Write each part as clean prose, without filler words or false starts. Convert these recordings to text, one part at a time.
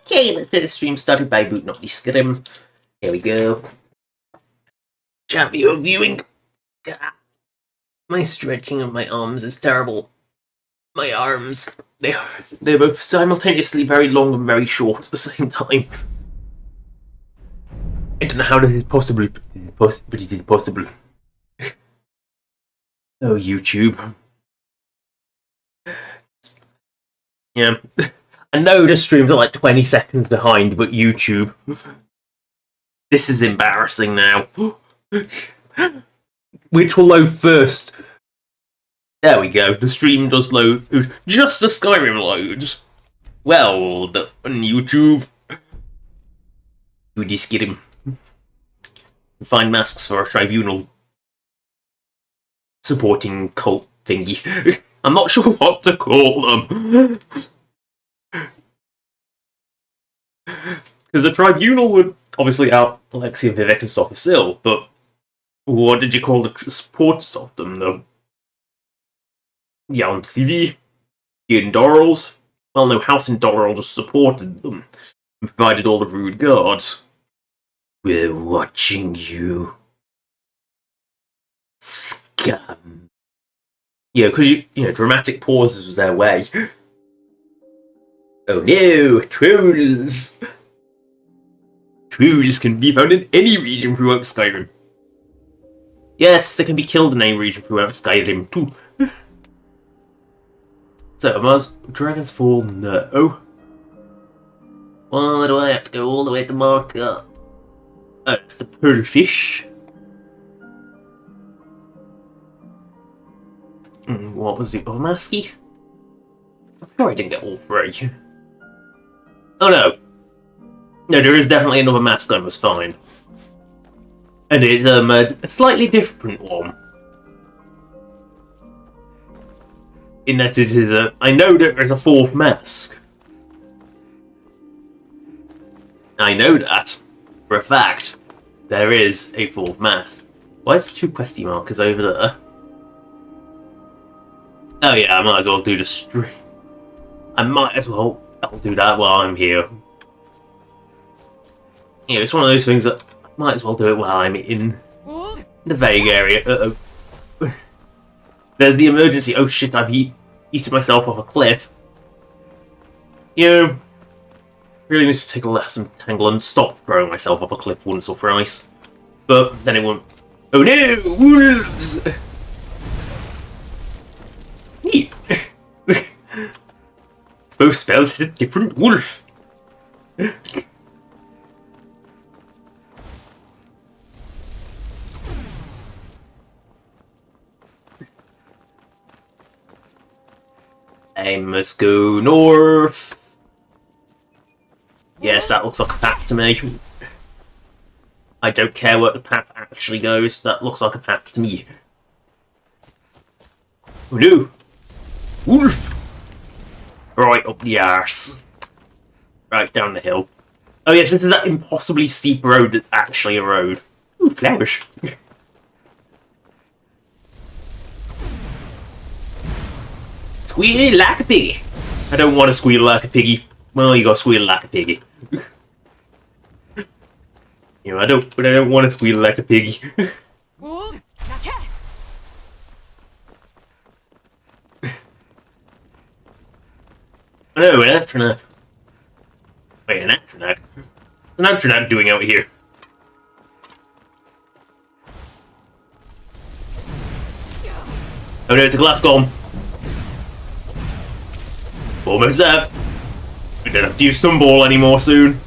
Okay, let's get the stream started by booting up the Skyrim. Here we go. Champion viewing. My stretching of my arms is terrible. My arms, they're both simultaneously very long and very short at the same time. I don't know how this is possible, but it is possible. Oh, YouTube. Yeah. I know the streams are like 20 seconds behind, but YouTube. This is embarrassing now. Which will load first? There we go. The stream does load. Just the Skyrim loads. Well done, YouTube. Do this, get him. Find masks for a tribunal supporting cult thingy. I'm not sure what to call them. Because the tribunal would obviously out Alexei and Vivek and Soccer Sill, but what did you call the supporters of them, though? Yalm CV? In Dorals? Well, no, House in Doral just supported them and provided all the rude guards. We're watching you. Scum. Yeah, because you know, dramatic pauses was their way. Oh no, trolls! Trolls can be found in any region throughout Skyrim. Yes, they can be killed in any region throughout Skyrim too. So, Mars, Dragon's Fall, no. Why do I have to go all the way to Marker? Oh, it's the pearl fish. What was the other masky? I'm sure I didn't get all three. Oh no. No, there is definitely another mask I must find. And it's a slightly different one. In that it is a... I know there is a fourth mask. I know that. For a fact. There is a fourth mask. Why is there two questy markers over there? Oh yeah, I might as well do the stream. I might as well... I'll do that while I'm here. Yeah, it's one of those things that I might as well do it while I'm in the vague area. Uh-oh. There's the emergency. Oh shit, I've eaten myself off a cliff. You know, really need to take a lesson, Tangle, and stop throwing myself off a cliff once or thrice. But then it won't. Oh no! Wolves! Neat. Both spells hit a different wolf. I must go north. Yes, that looks like a path to me. I don't care where the path actually goes. That looks like a path to me. Oh no! Wolf! Right up the arse. Right down the hill. Oh yes, this is that impossibly steep road that's actually a road. Ooh, flowers. Squeal like a piggy. I don't want to squeal like a piggy. Well, you gotta squeal like a piggy. You know, I don't want to squeal like a piggy. I know, an Atronach. Wait, an Atronach? What's an Atronach doing out here? Oh no, it's a glass golem. Almost there. We don't have to use Sunball anymore soon.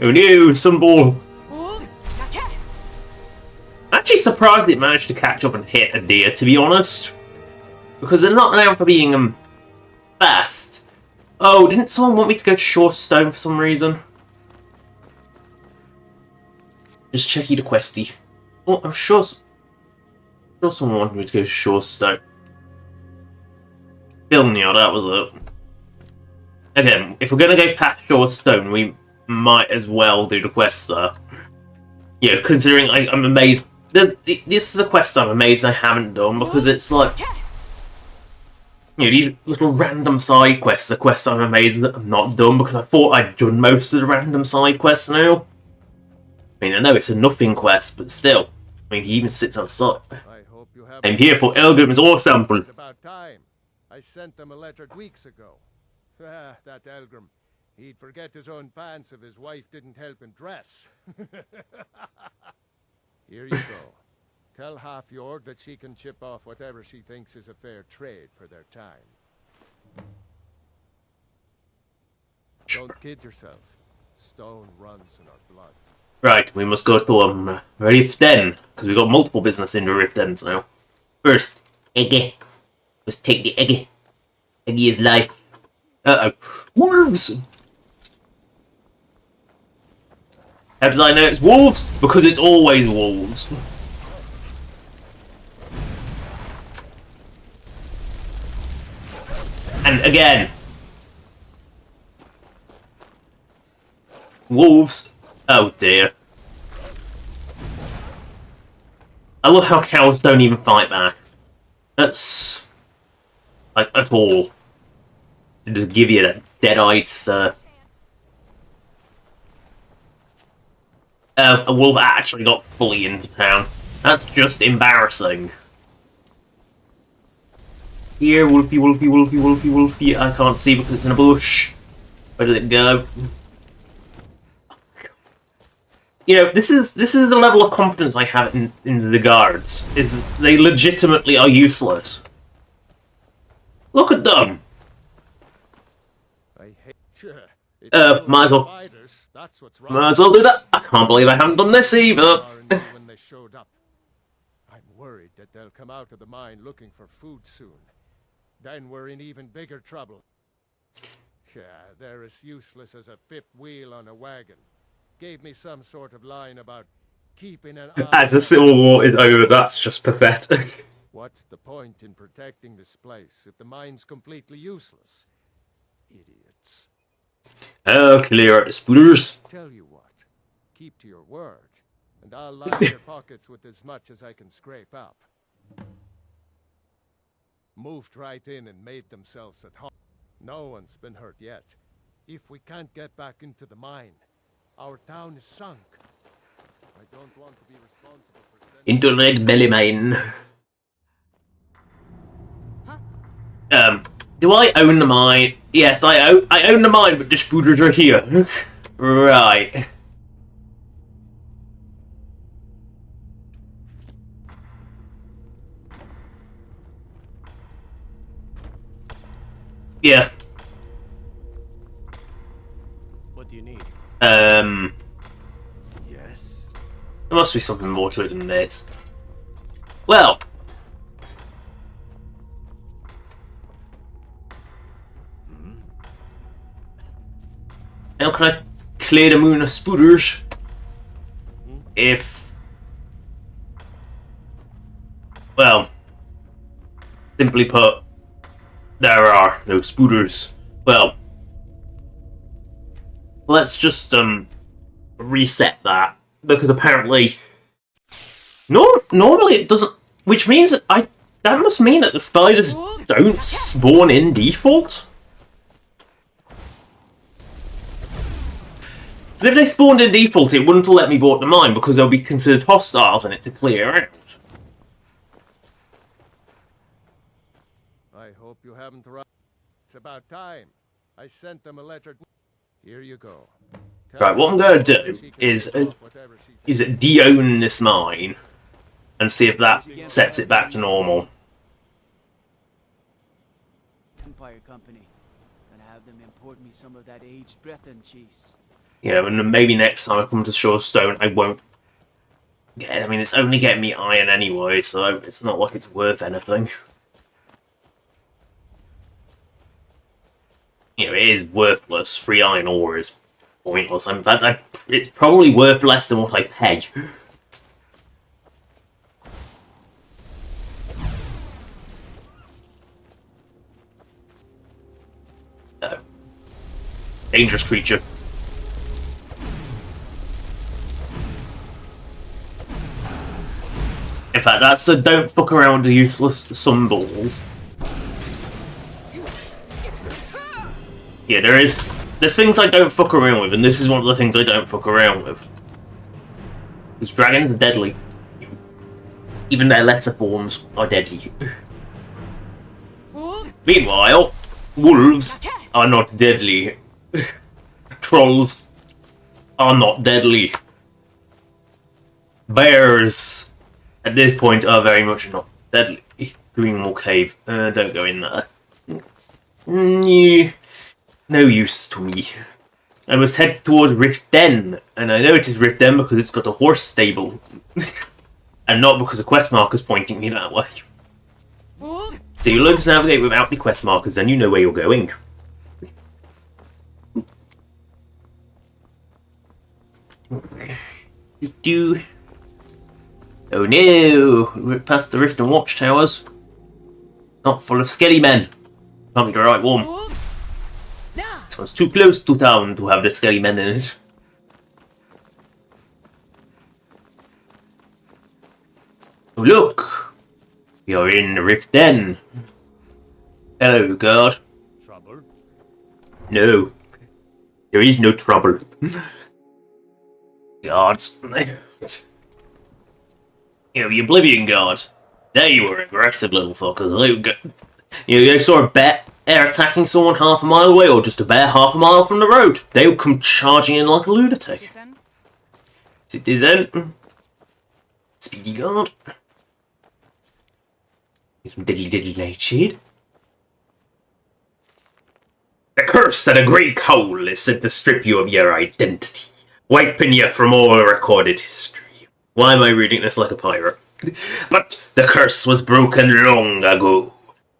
Oh no, Sunball. I'm actually surprised it managed to catch up and hit a deer, to be honest. Because they're not known for being, fast. Oh, didn't someone want me to go to Shore Stone for some reason? Just checking the questy. Oh, I'm sure someone wanted me to go to Shore Stone. Vilnius, that was it. again, if we're going to go past Short Stone, we might as well do the quest there. You know, considering I'm amazed. This is a quest I'm amazed I haven't done, because it's like, you know, these little random side quests are quests I'm amazed that I've not done, because I thought I'd done most of the random side quests now. I mean, I know it's a nothing quest, but still. I mean, he even sits outside. I'm here for Elgrim's ore sample. It's about time. I sent them a letter weeks ago. That Elgrim. He'd forget his own pants if his wife didn't help him dress. Here you go. Tell Half-Yord that she can chip off whatever she thinks is a fair trade for their time. Don't kid yourself. Stone runs in our blood. Right, we must go to Rift Den, because we've got multiple business in the Rift Dens now. First, Eggy. Let's take the Eggy. Eggy is life. Uh-oh. Wolves! How did I know it's wolves? Because it's always wolves. And again. Wolves. Oh dear. I love how cows don't even fight back. That's... like, at all. To just give you that dead-eyed, a wolf actually got fully into town. That's just embarrassing. Here, Wolfie, Wolfie, Wolfie, Wolfie, Wolfie. I can't see because it's in a bush. Where did it go? You know, this is the level of confidence I have in the guards. Is they legitimately are useless. Look at them. Might as well. Might as well do that. I can't believe I haven't done this either. When they showed up. I'm worried that they'll come out of the mine looking for food soon. Then we're in even bigger trouble. Yeah, they're as useless as a fifth wheel on a wagon. Gave me some sort of line about keeping an eye. As the Civil War is over, that's just pathetic. What's the point in protecting this place if the mine's completely useless? Idiots. I'll clear out the spooters. Tell you what, keep to your word, and I'll line your pockets with as much as I can scrape up. Moved right in and made themselves at home. No one's been hurt yet. If we can't get back into the mine, our town is sunk. I don't want to be responsible for Into Red Belly Mine. Do I own the mine? Yes, I own the mine, but the spooters are here. Right. Yeah. What do you need? Yes. There must be something more to it than this. Well. How can I clear the moon of spooters? If... well, simply put, there are no spooters. Well, let's just reset that, because apparently normally it doesn't, which means that that must mean that the spiders don't spawn in default. So if they spawned in default, it wouldn't let me board the mine because they'll be considered hostiles in it to clear out. I hope you haven't run. It's about time. I sent them a letter. Here you go. Right, what I'm going to do is de-own this mine and see if that sets it back to normal. Empire Company. Gonna have them import me some of that aged Breton cheese. Yeah, and maybe next time I come to Shorestone, I won't get it. I mean, it's only getting me iron anyway, so it's not like it's worth anything. You know, it is worthless. Free iron ore is pointless. It's probably worth less than what I pay. No. Dangerous creature. In fact, that's the don't fuck around with useless sunballs. Yeah, there's things I don't fuck around with, and this is one of the things I don't fuck around with. Because dragons are deadly. Even their lesser forms are deadly. Meanwhile, wolves are not deadly. Trolls are not deadly. Bears, at this point, are very much not deadly. Greenwall Cave. Don't go in there. No use to me. I must head towards Rift Den, and I know it is Rift Den because it's got a horse stable. And not because a quest marker's pointing me that way. So you learn to navigate without the quest markers, and you know where you're going. Oh no! We're past the Rift and Watchtowers. Not full of skelly men. Can't be the right one. This one's too close to town to have the skelly men in it. Oh look! You're in the Rift Den. Hello, guard. Trouble? No. There is no trouble. Guards. You know, the Oblivion Guards. They were aggressive little fuckers. They saw a bear attacking someone half a mile away, or just a bear half a mile from the road. They would come charging in like a lunatic. Citizen. Speedy guard. Some diddly nightshade. The curse of the Grey Cowl is sent to strip you of your identity, wiping you from all recorded history. Why am I reading this like a pirate? But the curse was broken long ago.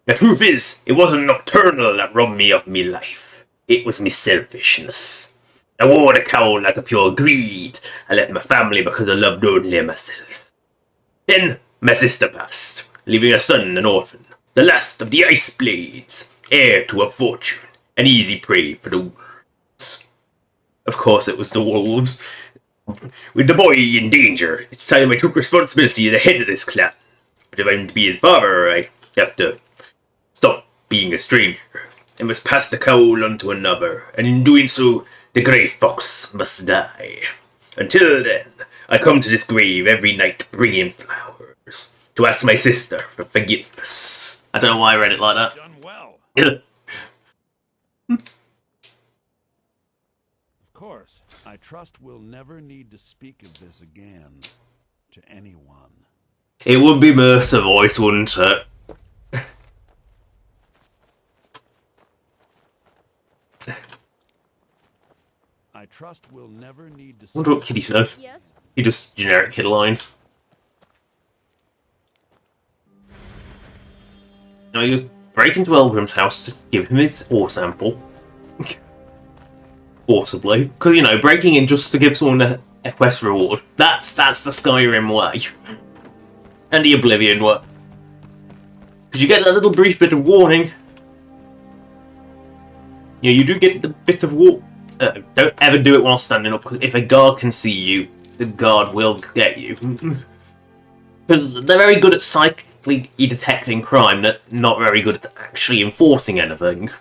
The truth is, it wasn't Nocturnal that robbed me of me life. It was me selfishness. I wore the cowl out of pure greed. I left my family because I loved only myself. Then, my sister passed, leaving a son an orphan. The last of the Ice Blades, heir to a fortune, an easy prey for the wolves. Of course it was the wolves. With the boy in danger, it's time I took responsibility at the head of this clan. But if I'm to be his father, I have to stop being a stranger. I must pass the cowl on to another, and in doing so, the Grey Fox must die. Until then, I come to this grave every night bringing flowers, to ask my sister for forgiveness. I don't know why I read it like that. Done well. Of course. I trust we'll never need to speak of this again to anyone. It would be Mercer voice, wouldn't it? I trust we'll never need to I wonder what Kitty says. Yes? He just generic kid lines. Now you break into Elgrim's house to give him his ore sample. Forcibly. Because, you know, breaking in just to give someone a quest reward, that's the Skyrim way. And the Oblivion way. Because you get that little brief bit of warning. Yeah, you do get the bit of don't ever do it while standing up, because if a guard can see you, the guard will get you. Because they're very good at psychically detecting crime, they're not very good at actually enforcing anything.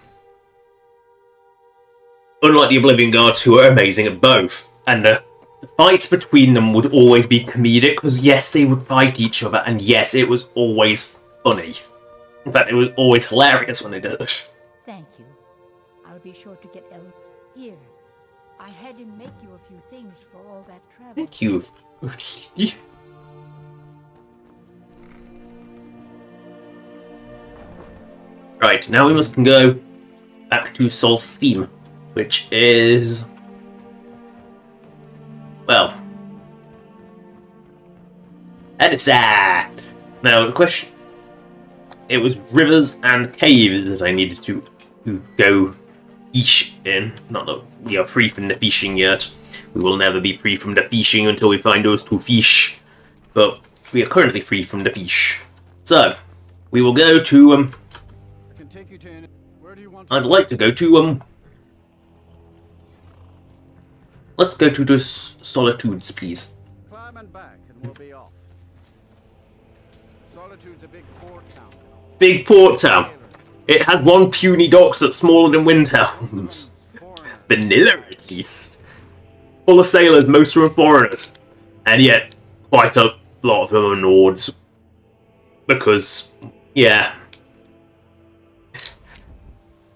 Unlike the Oblivion Guards, who are amazing at both. And the fights between them would always be comedic, because yes, they would fight each other, and yes, it was always funny. In fact, it was always hilarious when they did it. Thank you. I'll be sure to get El. Here. I had him make you a few things for all that travel. Thank you. Right, now we must go back to Soul Steam, which is... well... Edisa! Now, the question... it was rivers and caves that I needed to go fish in. Not that we are free from the fishing yet. We will never be free from the fishing until we find those two fish. But we are currently free from the fish. So, we will go to, I can take you to where do you want to... I'd like to go to, Thieves Guild. Because, you know, breaking in just to give someone a quest reward, that's the Skyrim way. let's go to the Solitudes, please. Climb and back, and we'll be off. Solitude's a big port town. Big port town. It has one puny dock that's smaller than Windhelm's. Vanilla, at least. Full of sailors, most of them foreigners. And yet, quite a lot of them are Nords. Because, yeah.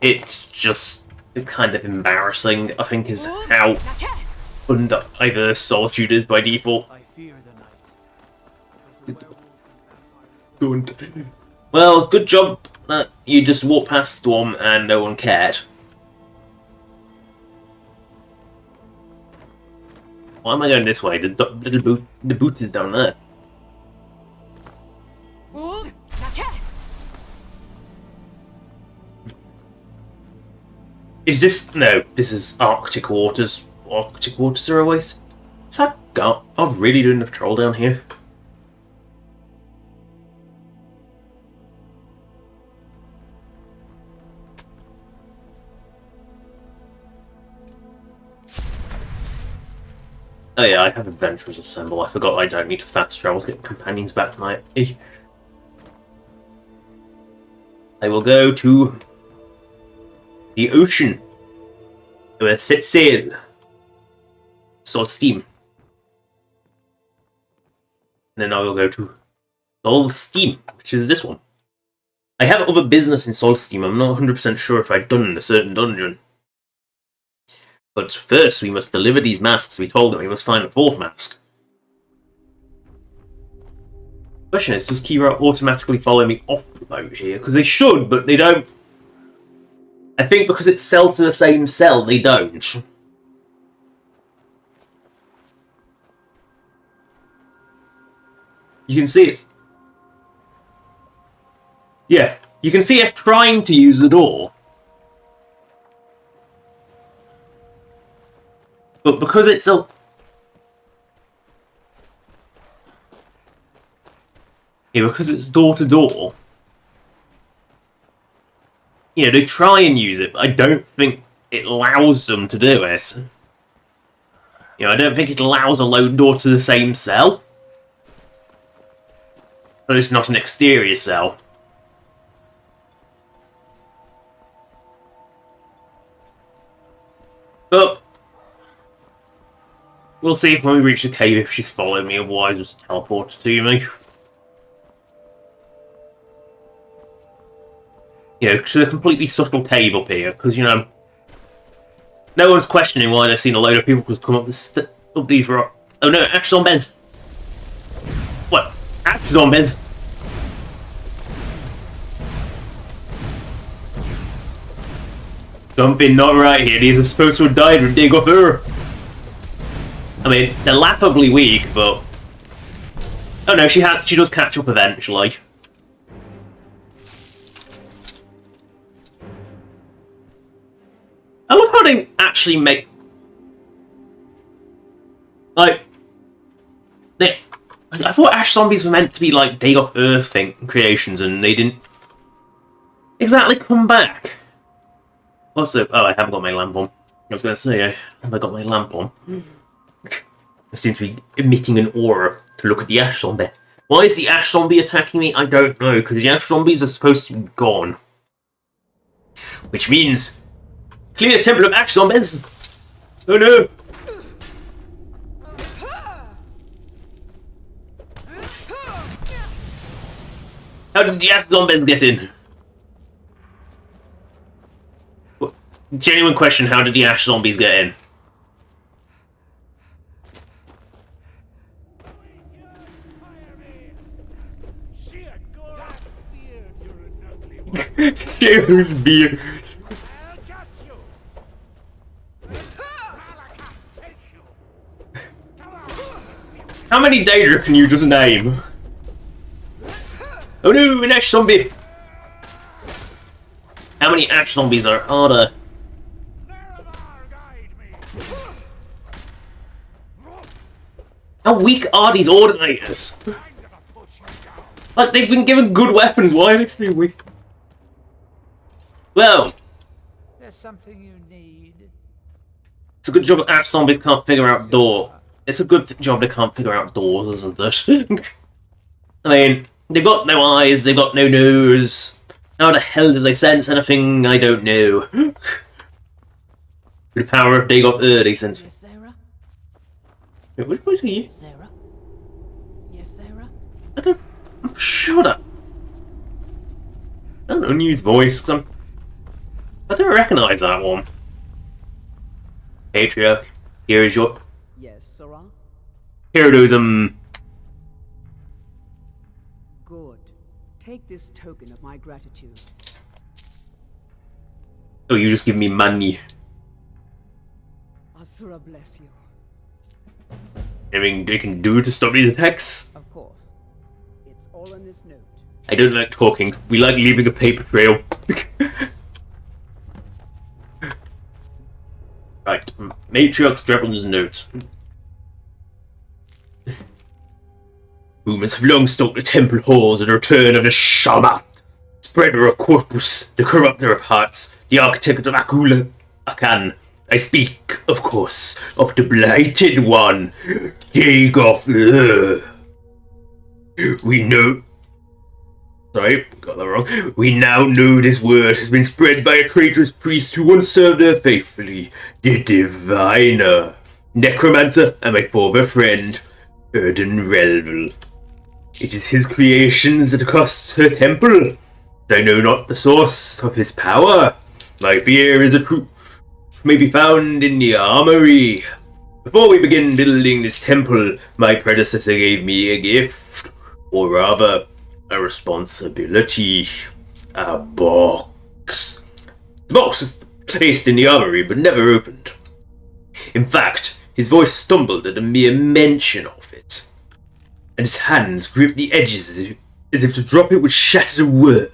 It's just kind of embarrassing, I think, is how undiverse Solitude is by default. I fear the night. Don't. Well, good job that you just walked past Storm and no one cared. Why am I going this way? The boot is down there. Is this... No, this is Arctic waters. Arctic waters are a waste. Is that gut? I'm really doing the patrol down here. Oh yeah, I have adventurers assemble. I forgot I don't need to fast travel to get companions back to my... I will go to the ocean, where set sail, Sol Steam. And then I will go to Sol Steam, which is this one. I have other business in Sol Steam. I'm not 100% sure if I've done a certain dungeon. But first, we must deliver these masks. We told them we must find a fourth mask. The question is, does Kira automatically follow me off the boat here? Because they should, but they don't. I think because it's cell to the same cell, they don't. You can see it. Yeah, you can see it trying to use the door. But because it's a... Yeah, because it's door to door. You know, they try and use it, but I don't think it allows them to do it. You know, I don't think it allows a load door to the same cell. But it's not an exterior cell. But we'll see if when we reach the cave if she's following me, otherwise just teleport to me. You know, because it's a completely subtle cave up here, because, you know, no one's questioning why they've seen a load of people just come up, up these rocks. Oh no, Ash Zombies! What? Ash Zombies? Something not right here. These are supposed to have died when they got her. I mean, they're laughably weak, but... Oh no, she does catch up eventually. I love how they actually make... Like... I thought Ash Zombies were meant to be like Day of Earth creations, and they didn't exactly come back. Also, oh, I haven't got my lamp on. I was going to say, have I got my lamp on? I seem to be emitting an aura to look at the Ash Zombie. Why is the Ash Zombie attacking me? I don't know, because the Ash Zombies are supposed to be gone. Which means... Clear the Temple of Ash Zombies! Oh no! How did the Ash Zombies get in? Genuine question, how did the Ash Zombies get in? Whose beard? How many Daedra can you just name? Oh no, an Ash Zombie! How many Ash Zombies are there? How weak are these Ordinators? Like, they've been given good weapons, why are they so weak? Well... There's something you need. It's a good job that ash zombies can't figure out door. It's a good job they can't figure out doors, isn't it? I mean, they've got no eyes, they've got no nose. How the hell did they sense anything? I don't know. The power of they got they sense. Yes, Sarah? Wait, which voice are you? Sarah? Yes, Sarah? I'm sure that. I don't know, use voice, because I don't recognise that one. Patriarch, here is your. Yes, Sarah? Here it is, Good. Take this token of my gratitude. Oh, you just give me money. Asura bless you. Anything they can do to stop these attacks? Of course. It's all in this note. I don't like talking. We like leaving a paper trail. Right, Matriarch's Dragon's note. Rumors have long stalked the temple halls of the return of the Shaman, spreader of corpus, the corrupter of hearts, the architect of Akula Akan. I speak, of course, of the Blighted One, Dagoth. We know. Sorry, got that wrong. We now know this word has been spread by a traitorous priest who once served her faithfully, the Diviner, Necromancer, and my former friend, Erden Relvel. It is his creations that cost her temple. I know not the source of his power. My fear is a truth may be found in the armory. Before we begin building this temple, my predecessor gave me a gift, or rather, a responsibility. A box. The box was placed in the armory but never opened. In fact, his voice stumbled at the mere mention of it, and his hands gripped the edges as if to drop it would shatter the world.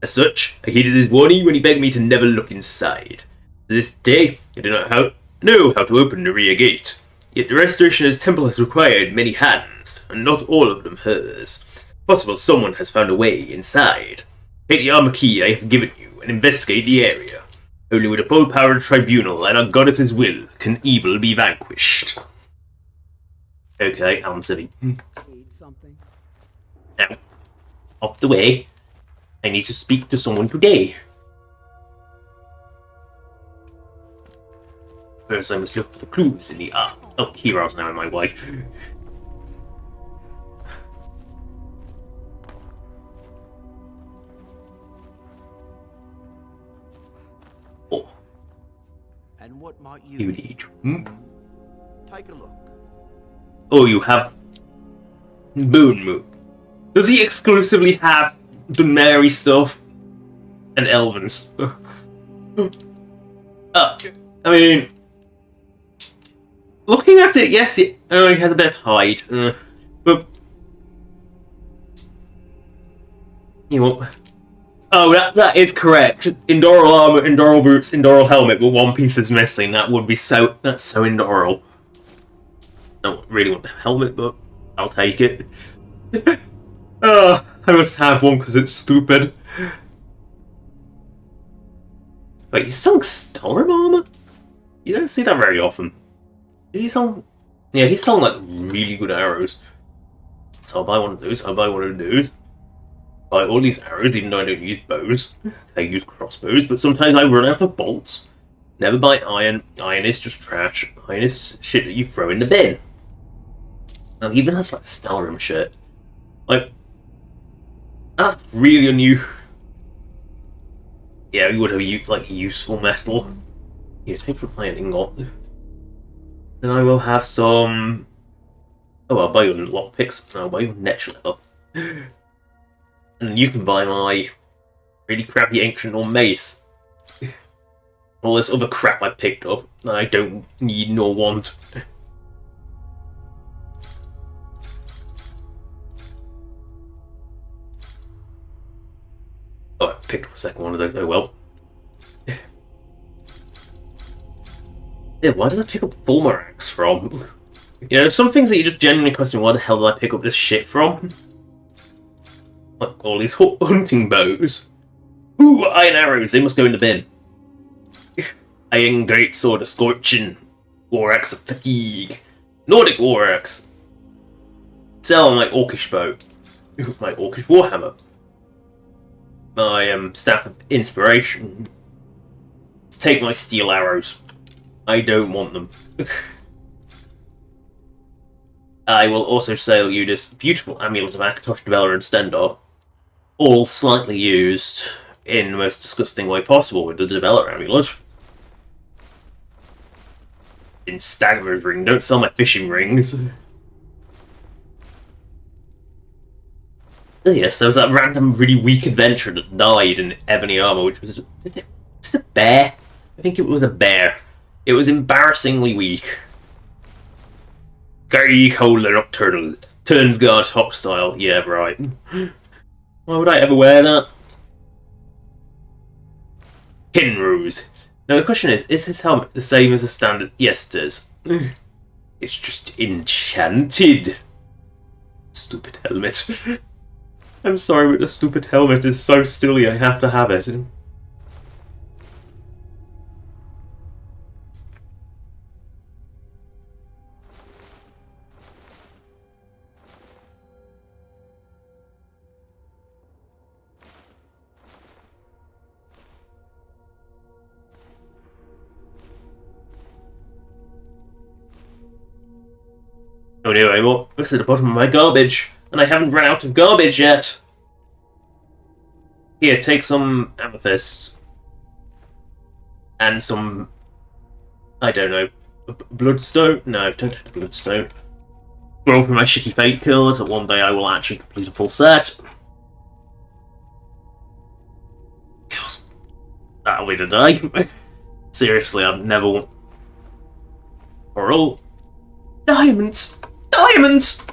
As such, I heeded his warning when he begged me to never look inside. To this day, I do not know how to open the rear gate. Yet the restoration of his temple has required many hands, and not all of them hers. Possible someone has found a way inside. Take the armor key I have given you and investigate the area. Only with the full power of the Tribunal and our goddess's will can evil be vanquished. Okay, I'm silly. Need something? Now, off the way. I need to speak to someone today. First, I must look for clues in the art. Oh, Kira's now in my way. Oh, And what might you you need. Hmm? take a look? Oh, you have Moon Moon. Does he exclusively have the Mary stuff and Elvins? I mean, looking at it, yes, he has a bit of hide, but you know, oh, that is correct. Indoral armor, Indoral boots, Indoral helmet, but one piece is missing. That would be that's so Indoral. I don't really want the helmet, but I'll take it. I must have one because it's stupid. Wait, he's selling Skyrim armor? You don't see that very often. Is he selling? Yeah, he's selling like really good arrows. So I'll buy one of those, I'll buy one of those. Buy all these arrows, even though I don't use bows. I use crossbows, but sometimes I run out of bolts. Never buy iron. Iron is just trash. Iron is shit that you throw in the bin. Now, he even has like Skyrim shit. Like, that's really unusual. Yeah, we would have used like useful metal. Here, take the iron ingot. Then I will have some. Oh, I'll buy you lockpicks. I'll buy you net leather. And you can buy my really crappy ancient or mace. All this other crap I picked up that I don't need nor want. Oh, I picked up a second one of those. Oh well. Yeah, why did I pick up Fulmarax from? You know, some things that you just genuinely question, why the hell did I pick up this shit from? Like all these hunting bows. Ooh, iron arrows, they must go in the bin. Iron great sword of scorching. War Axe of Fatigue. Nordic War Axe. Sell my Orcish bow. My Orcish Warhammer. My Staff of Inspiration. Let's take my steel arrows. I don't want them. I will also sell you this beautiful amulet of Akatosh, Dweller, and Stendor. All slightly used in the most disgusting way possible with the Dweller amulet. In Stagger's ring, don't sell my fishing rings. Oh yes, there was that random really weak adventurer that died in ebony armor, which was... Was it a bear? I think it was a bear. It was embarrassingly weak. Gary Cole the Nocturnal. Turns guard hostile. Yeah, right. Why would I ever wear that? Hinrose. Now the question is this helmet the same as a standard? Yes, it is. It's just enchanted. Stupid helmet. I'm sorry, but the stupid helmet is so silly, I have to have it. Oh no, I'm looks at the bottom of my garbage, and I haven't run out of garbage yet. Here, take some amethysts. And some... I don't know. Bloodstone? No, don't take the bloodstone. We'll open my shitty fate cards, and one day I will actually complete a full set. That'll be the day. Seriously, I've never... Coral. Diamonds! Diamonds!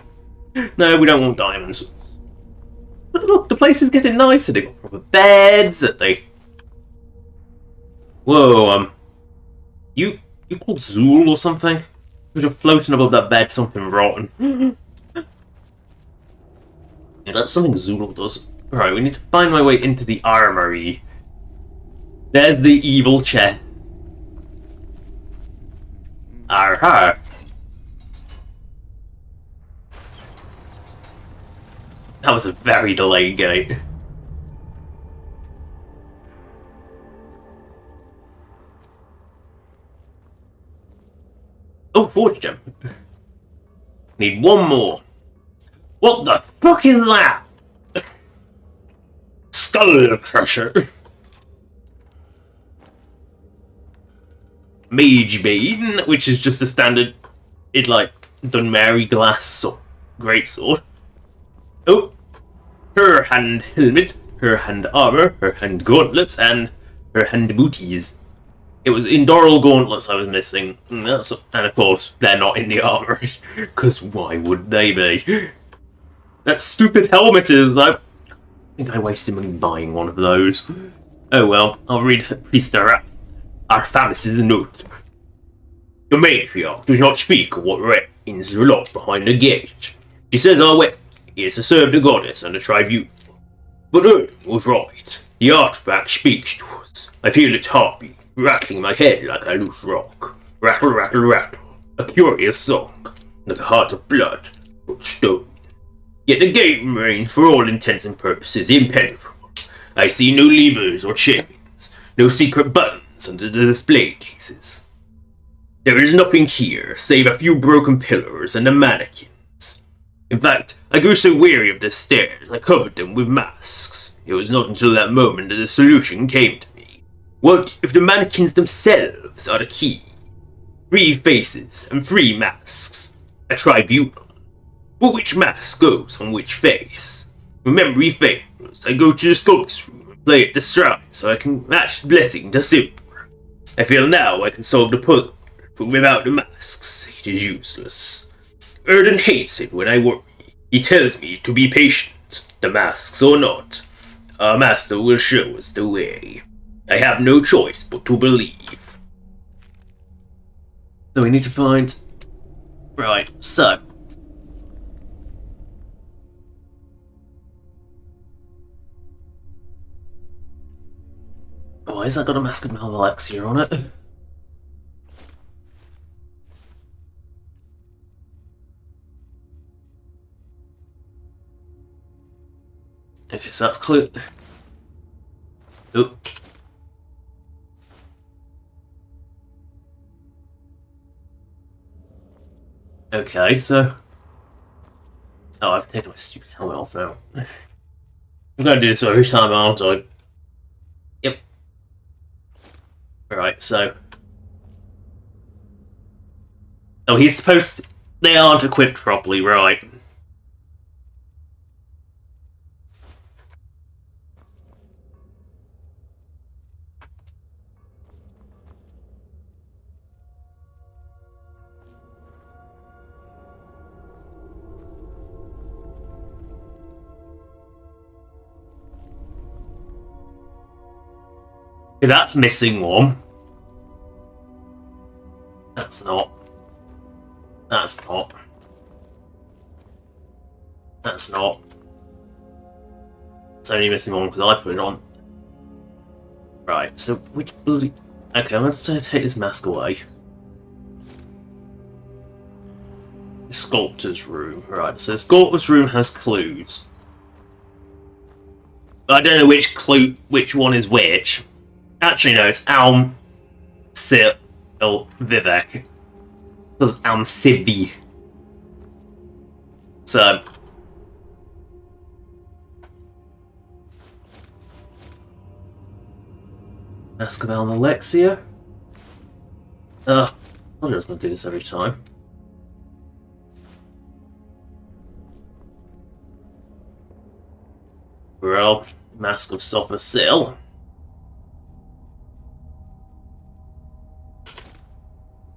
No, we don't want diamonds. But look, the place is getting nicer. They've got proper beds. Whoa, you called Zool or something? You're floating above that bed, something rotten. Yeah, that's something Zool does. Right, we need to find my way into the armory. There's the evil chest. Arha. That was a very delayed gate. Oh, forge gem. Need one more. What the fuck is that? Skull Crusher. Mage Bane, which is just a standard, Dunmary glass greatsword. Oh, her hand helmet, her hand armor, her hand gauntlets, and her hand booties. It was Indoral gauntlets I was missing, and of course they're not in the armor, because why would they be? That stupid helmet is. I think I wasted money buying one of those. Oh well, I'll read Priest Arfamis' note. The matriarch does not speak of what reigns locked behind the gate. She says our way is to serve the goddess and the tribunal. But Odin was right. The artifact speaks to us. I feel its heartbeat, rattling my head like a loose rock. Rattle, rattle, rattle. A curious song. Not a heart of blood, but stone. Yet the gate remains, for all intents and purposes, impenetrable. I see no levers or chains, no secret buttons under the display cases. There is nothing here, save a few broken pillars and a mannequin. In fact, I grew so weary of the stairs, I covered them with masks. It was not until that moment that the solution came to me. What if the mannequins themselves are the key? 3 faces and 3 masks. A tribunal. But which mask goes on which face? When memory fails, I go to the sculpt's room and play at the shrine so I can match blessing to symbol. I feel now I can solve the puzzle, but without the masks, it is useless. Erden hates it when I worry. He tells me to be patient, the masks or not. Our master will show us the way. I have no choice but to believe. So we need to find... Right, so... Why has that got a mask of Malvalexia on it? Okay, so that's clue. Oh. Okay, so... Oh, I've taken my stupid helmet off now. I'm gonna do this every time, aren't I? Yep. Right, so... Oh, he's supposed to... They aren't equipped properly, right. Okay, that's missing one. That's not. That's not. That's not. It's only missing one because I put it on. Right, so which bloody... Okay, let's take this mask away. The sculptor's room. Right, so the sculptor's room has clues. I don't know which one is which. Actually, no, it's Alm, Sil, Vivek. Because Alm Civi. So. Mask of Alm Alexia. I thought I was going to do this every time. Well, Mask of Sopha Sil.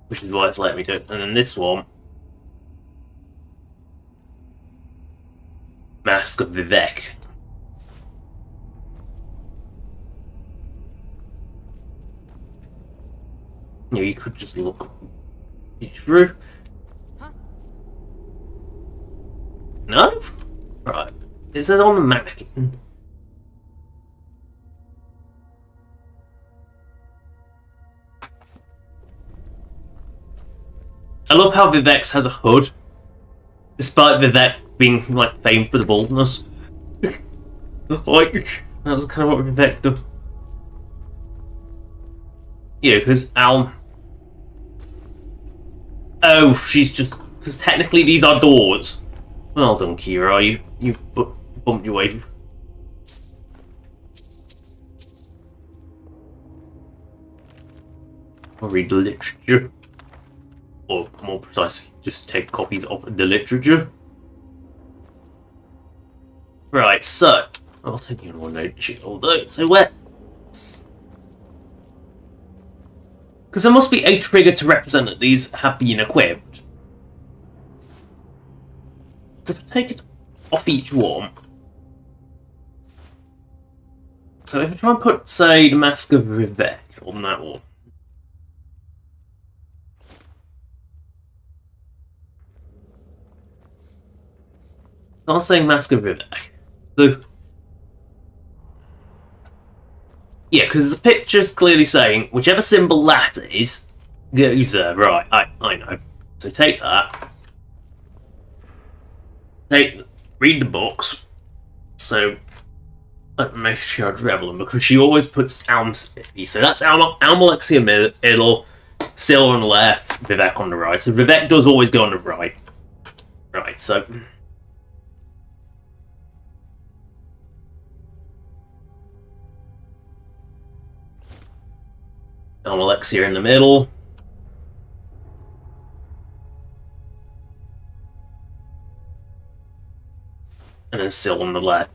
Which is why it's let me do it. And then this one. Mask of Vivek. You know, you could just look through. No? Right. Is it on the mannequin? I love how Vivek's has a hood, despite Vivek being like famed for the baldness. Like that was kind of what Vivek did. Yeah, because Alm. Oh, she's just because technically these are doors. Well done, Kira. You bumped your way. I'll read the literature. Or more precisely, just take copies of the literature. Right, so I'll take you on one note sheet all day. So where? Because there must be a trigger to represent that these have been equipped. So if I take it off each one. So if I try and put, say, the Mask of Vivek on that one. I'm not saying Mask of Vivek. So, yeah, because the picture's clearly saying whichever symbol that is goes there. Right, I know. So take that. Read the books. So let me make sure I revel them because she always puts Alm. So that's Alm Alexia middle, Sil on the left, Vivek on the right. So Vivek does always go on the right. Right, so. Alexia in the middle. And then Sil on the left.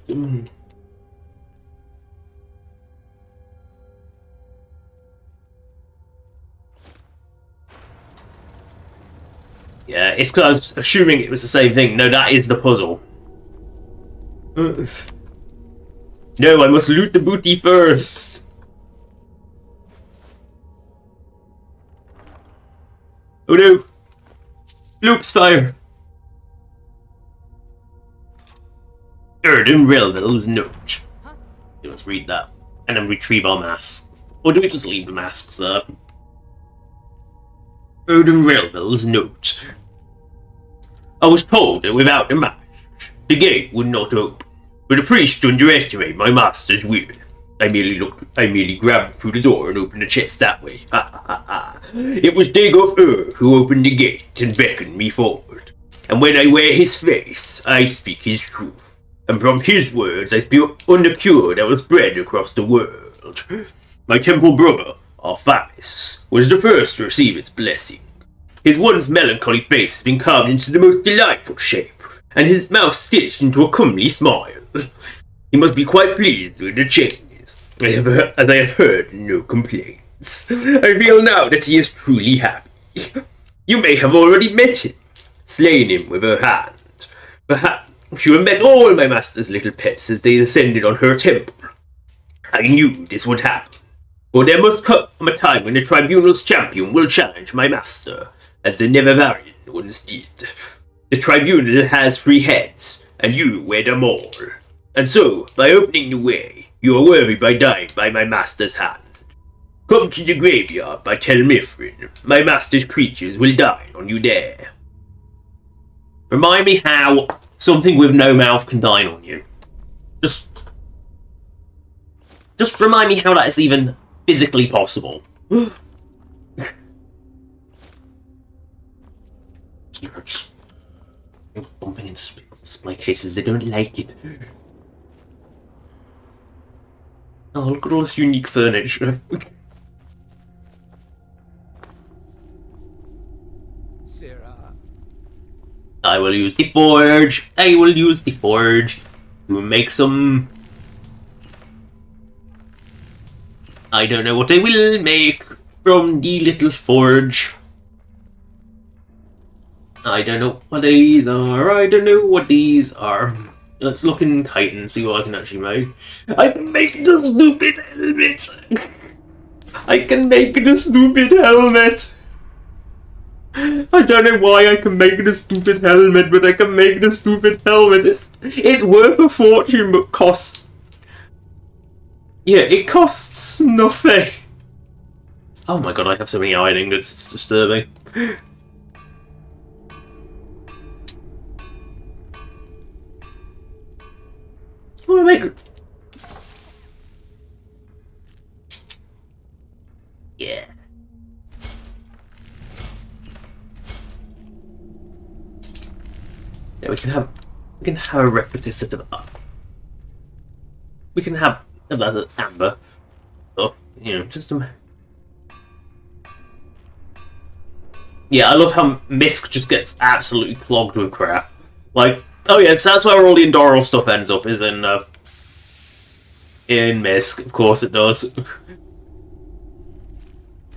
Yeah, it's because I was assuming it was the same thing. No, that is the puzzle. No, I must loot the booty first. Oh no! Loops fire! Erden Relville's note. Let's read that. And then retrieve our masks. Or do we just leave the masks there? Erden Relville's note. I was told that without the mask, the gate would not open. But the priest underestimated my master's will. I merely grabbed through the door and opened the chest that way. It was Dagoth who opened the gate and beckoned me forward. And when I wear his face, I speak his truth. And from his words I speak on the cure that was spread across the world. My temple brother, Arphalis, was the first to receive its blessing. His once melancholy face has been carved into the most delightful shape, and his mouth stitched into a comely smile. He must be quite pleased with the changes, as I have heard no complaints. I feel now that he is truly happy. You may have already met him, slain him with her hand. Perhaps you have met all my master's little pets as they ascended on her temple. I knew this would happen, for there must come a time when the Tribunal's champion will challenge my master, as the Never-Variant ones did. The Tribunal has 3 heads, and you wear them all. And so, by opening the way, you are worthy by dying by my master's hand. Come to the graveyard by Tel Mithrin. My master's creatures will dine on you there. Remind me how something with no mouth can dine on you. Just remind me how that is even physically possible. Just bumping into display cases, they don't like it. Oh, look at all this unique furniture. Sarah. I will use the forge. To make some... I don't know what I will make from the little forge. I don't know what these are. Let's look in Kite and see what I can actually make. I can make the stupid helmet! I don't know why I can make the stupid helmet, but I can make the stupid helmet. It's worth a fortune, but costs... Yeah, it costs nothing. Oh my god, I have so many iron ingots, it's disturbing. What do I make? Yeah. Yeah, we can have a replica set of we can have another amber. Oh, you know, just a... Yeah, I love how Misk just gets absolutely clogged with crap. Like, oh yeah, so that's where all the Endoral stuff ends up, is in Misk. Of course it does.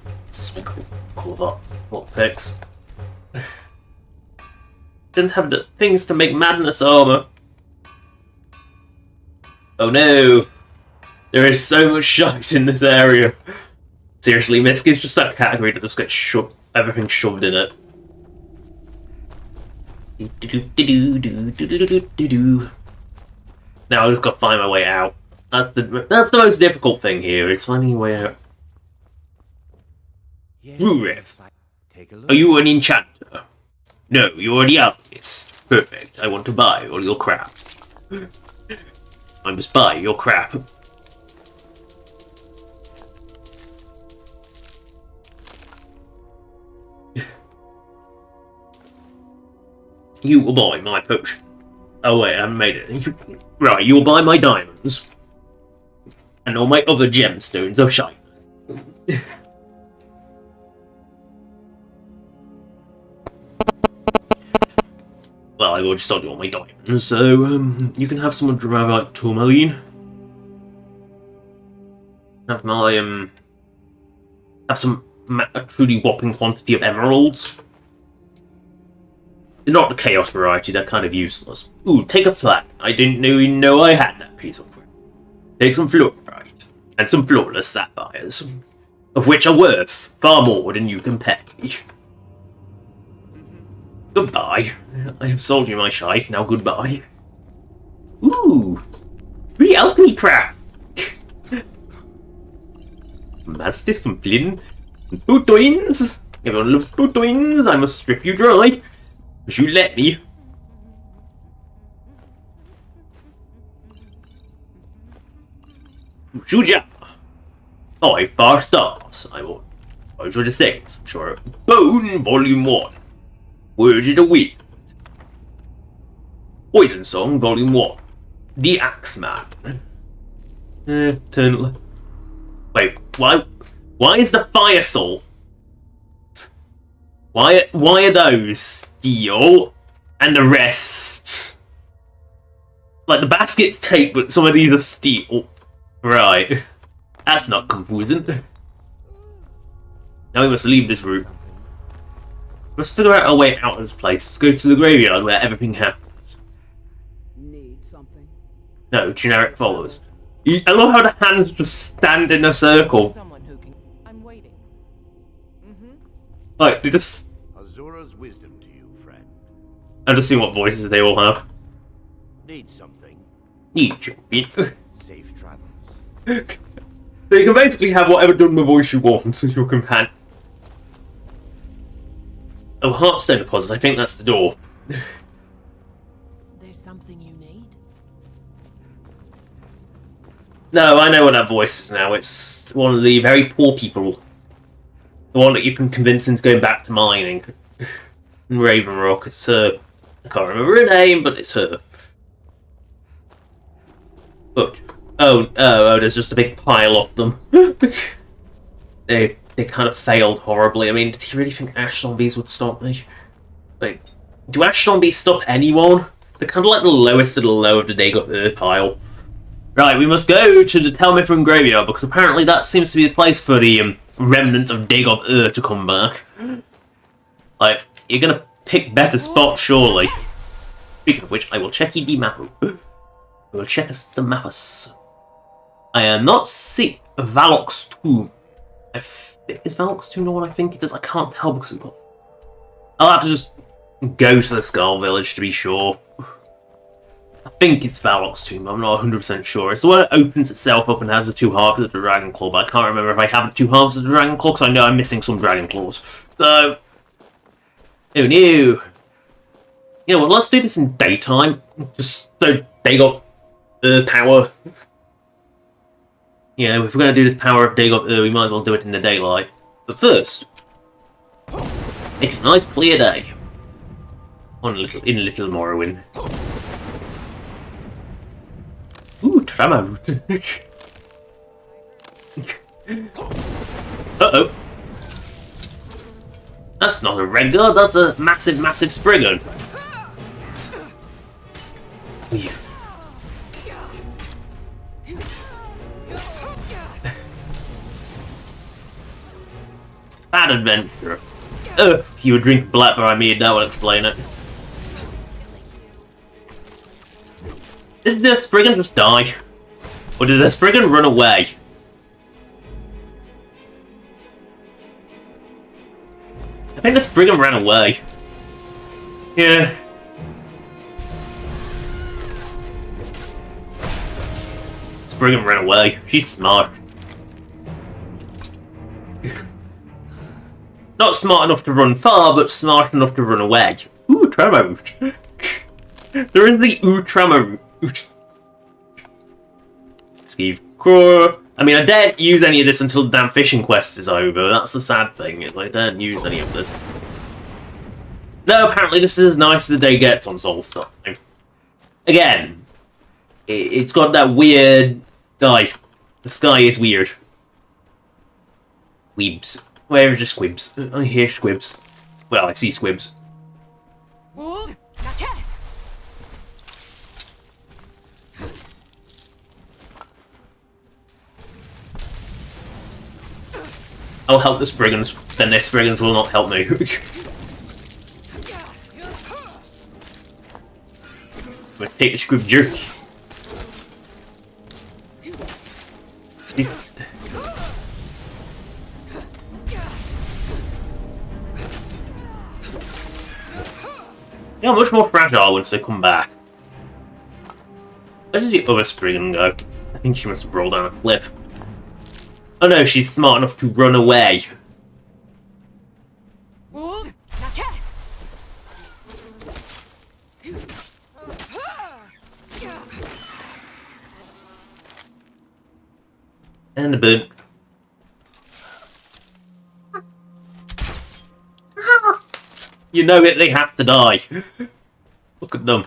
Let's make cool picks. Didn't have the things to make madness armor. Oh no! There is so much shite in this area. Seriously, Misk is just that category that just gets everything shoved in it. Now I just gotta find my way out. That's the most difficult thing here, is finding a way out. Rurev, are you an enchanter? No, you already have this. Perfect. I want to buy all your crap. I must buy your crap. You will buy my potion. Oh wait, I haven't made it. Right, you will buy my diamonds. And all my other gemstones of shine. Well, I've already sold you all my diamonds, so you can have some Dravite Tourmaline. Have my have some a truly whopping quantity of emeralds. They're not the chaos variety, they're kind of useless. Ooh, take a flag. I didn't even know I had that piece of crap. Take some fluorite and some flawless sapphires, of which are worth far more than you can pay. Goodbye. I have sold you my shite, now goodbye. Ooh! Free LP crap! Master some flint. Two twins! Everyone loves two twins, I must strip you dry. But you let me. Shuja! 5 stars. I will. 526. Sure. Bone Volume 1. Word of the Wind. Poison Song Volume 1. The Axeman. Eternally. Wait, why is the Fire Soul? Why are those steel and the rest? Like the basket's tape, but some of these are steel. Right. That's not confusing. Now we must leave this room. We must figure out our way out of this place. Let's go to the graveyard where everything happens. Need something? No, generic followers. I love how the hands just stand in a circle. Someone who can. I'm waiting. Like, they just... Azura's wisdom to you, friend. I'm just seeing what voices they all have. Need something? Need something. Safe travels. So you can basically have whatever Dunmer voice you want as your companion. Oh, Heartstone deposit. I think that's the door. There's something you need? No, I know what that voice is now. It's one of the very poor people. The one that you can convince into going back to mining. In Raven Rock, it's her. I can't remember her name, but it's her. But oh, there's just a big pile of them. They kind of failed horribly. I mean, did you really think ash zombies would stop me? Like, do ash zombies stop anyone? They're kind of like the lowest of the low of the Dig of Earth pile. Right, we must go to the Telmithrin graveyard because apparently that seems to be the place for the remnants of Dig of Earth to come back. Like, you're gonna pick better spots, surely. Speaking of which, I will check the map. I will check us the mappus. I am not see Valok's tomb. Is Valok's tomb the one I think it is? I can't tell because it's got... I'll have to just go to the Skull Village to be sure. I think it's Valok's tomb, I'm not 100% sure. It's the one that opens itself up and has the 2 halves of the Dragon Claw, but I can't remember if I have the 2 halves of the Dragon Claw because I know I'm missing some Dragon Claws. So... Oh no! You know what, let's do this in daytime. Just so they got power. Yeah, if we're going to do this power of Dig of we might as well do it in the daylight. But first, it's a nice clear day. In Little Morrowind. Ooh, Tramaroot. Uh-oh. That's not a regular, that's a massive Spriggan. Bad adventure. If you would drink blackberry I made, that would explain it. Did the Spriggan just die? Or did the Spriggan run away? I think the Spriggan ran away. Yeah. Spriggan ran away. She's smart. Not smart enough to run far, but smart enough to run away. Ooh, Tramaroot. There is the Ooh Tramaroot. Steve Crow. I mean, I daren't use any of this until the damn fishing quest is over. That's the sad thing. I daren't use any of this. No, apparently this is as nice as the day gets on Soulstone. Again, it's got that weird sky. The sky is weird. Weebs. Where is the squibs? I hear squibs. Well, I see squibs. Wold, test. I'll help the Spriggans, then the Spriggans will not help me. I'm gonna take the squib jerk. He's... Yeah, much more fragile once they come back. Where did the other Spriggan go? I think she must have rolled down a cliff. Oh no, she's smart enough to run away. Wold, test. And a burnt. You know it, they have to die. Look at them.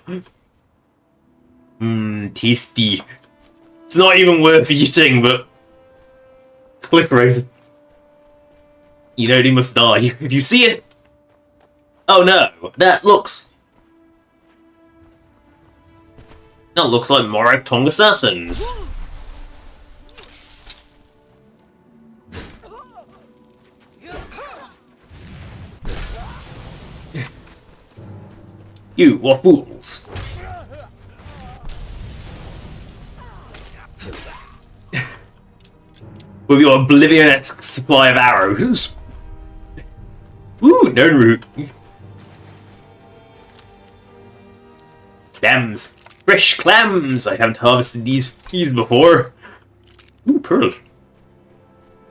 Tasty. It's not even worth eating, but it's proliferated. You know they must die. If you see it. Oh no, that looks like Morag Tongue assassins. You are fools. With your oblivion-esque supply of arrows. Ooh, no root. Clams. Fresh clams! I haven't harvested these before. Ooh, pearl.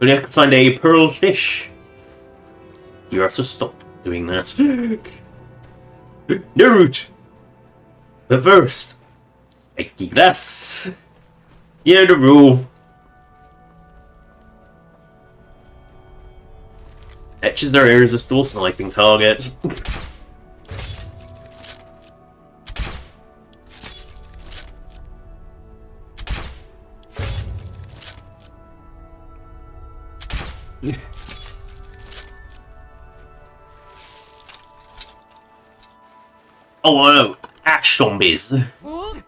Only I could find a pearl fish. You also stop doing that. No root! But first, make the glass. Yeah, the rule. Etches their irresistible sniping target. Oh no, ash zombies. Oh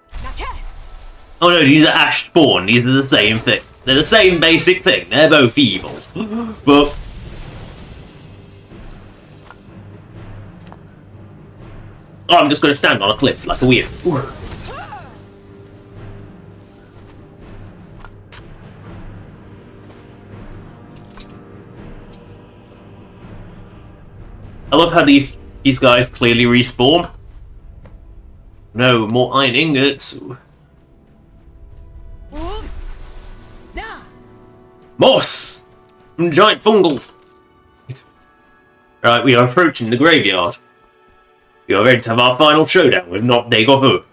no, these are ash spawn. These are the same thing. They're the same basic thing. They're both evil. But I'm just gonna stand on a cliff like a weird. I love how these guys clearly respawn. No, more iron ingots. Moss! From giant fungals! Right, we are approaching the graveyard. We are ready to have our final showdown with not Dagoth.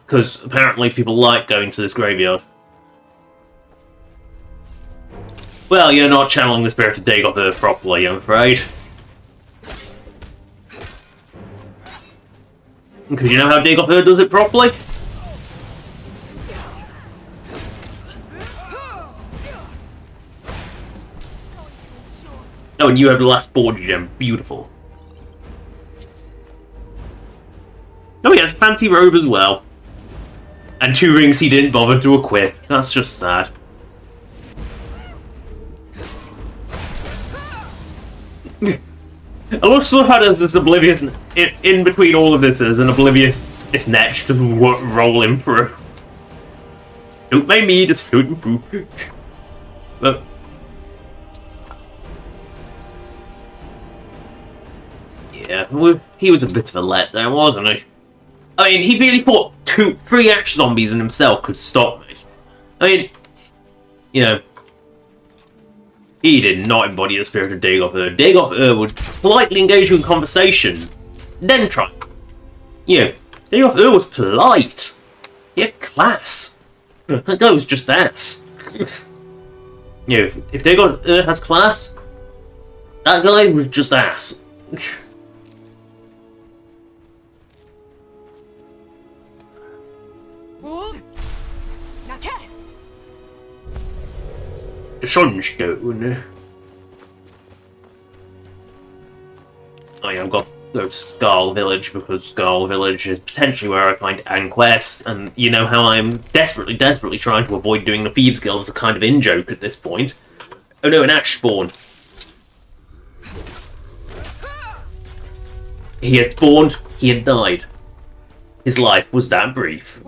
Because apparently people like going to this graveyard. Well, you're not channeling the spirit of Dagoth properly, I'm afraid. Because you know how Dagoth does it properly? Oh, and you have the last board gem. Beautiful. Oh, he has a fancy robe as well. And 2 rings he didn't bother to equip. That's just sad. I also had this oblivious. It's in between all of this is an oblivious netch just rolling through. Don't mind me, just floating through. But yeah, well, he was a bit of a letdown, wasn't he? I mean, he really thought 3 ash zombies and himself could stop me. I mean, you know. He did not embody the spirit of Dagoth. Dagoth would politely engage you in conversation, then try. You know, Dagoth was polite. He had class. That guy was just ass. You know, if Dagoth has class, that guy was just ass. The Sunstone. Oh yeah, I've got to go to Skull Village because Skull Village is potentially where I find Anquest, and you know how I'm desperately trying to avoid doing the Thieves Guild as a kind of in-joke at this point. Oh no, an ash spawn. He had spawned, he had died. His life was that brief.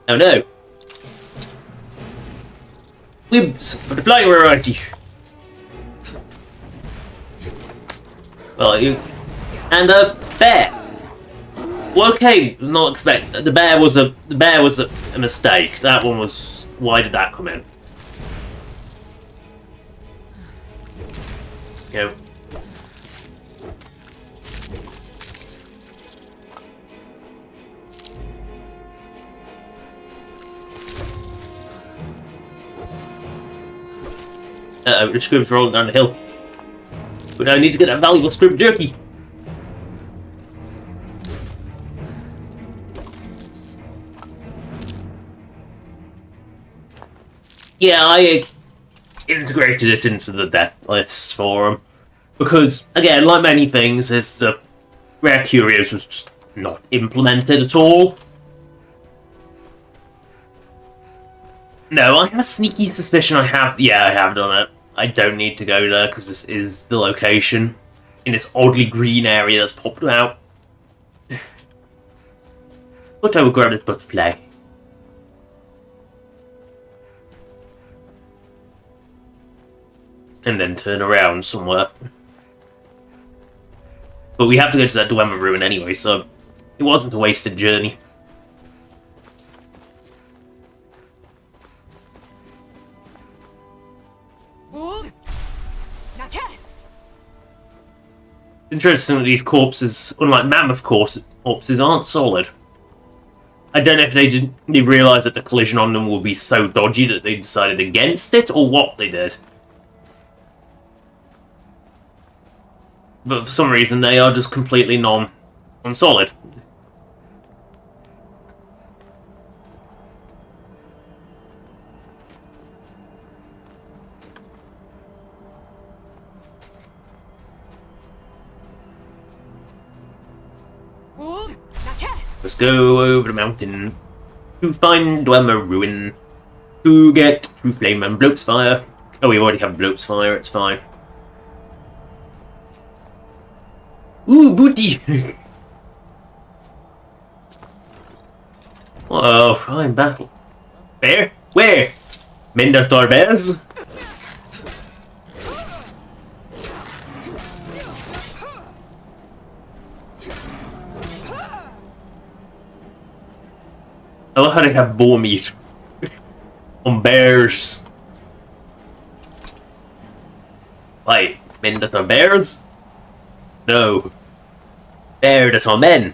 Oh no. Wibs for the flying variety. Well, you and a bear. Well, okay, was not expect. The bear was a mistake. That one was. Why did that come in? You know. The scrib's rolling down the hill. But I need to get that valuable scrib jerky. Yeah, I integrated it into the death lists for him. Because, again, like many things, the rare curios was just not implemented at all. No, I have a sneaky suspicion I have done it. I don't need to go there because this is the location in this oddly green area that's popped out. But I will grab this butterfly. And then turn around somewhere. But we have to go to that Dwemer ruin anyway, so it wasn't a wasted journey. Interesting that these corpses, unlike mammoth corpses, aren't solid. I don't know if they realised that the collision on them would be so dodgy that they decided against it, or what they did. But for some reason, they are just completely non-solid. Let's go over the mountain to find Dwemer ruin, to get True Flame and Bloat's Fire. Oh, we already have Bloat's Fire, it's fine. Ooh, booty! Whoa, I'm battle. Bear? Where? Minotaur bears? I love how they have boar meat on bears. Why? Men that are bears? No. Bears that are men.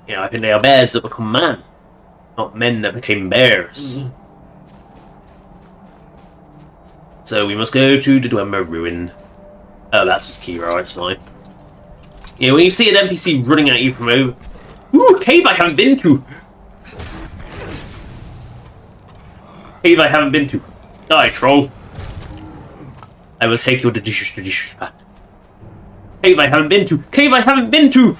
Yeah, I think they are bears that become man. Not men that became bears. So we must go to the Dwemer ruin. Oh, that's just Kira, it's fine. Yeah, when you see an NPC running at you from over... Ooh, cave I haven't been to! Cave I haven't been to. Die, troll. I will take your delicious fat. Cave I haven't been to! Cave I haven't been to!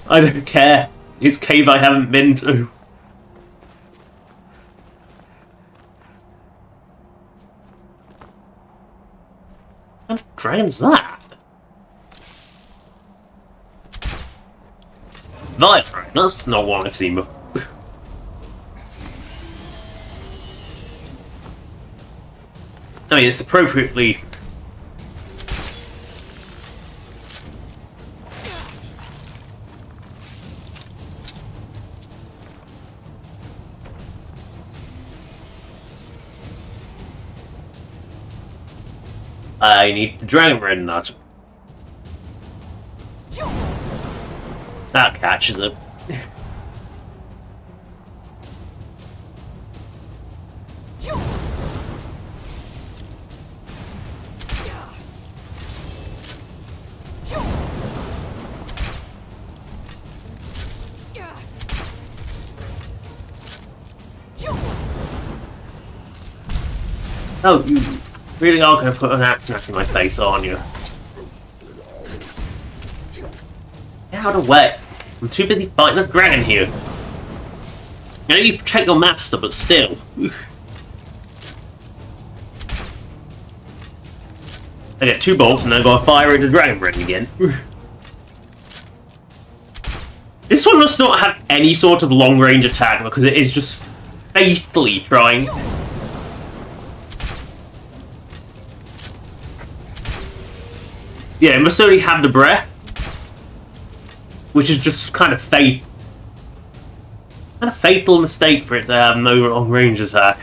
I don't care. It's cave I haven't been to. What dragon's that? Vibrant, that's not one I've seen before. I mean, it's appropriately... I need the dragon red nut. That catches it. Oh, you really are going to put an action in my face, aren't you? Get out of the way. I'm too busy fighting a dragon here. I know you protect your master, but still. I get 2 bolts and then I gotta fire at the dragon bread again. This one must not have any sort of long-range attack because it is just faithfully trying. Yeah, it must only have the breath. Which is just kind of fatal mistake for it to have no long-range attack.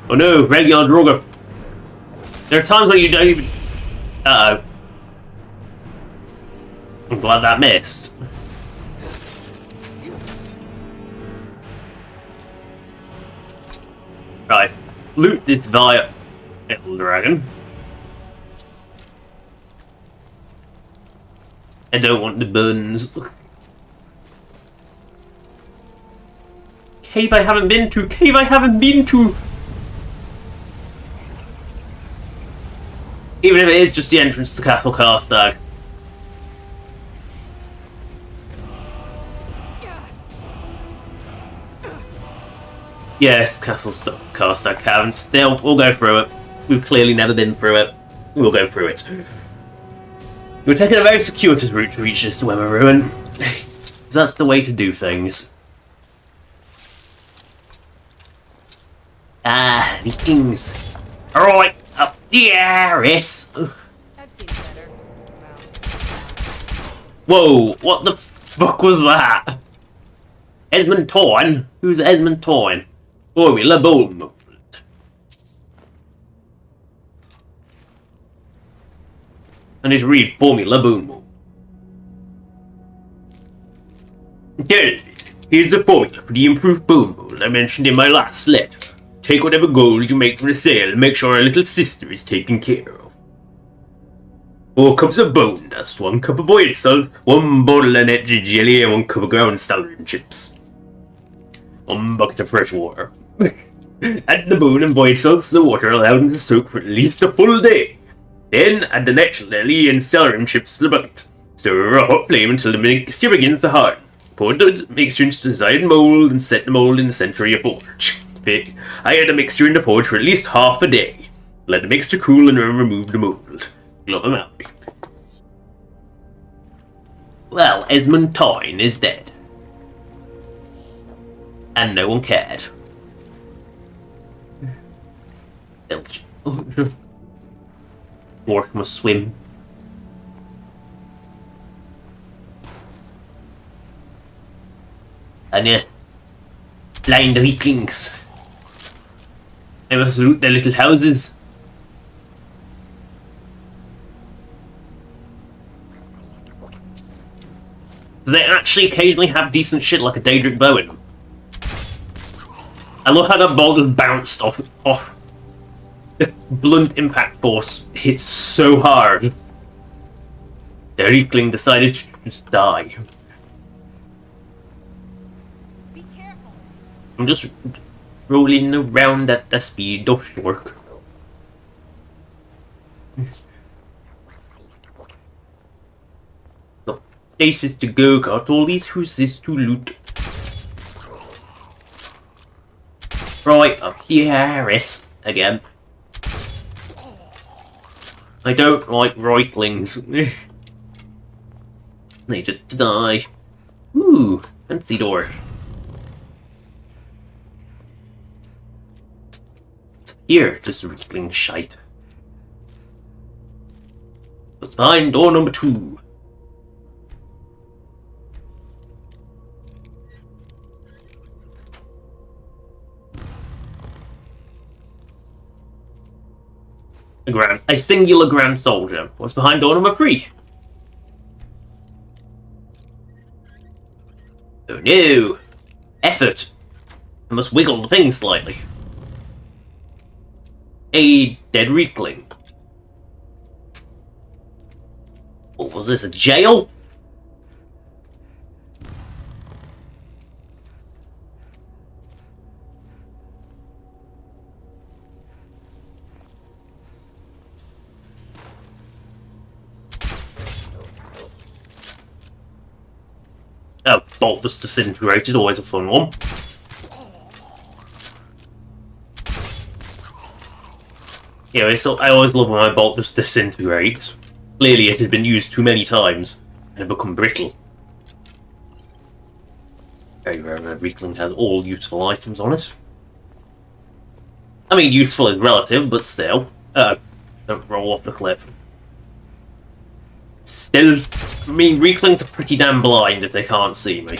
Oh no, regular Droger. There are times when you don't even... Uh-oh. I'm glad that missed. Right. Loot this via... Little dragon. I don't want the buns. Cave I haven't been to! Cave I haven't been to! Even if it is just the entrance to Castle Karstag. Yes, Castle Karstag Cavern. Still, we'll go through it. We've clearly never been through it. We'll go through it. We're taking a very circuitous route to reach this Dwemer ruin. That's the way to do things. Ah, these things. Alright, up the Aris. I've seen better. Whoa, what the fuck was that? Esmond Toyne? Who's Esmond Toyne? Formula Bone Movement. I need to read Formula Bone Movement. Okay, here's the formula for the improved bone mold I mentioned in my last letter. Take whatever gold you make from the sale and make sure our little sister is taken care of. 4 cups of bone dust, 1 cup of oil salt, 1 bottle of energy jelly, and 1 cup of ground celery chips. 1 bucket of fresh water. Add the bone and boiled salts to the water, allow them to soak for at least a full day. Then add the natural jelly and celery chips to the bucket. Stir over a hot flame until the mixture begins to harden. Pour the mixture into the desired mold and set the mold in the center of your forge. I had the mixture in the forge for at least half a day. Let the mixture cool and then remove the mold. Glove them out. Well, Esmond Toyne is dead. And no one cared. Filch. Orc must swim. And blind weaklings. I must loot their little houses. Do they actually occasionally have decent shit like a Daedric bow in them? I love how that ball just bounced off. The blunt impact force hits so hard. The weakling decided to just die. Be careful. I'm just rolling around at the speed of Shork. Got places to go, got all these houses to loot. Right, up the Aris again. I don't like Reitlings. They just die. Ooh, fancy door. Here, just Reikling shite. Let's find door number 2. A singular grand soldier. What's behind door number 3? Oh no! Effort! I must wiggle the thing slightly. A dead Reikling. What was this, a jail? Oh, bolt just disintegrated, always a fun one. Yeah, I always love when my bolt just disintegrates. Clearly it had been used too many times and had become brittle. Very rare that Reikling has all useful items on it. I mean, useful is relative, but still. Don't roll off the cliff. Still, I mean, Reiklings are pretty damn blind if they can't see me.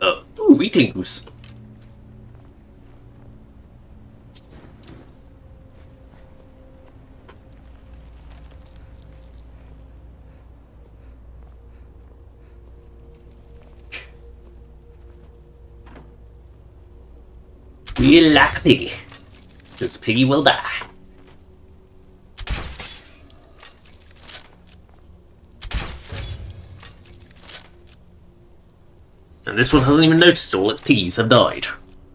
Ooh, Weakling Goose. Squeal like a piggy. Because piggy will die. And this one hasn't even noticed all its piggies have died.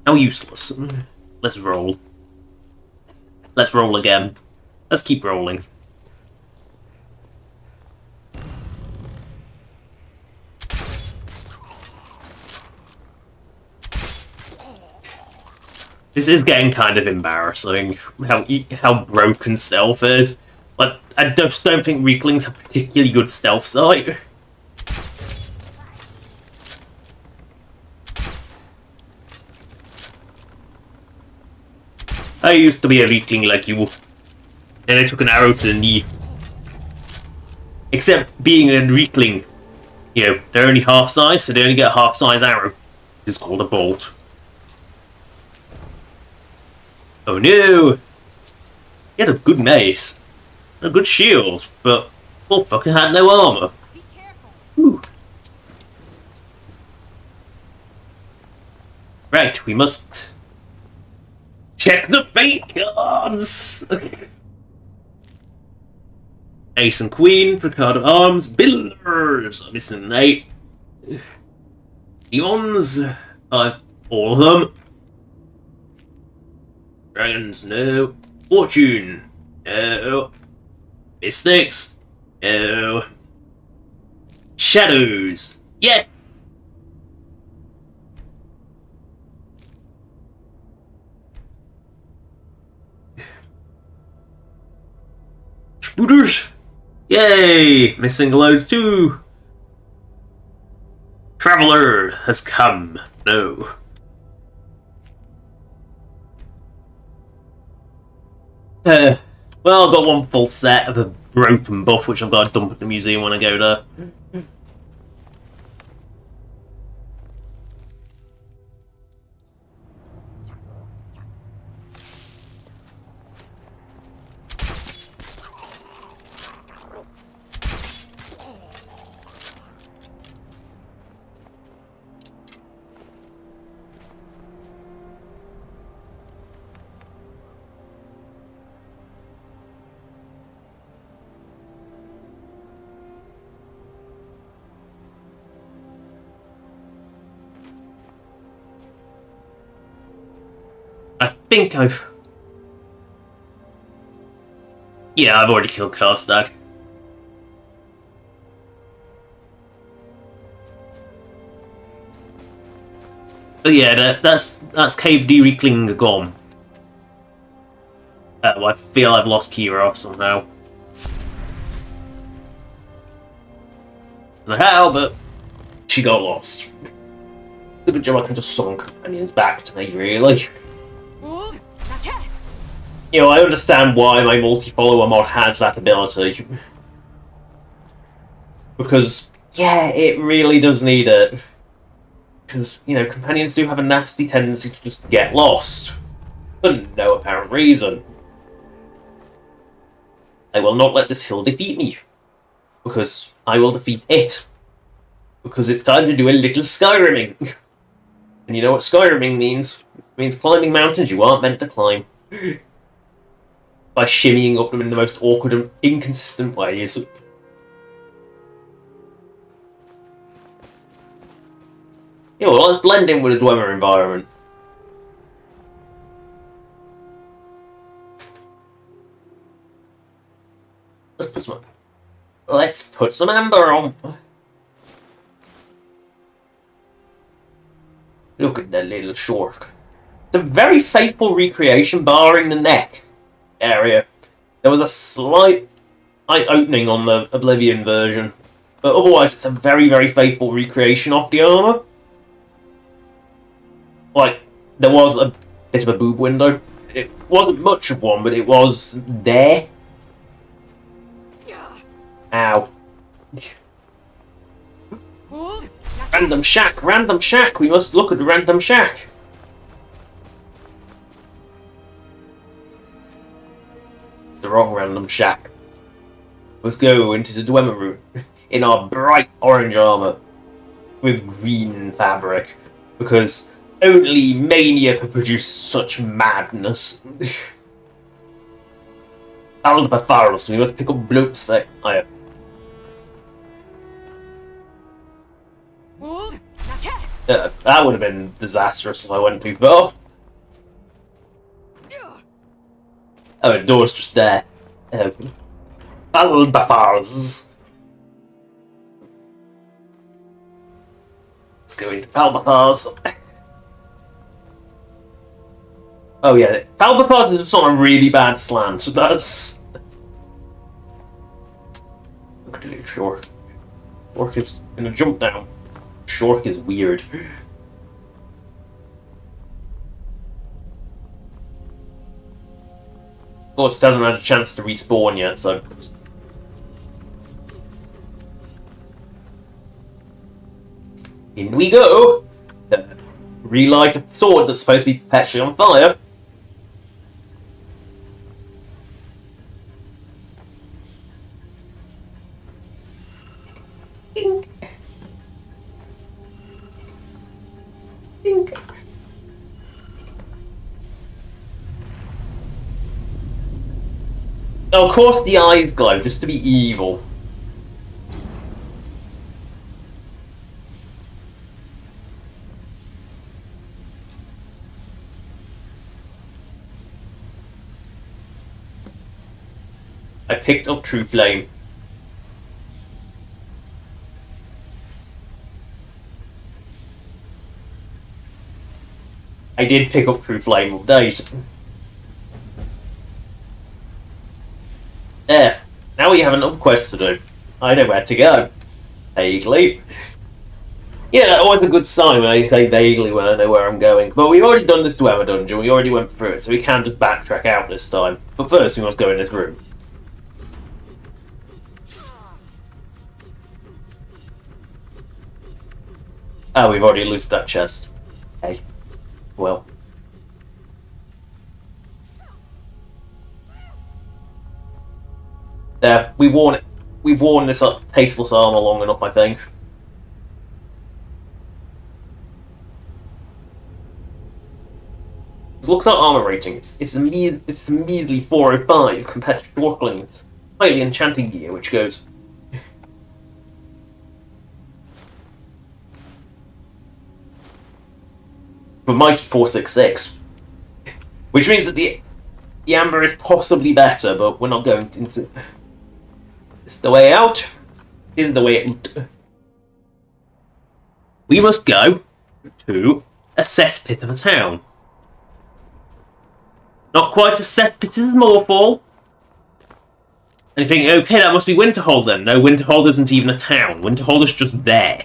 How useless. Let's roll. Let's roll again. Let's keep rolling. This is getting kind of embarrassing, how broken stealth is. Like, I just don't think Weaklings have particularly good stealth sight. I used to be a Weakling like you, and I took an arrow to the knee. Except being a Weakling, you know, they're only half size, so they only get a half size arrow. It's called a bolt. Oh no! He had a good mace, a good shield, but poor fucker had no armor. Be careful. Ooh. Right, we must check the fate cards. Okay. Ace and Queen for card of arms. Builders. I'm missing an 8. Demons. All of them. Dragons, no. Fortune, no. Mystics, no. Shadows, yes! Spooters, yay! Missing loads too. Traveler has come, no. Well, I've got one full set of a broken buff, which I've got to dump at the museum when I go there. I think I've... Yeah, I've already killed Karstag. But yeah, that's Cave D Weakling gone. I feel I've lost Kira somehow. I don't know how, but she got lost. Good job I can just summon companions back to me, really. You know, I understand why my multi-follower mod has that ability. Because, yeah, it really does need it. Because, you know, companions do have a nasty tendency to just get lost. For no apparent reason. I will not let this hill defeat me. Because I will defeat it. Because it's time to do a little Skyriming. And you know what Skyriming means? It means climbing mountains you aren't meant to climb. By shimmying up them in the most awkward and inconsistent ways. Yeah, well, let's blend in with the Dwemer environment. Let's put some amber on. Look at that little short. It's a very faithful recreation, barring the neck area. There was a slight eye-opening on the Oblivion version, but otherwise it's a very, very faithful recreation of the armor. Like, there was a bit of a boob window. It wasn't much of one, but it was there. Ow. Random shack, random shack. We must look at the random shack. The wrong random shack. Let's go into the Dwemer room in our bright orange armor with green fabric, because Only mania could produce such madness. Harold Barbaros, we must pick up Bloop's thing. Oh, yeah. That would have been disastrous if I went too far. Oh, the door's just there. Harold Barbaros. Let's go into Falbathars. Oh yeah, Falbathars is on a really bad slant, so that's... I'm gonna do Shork. Shork is gonna jump down. Shork is weird. Of course, it hasn't had a chance to respawn yet, so... In we go! Relight a sword that's supposed to be perpetually on fire. Dink. Dink. Oh, of course the eyes glow, just to be evil. I picked up True Flame. I did pick up True Flame update. There. Now we have another quest to do. I know where to go. Vaguely. Yeah, always a good sign when I say vaguely when I know where I'm going. But we've already done this to Emma Dungeon. We already went through it, so we can just backtrack out this time. But first, we must go in this room. Oh, we've already looted that chest. Hey. Well. There, we've worn it. We've worn this tasteless armor long enough, I think. Looks at armor ratings. It's a measly 405 compared to Shorkling's highly enchanting gear, which goes. For mighty 466, which means that the amber is possibly better, but we're not going into. This is the way out. This is the way out. We must go to a cesspit of a town. Not quite as cesspit as Moorfall. And you think, okay, that must be Winterhold then. No, Winterhold isn't even a town. Winterhold is just there.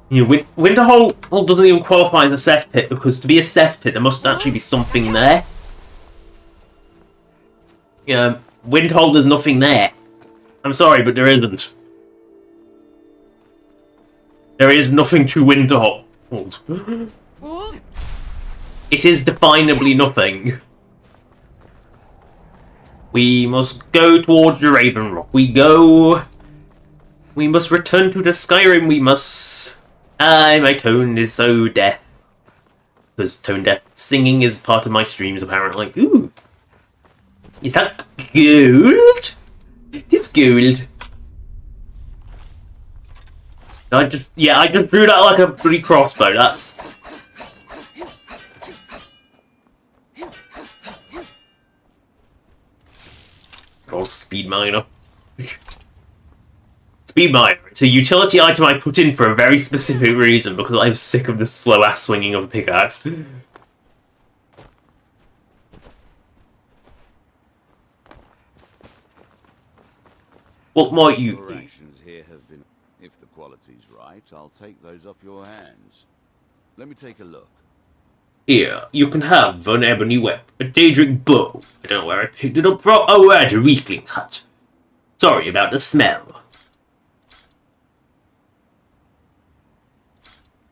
You know, Winterhold doesn't even qualify as a cesspit, because to be a cesspit, there must actually be something there. Winterhold, there's nothing there. I'm sorry, but there isn't. There is nothing to Winterhold. It is definably nothing. We must go towards the Raven Rock. We must return to the Skyrim. We must... my tone is so deaf. Because tone deaf singing is part of my streams, apparently. Ooh. Is that gold? It's gold. I just drew that like a bloody crossbow. That's... Old speed miner. Speed miner. It's a utility item I put in for a very specific reason, because I'm sick of the slow ass swinging of a pickaxe. What might you Your do? actions here have been... If the quality's right, I'll take those off your hands. Let me take a look. Here, you can have an ebony whip, a Daedric bow. I don't know where I picked it up from. Oh, at a weakling hut. Sorry about the smell.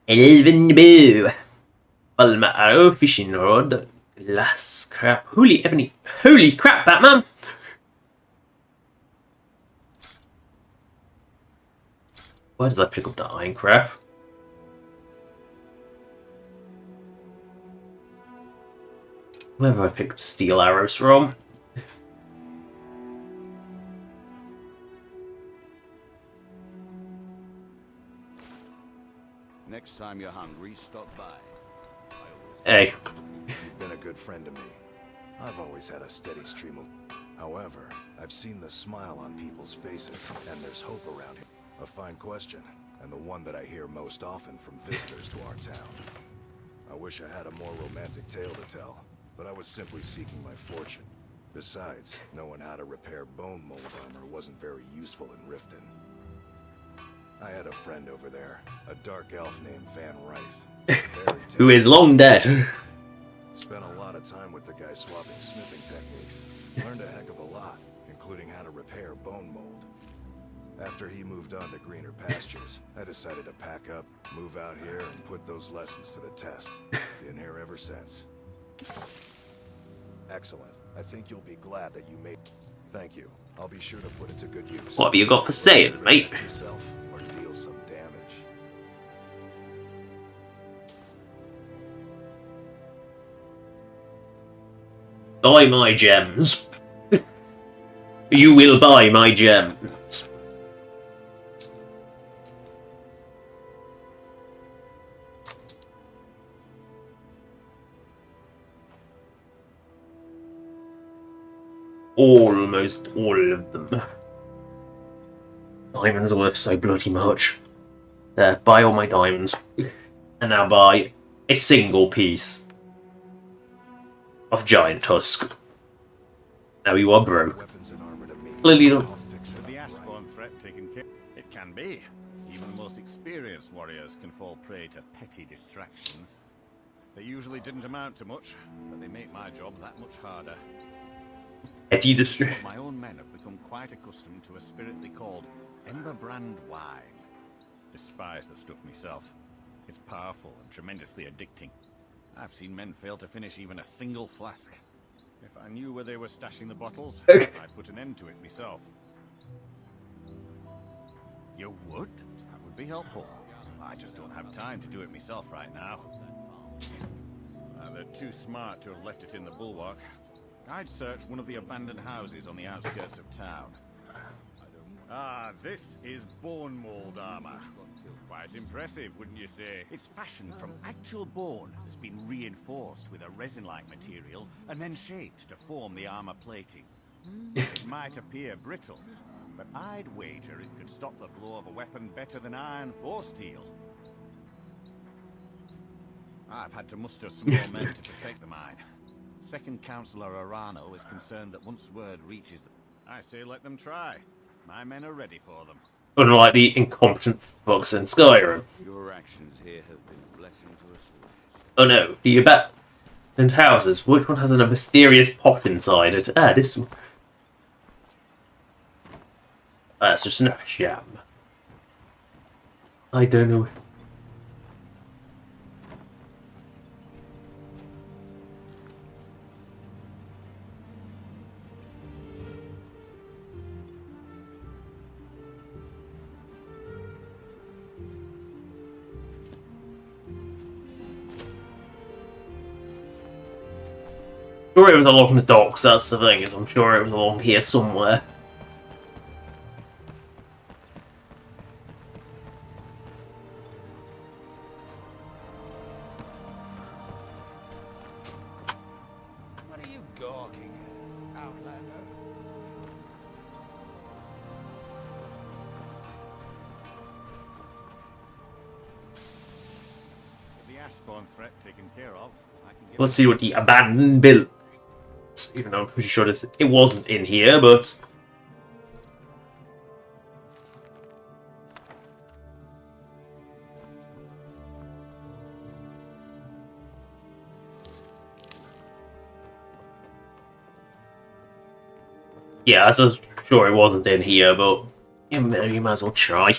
Elven bow. Ulma arrow, fishing rod, glass crap. Holy ebony. Holy crap, Batman! Why did I pick up that iron crap? Where have I picked up steel arrows from? Next time you're hungry, stop by. Hey. You've been a good friend to me. I've always had a steady stream of... However, I've seen the smile on people's faces, and there's hope around here. A fine question, and the one that I hear most often from visitors to our town. I wish I had a more romantic tale to tell, but I was simply seeking my fortune. Besides, knowing how to repair bone mold armor wasn't very useful in Riften. I had a friend over there, a dark elf named Van Rife. Who is long dead. Spent a lot of time with the guy swapping smithing techniques. Learned a heck of a lot, including how to repair bone mold. After he moved on to greener pastures, I decided to pack up, move out here, and put those lessons to the test. Been here ever since. Excellent. I think you'll be glad that you made... Thank you. I'll be sure to put it to good use. What have you got for sale, mate? Yourself or deal some damage. Buy my gems. You will buy my gems. Almost all of them. Diamonds are worth so bloody much. There, buy all my diamonds. And now buy a single piece of giant tusk. Now you are broke. Weapons and armor to me. Clearly don't. I'll fix it. The Ashbourne threat taken care. It can be. Even the most experienced warriors can fall prey to petty distractions. They usually didn't amount to much, but they make my job that much harder. Petty distraction. My own men have become quite accustomed to a spirit they called Emberbrand wine. Despise the stuff myself. It's powerful and tremendously addicting. I've seen men fail to finish even a single flask. If I knew where they were stashing the bottles, I'd put an end to it myself. You would? That would be helpful. I just don't have time to do it myself right now. They're too smart to have left it in the bulwark. I'd search one of the abandoned houses on the outskirts of town. Ah, this is bone mold armor. Quite impressive, wouldn't you say? It's fashioned from actual bone that's been reinforced with a resin-like material and then shaped to form the armor plating. It might appear brittle, but I'd wager it could stop the blow of a weapon better than iron or steel. I've had to muster some more men to protect the mine. Second Councillor Arano is concerned that once word reaches them, I say let them try. My men are ready for them. Unlike the incompetent fucks in Skyrim. Your actions here have been a blessing to us all. Oh no, the abandoned houses. Which one has a mysterious pot inside it? Ah, this one. That's just a sham. I don't know. I'm sure it was along the docks, that's the thing, is I'm sure it was along here somewhere. What are you gawking at, Outlander? With the Ashbourne threat taken care of, I can get... Let's see what the abandoned build. Even though I'm pretty sure it wasn't in here, but... yeah, I'm sure it wasn't in here, but you might as well try.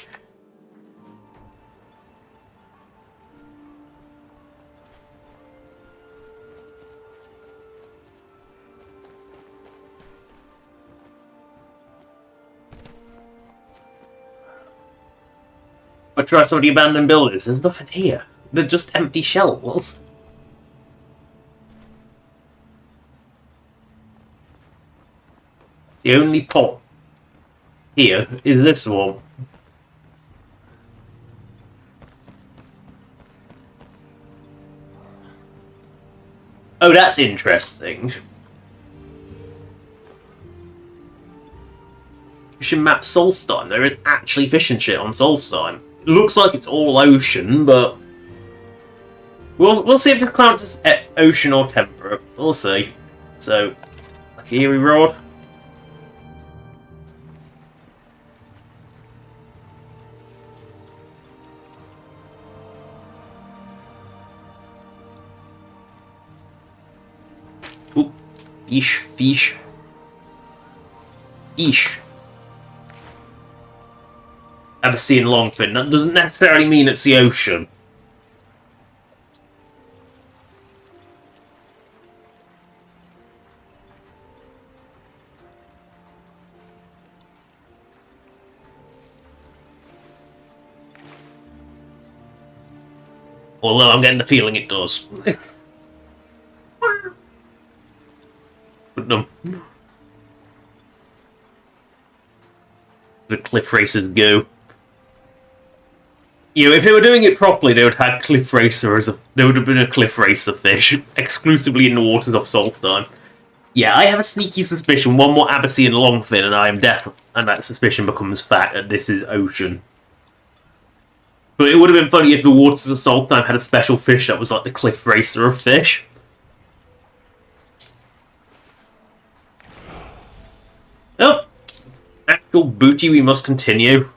But try some of the abandoned buildings. There's nothing here. They're just empty shells. The only pot here is this one. Oh, that's interesting. Fishing map Solstheim. There is actually fishing shit on Solstheim. It looks like it's all ocean, but we'll see if it counts as ocean or temperate. We'll see. So, a Kiri rod. Ooh, fish. Abyssinian longfin. That doesn't necessarily mean it's the ocean. Although I'm getting the feeling it does. But no. The cliff racers go. You know, if they were doing it properly, they would have had cliff racer as a. There would have been a cliff racer fish exclusively in the waters of Solstheim. Yeah, I have a sneaky suspicion. One more Abyssinian longfin, and I am definitely, and that suspicion becomes fact that this is ocean. But it would have been funny if the waters of Solstheim had a special fish that was like the cliff racer of fish. Oh, actual booty, we must continue.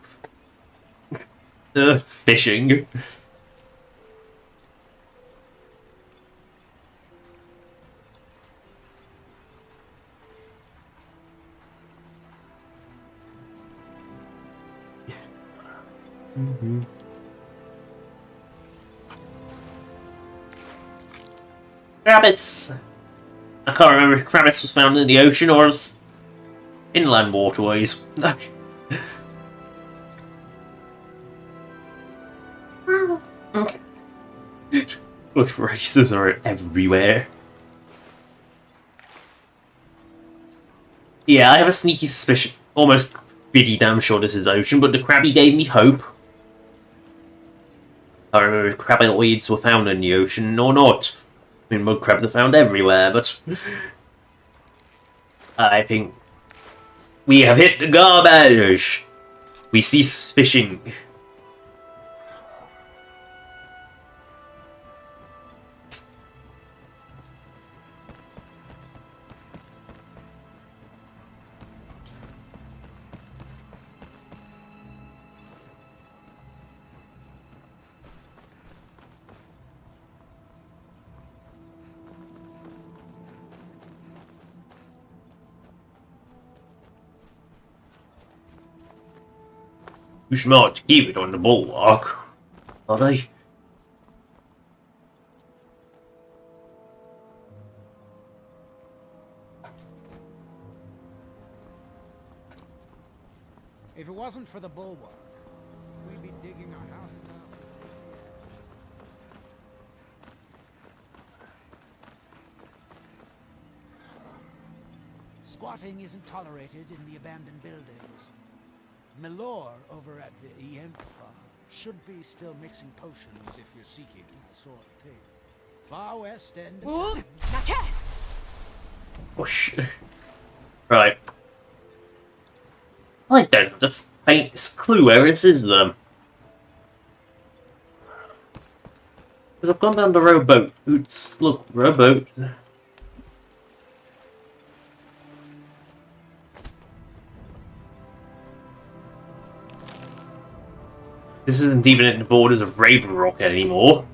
Fishing. Rabbits! I can't remember if Krabbis was found in the ocean or as inland waterways. Cliff racers are everywhere. Yeah, I have a sneaky suspicion, almost pretty damn sure this is ocean, but the crabby gave me hope. I remember if crabboids were found in the ocean or not. I mean, mud crabs are found everywhere, but I think we have hit the garbage. We cease fishing. You smart to keep it on the bulwark, are they? If it wasn't for the bulwark, we'd be digging our houses out. Squatting isn't tolerated in the abandoned buildings. Milor over at the Ienfa should be still mixing potions if you're seeking that sort of thing. Far west end. Wool, na chest. Oh shit. Right. I don't have the faintest clue where this is, them. Because I've gone down the rowboat. Oops, look, rowboat. This isn't even in the borders of Raven Rock anymore.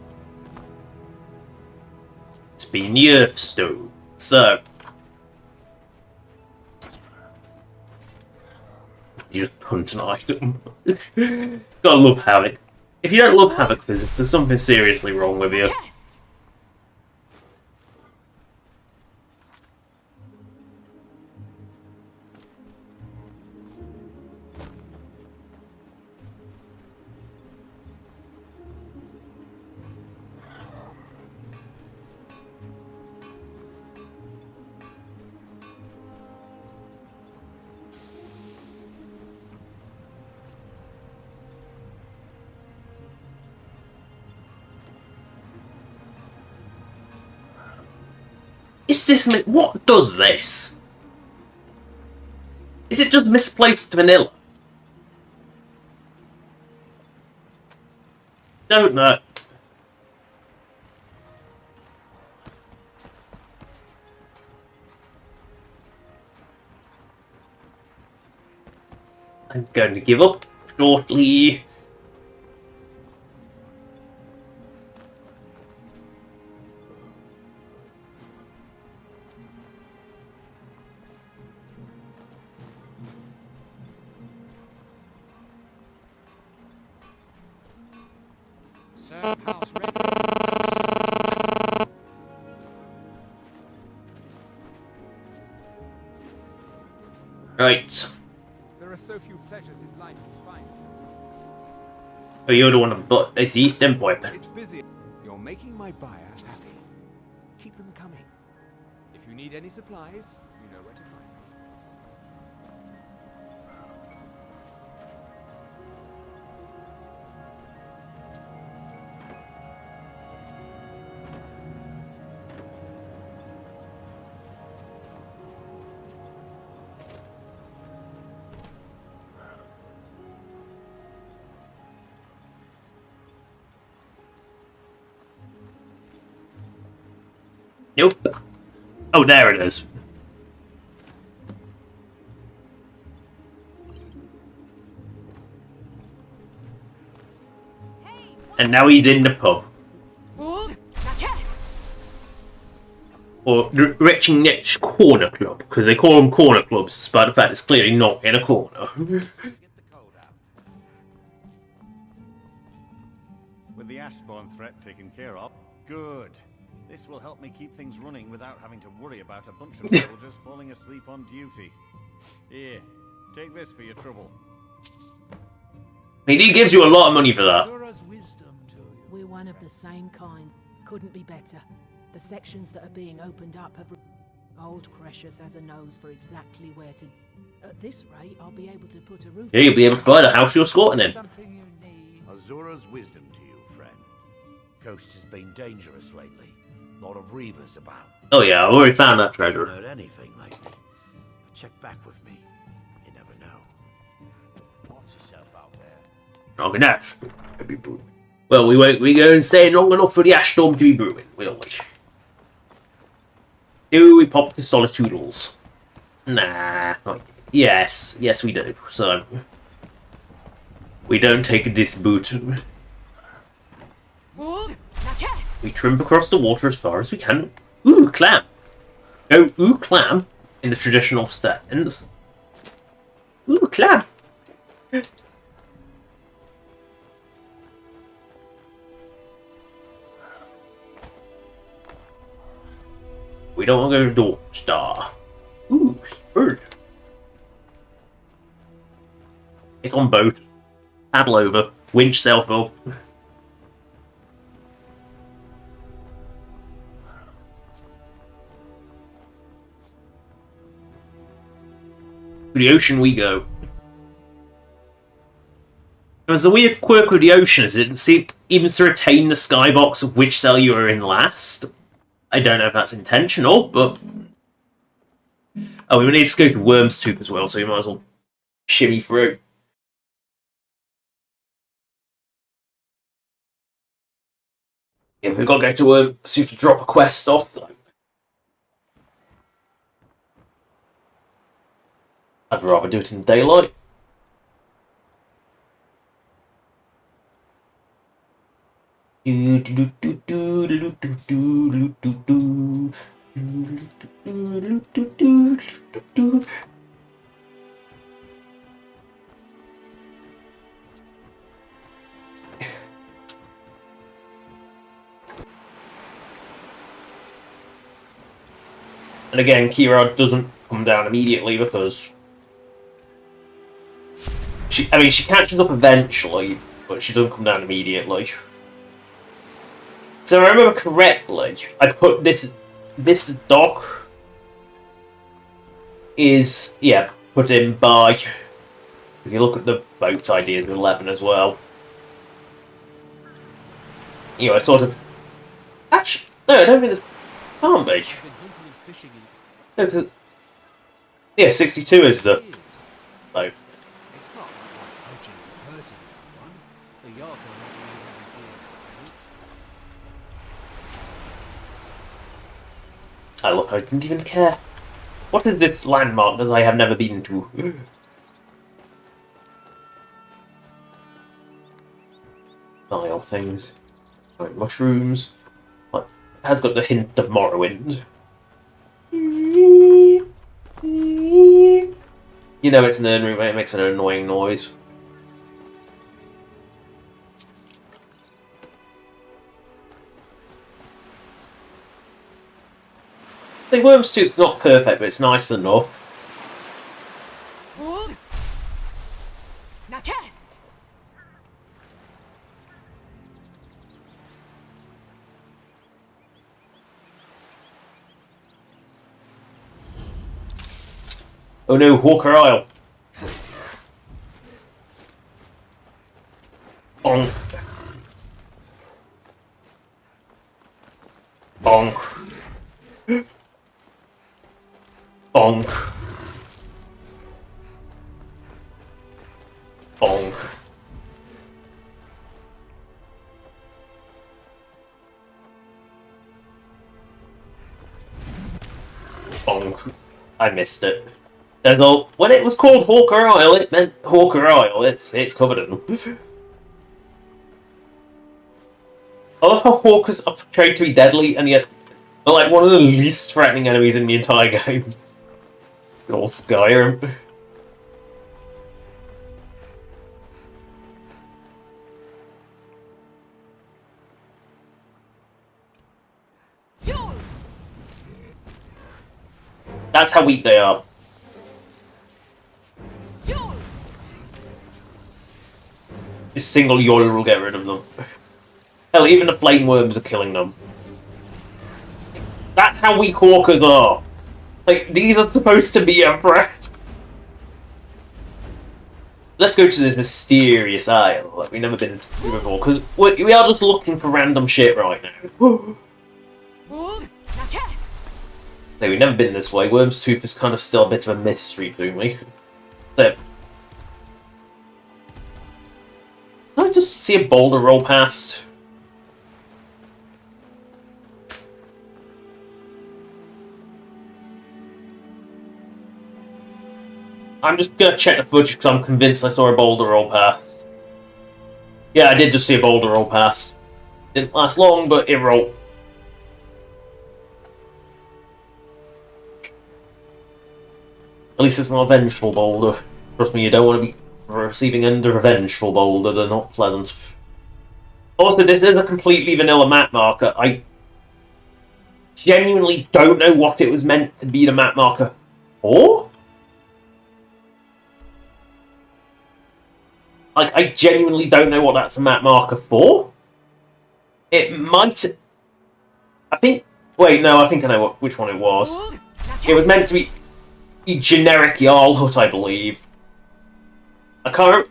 It's been the Earthstone. So, you just punt an item. Gotta love Havoc. If you don't love Havoc physics, there's something seriously wrong with you. Is this... What does this? Is it just misplaced vanilla? Don't know. I'm going to give up shortly. Sir, house ready. Right. There are so few pleasures in life as finest. Oh, you're the one, but it's the East End weapon. It's busy. You're making my buyer happy. Keep them coming. If you need any supplies, you know where to find me. Nope. Oh, there it is. And now he's in the pub. Or the Wretching Niche Corner Club, because they call them corner clubs, despite the fact it's clearly not in a corner. Get the cold out. With the Ashbourne threat taken care of, good. This will help me keep things running without having to worry about a bunch of soldiers falling asleep on duty. Here, take this for your trouble. I mean, he gives you a lot of money for that. Azura's wisdom to you. We're one of the same kind. Couldn't be better. The sections that are being opened up have... Old Cretius has a nose for exactly where to... At this rate, I'll be able to put a roof... Yeah, you'll be able to buy the house you're squatting in. Something you need. Azura's wisdom to you, friend. Coast has been dangerous lately. Lot of reavers about. Oh yeah, I've already found that treasure. Heard anything lately? But check back with me. You never know. Watch yourself out there. Strong enough. Well, we won't be going staying long enough for the ash storm to be brewing, will we? Do we pop the solitudinals? Nah. Not yet. Yes, we do. So we don't take this boot. We trimp across the water as far as we can. Ooh, clam! Go ooh, clam in the traditional sense. Ooh, clam! We don't want to go to Dawn Star. Ooh, bird. It's on boat. Paddle over. Winch self up. To the ocean we go. There's a weird quirk with the ocean, is it seems to retain the skybox of which cell you are in last. I don't know if that's intentional, but... Oh, we need to go to Worm's Tooth as well, so we might as well shimmy through. Yeah, we've got to go to Worm's Tooth to drop a quest off, so... I'd rather do it in daylight. And again, Kira doesn't come down immediately because she catches up eventually, but she doesn't come down immediately. So if I remember correctly, I put this dock is put in by, if you look at the boats ideas with 11 as well. You know, I sort of actually no, I don't think there's Can't be. I've been hunting and fishing in No, 'cause- yeah, 62 is the... years. Like, It's not like poaching is hurting anyone. The Yorker won't leave every deer they I look, I didn't even care. What is this landmark that I have never been to? Vile things. Right, mushrooms. What? It has got the hint of Morrowind. You know it's an urn room, it makes an annoying noise. The worm suit's not perfect, but it's nice enough. Hold! Now cast! Oh no, Hawker Isle. Bonk. Bonk. Bonk. Bonk. Bonk. I missed it. There's no... When it was called Hawker Isle, it meant Hawker Isle. It's covered in them. I love how hawkers are portrayed to be deadly, and yet they're like one of the least threatening enemies in the entire game. Good old Skyrim. That's how weak they are. This single Yoil will get rid of them. Hell, even the flame worms are killing them. That's how weak hawkers are. Like, these are supposed to be a threat. Let's go to this mysterious isle that we've never been to before, because we are just looking for random shit right now. Hold! Now cast! So we've never been this way. Worm's Tooth is kind of still a bit of a mystery to me. So, can I just see a boulder roll past? I'm just gonna check the footage because I'm convinced I saw a boulder roll past. Yeah, I did just see a boulder roll past. Didn't last long, but it rolled. At least it's not a vengeful boulder. Trust me, you don't want to be receiving under a vengeful boulder. They're not pleasant. Also, this is a completely vanilla map marker. I genuinely don't know what it was meant to be the map marker for. Like, I genuinely don't know what that's a map marker for. It might... I think... Wait, no, I think I know which one it was. It was meant to be a generic Jarl Hut, I believe. I can't...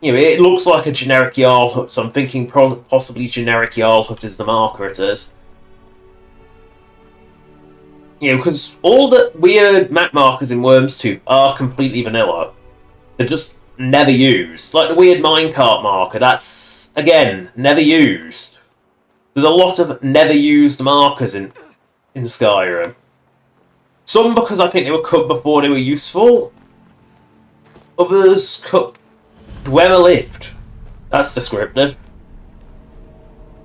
You know, it looks like a generic Jarl Hut, so I'm thinking possibly generic Jarl Hut is the marker it is. You know, because all the weird map markers in Worm's Tooth are completely vanilla. They're just never used. Like the weird minecart marker, that's, again, never used. There's a lot of never used markers in Skyrim. Some because I think they were cut before they were useful. Others cut whoever lived. That's descriptive.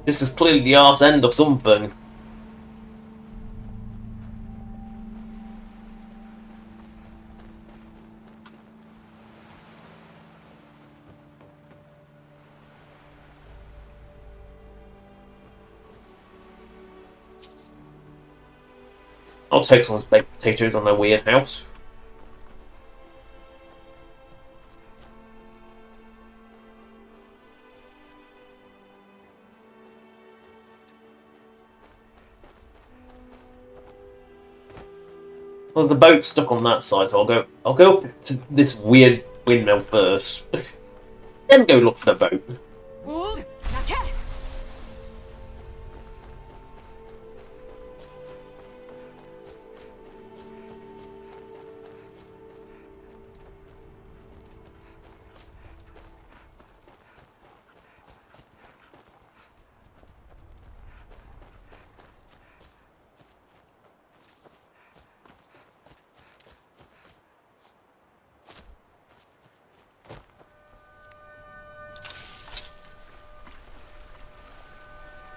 This is clearly the arse end of something. I'll take some baked potatoes on their weird house. Well, there's a boat stuck on that side, so I'll go up to this weird windmill first. Then go look for the boat. Hold! Now cast!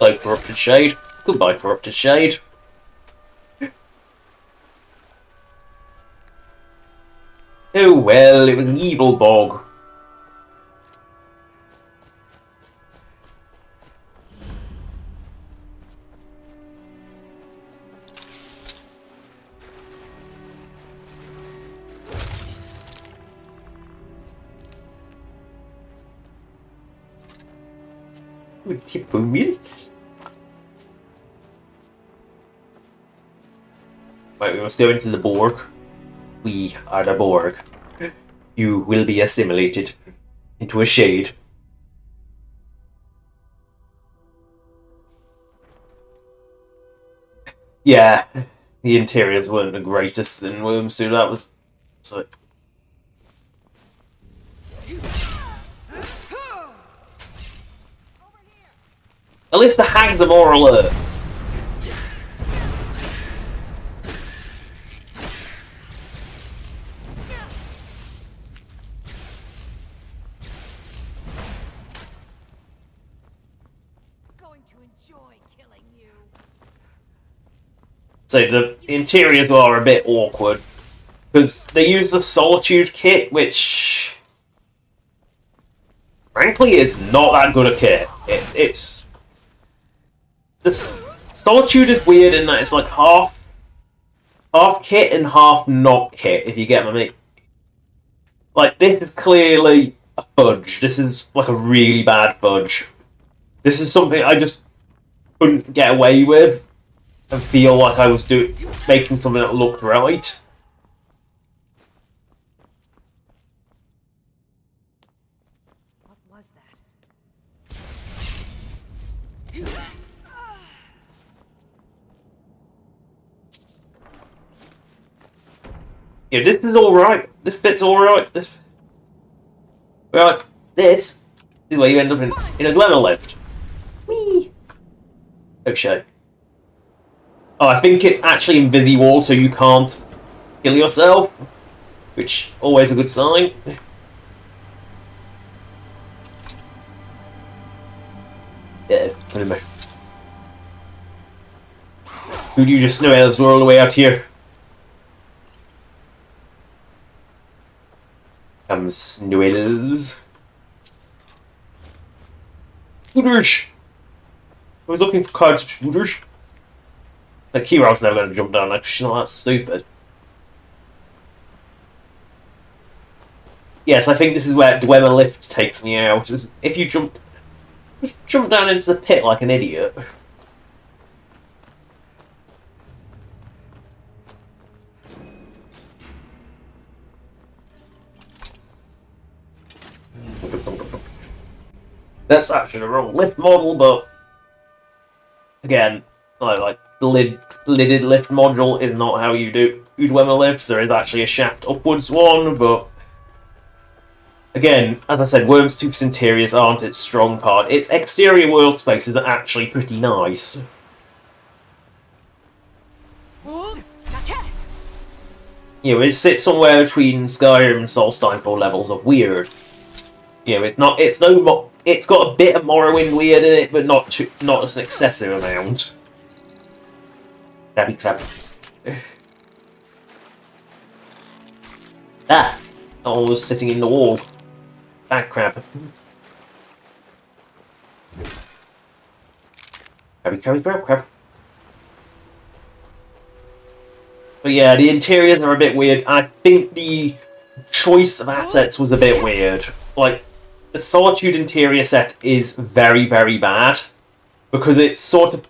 Hello, Corrupted Shade. Goodbye, Corrupted Shade. Oh well, it was an evil bog. Right, we must go into the Borg. We are the Borg. You will be assimilated into a shade. Yeah, the interiors weren't the greatest in Worms, so that was... So. At least the hags are more alert. So the interiors are a bit awkward because they use the Solitude kit, which frankly is not that good a kit. It's this Solitude is weird in that it's like half kit and half not kit. If you get my meaning, like this is clearly a fudge. This is like a really bad fudge. This is something I just couldn't get away with. And feel like I was making something that looked right. What was that? Yeah, this is alright. This bit's alright. This is where you end up in a dweller lift. Whee! Oh shit. Oh, I think it's actually invisible, so you can't kill yourself, which always a good sign. Yeah, anyway. Who do you just know elves all the way out here? Comes snow elves. Shooters! I was looking for cards of shooters. Like, Kira's never going to jump down, like, she's not that stupid. Yes, I think this is where Dwemer Lift takes me out. Is if you just jump down into the pit like an idiot. That's actually the wrong lift model, but again, like the lidded lift module is not how you do Dwemer lifts. There is actually a shaft upwards one, but again, as I said, Worms 2's interiors aren't its strong part. Its exterior world spaces are actually pretty nice. You know, it sits somewhere between Skyrim and Solstheim levels of weird. You know, it's got a bit of Morrowind weird in it, but not an excessive amount. Crabby crabbies. Ah! That one was sitting in the wall. Bad crab. Crab. But yeah, the interiors are a bit weird. I think the choice of assets was a bit weird. Like, the Solitude interior set is very, very bad. Because it's sort of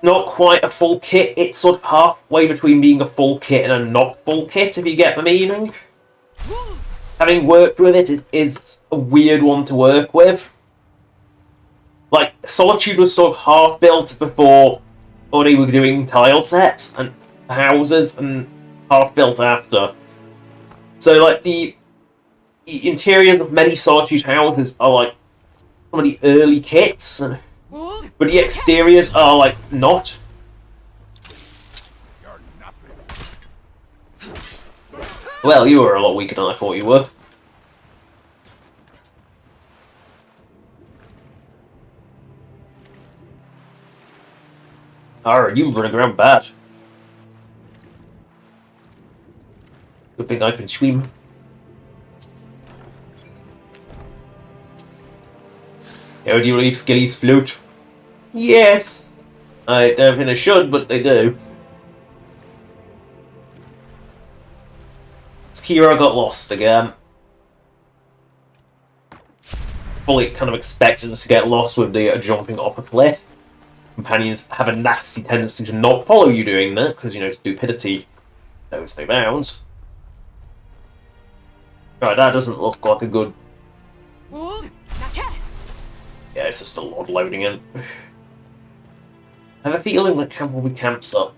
not quite a full kit. It's sort of halfway between being a full kit and a not full kit, if you get the meaning. Having worked with it, it is a weird one to work with. Like, Solitude was sort of half-built before they were doing tile sets and houses, and half-built after. So, like, the interiors of many Solitude houses are, like, some of the early kits, but the exteriors are, like, not. Well, you were a lot weaker than I thought you were. Arr, you running around bad. Good thing I can swim. How do you leave skillies float? Yes! I don't think I should, but they do. Kira got lost again. Fully kind of expected us to get lost with the jumping off a cliff. Companions have a nasty tendency to not follow you doing that, because, you know, stupidity knows no bounds. Right, that doesn't look like a good... Yeah, it's just a lot loading in. I have a feeling that camp will be camps up.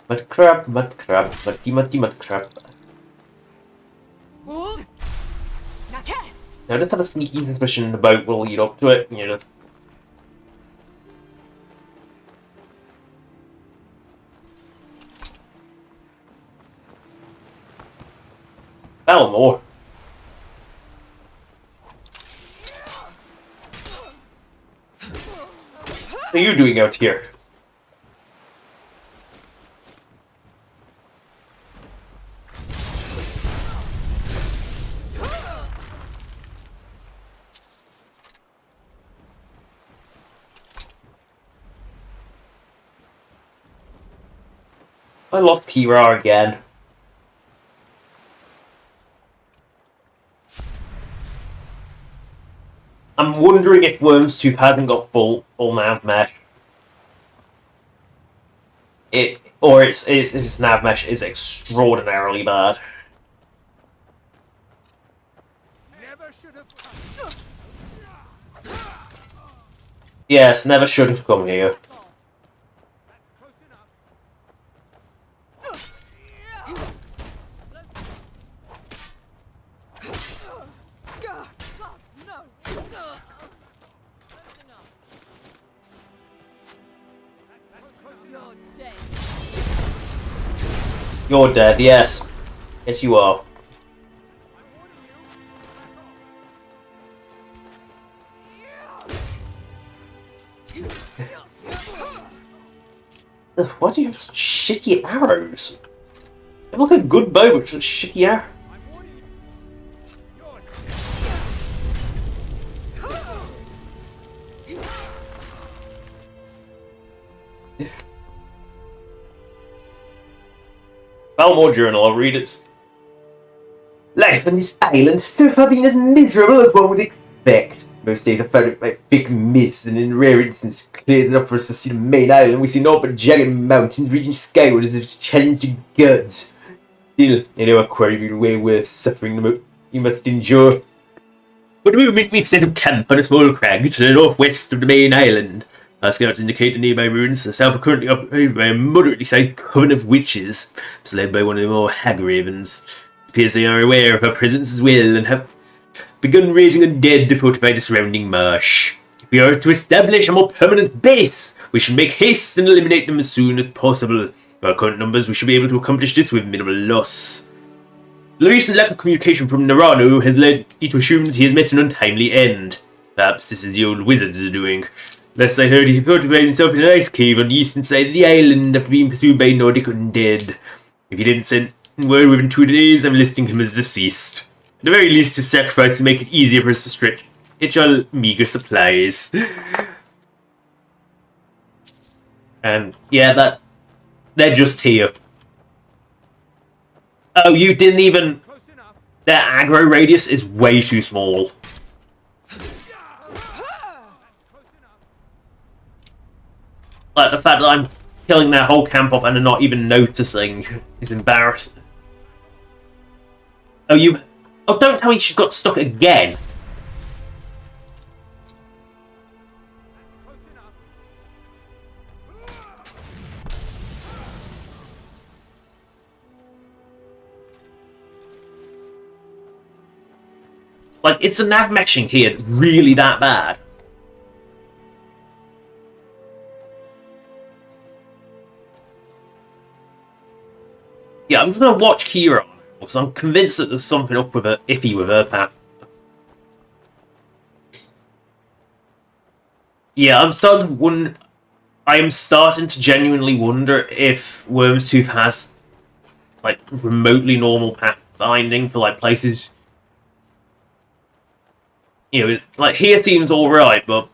Mud crab, muddy, mud crab. Now, I just have a sneaky suspicion the boat will lead up to it, you know. More. What are you doing out here? I lost Kira again. I'm wondering if Worm's Tooth hasn't got full nav mesh. Or its nav mesh is extraordinarily bad. Yes, never should have come here. You're dead, yes. Yes, you are. Ugh, why do you have such shitty arrows? You have like a good bow, but such shitty arrows. Balmore Journal, I'll read it. Life on this island so far been as miserable as one would expect. Most days are followed by thick mist, and in rare instances clears enough for us to see the main island. We see naught but jagged mountains reaching skyward as if challenging gods. Still, I know a quarry will be way worth suffering the you must endure. For the moment, we've set up camp on a small crag to the northwest of the main island. Our scouts indicate the nearby ruins. The south are currently operated by a moderately sized coven of witches. It's led by one of the more hag ravens. It appears they are aware of our presence as well and have begun raising undead to fortify the surrounding marsh. If we are to establish a more permanent base, we should make haste and eliminate them as soon as possible. With our current numbers, we should be able to accomplish this with minimal loss. The recent lack of communication from Narano has led you to assume that he has met an untimely end. Perhaps this is the old wizard's doing. Last I heard, he fortified himself in an ice cave on the eastern side of the island after being pursued by Nordic undead. If he didn't send word within 2 days, I'm listing him as deceased. At the very least, his sacrifice to make it easier for us to stretch our meager supplies. And yeah, they're just here. Oh, you didn't even... Their aggro radius is way too small. Like, the fact that I'm killing their whole camp off and they're not even noticing is embarrassing. Oh, you... Oh, don't tell me she's got stuck again. Like, is the nav meshing here really that bad? Yeah, I'm just gonna watch Kira because I'm convinced that there's something up with her, iffy with her path. Yeah, I'm starting to wonder. I am starting to genuinely wonder if Wormstooth has like remotely normal pathfinding for like places. You know, like here seems all right, but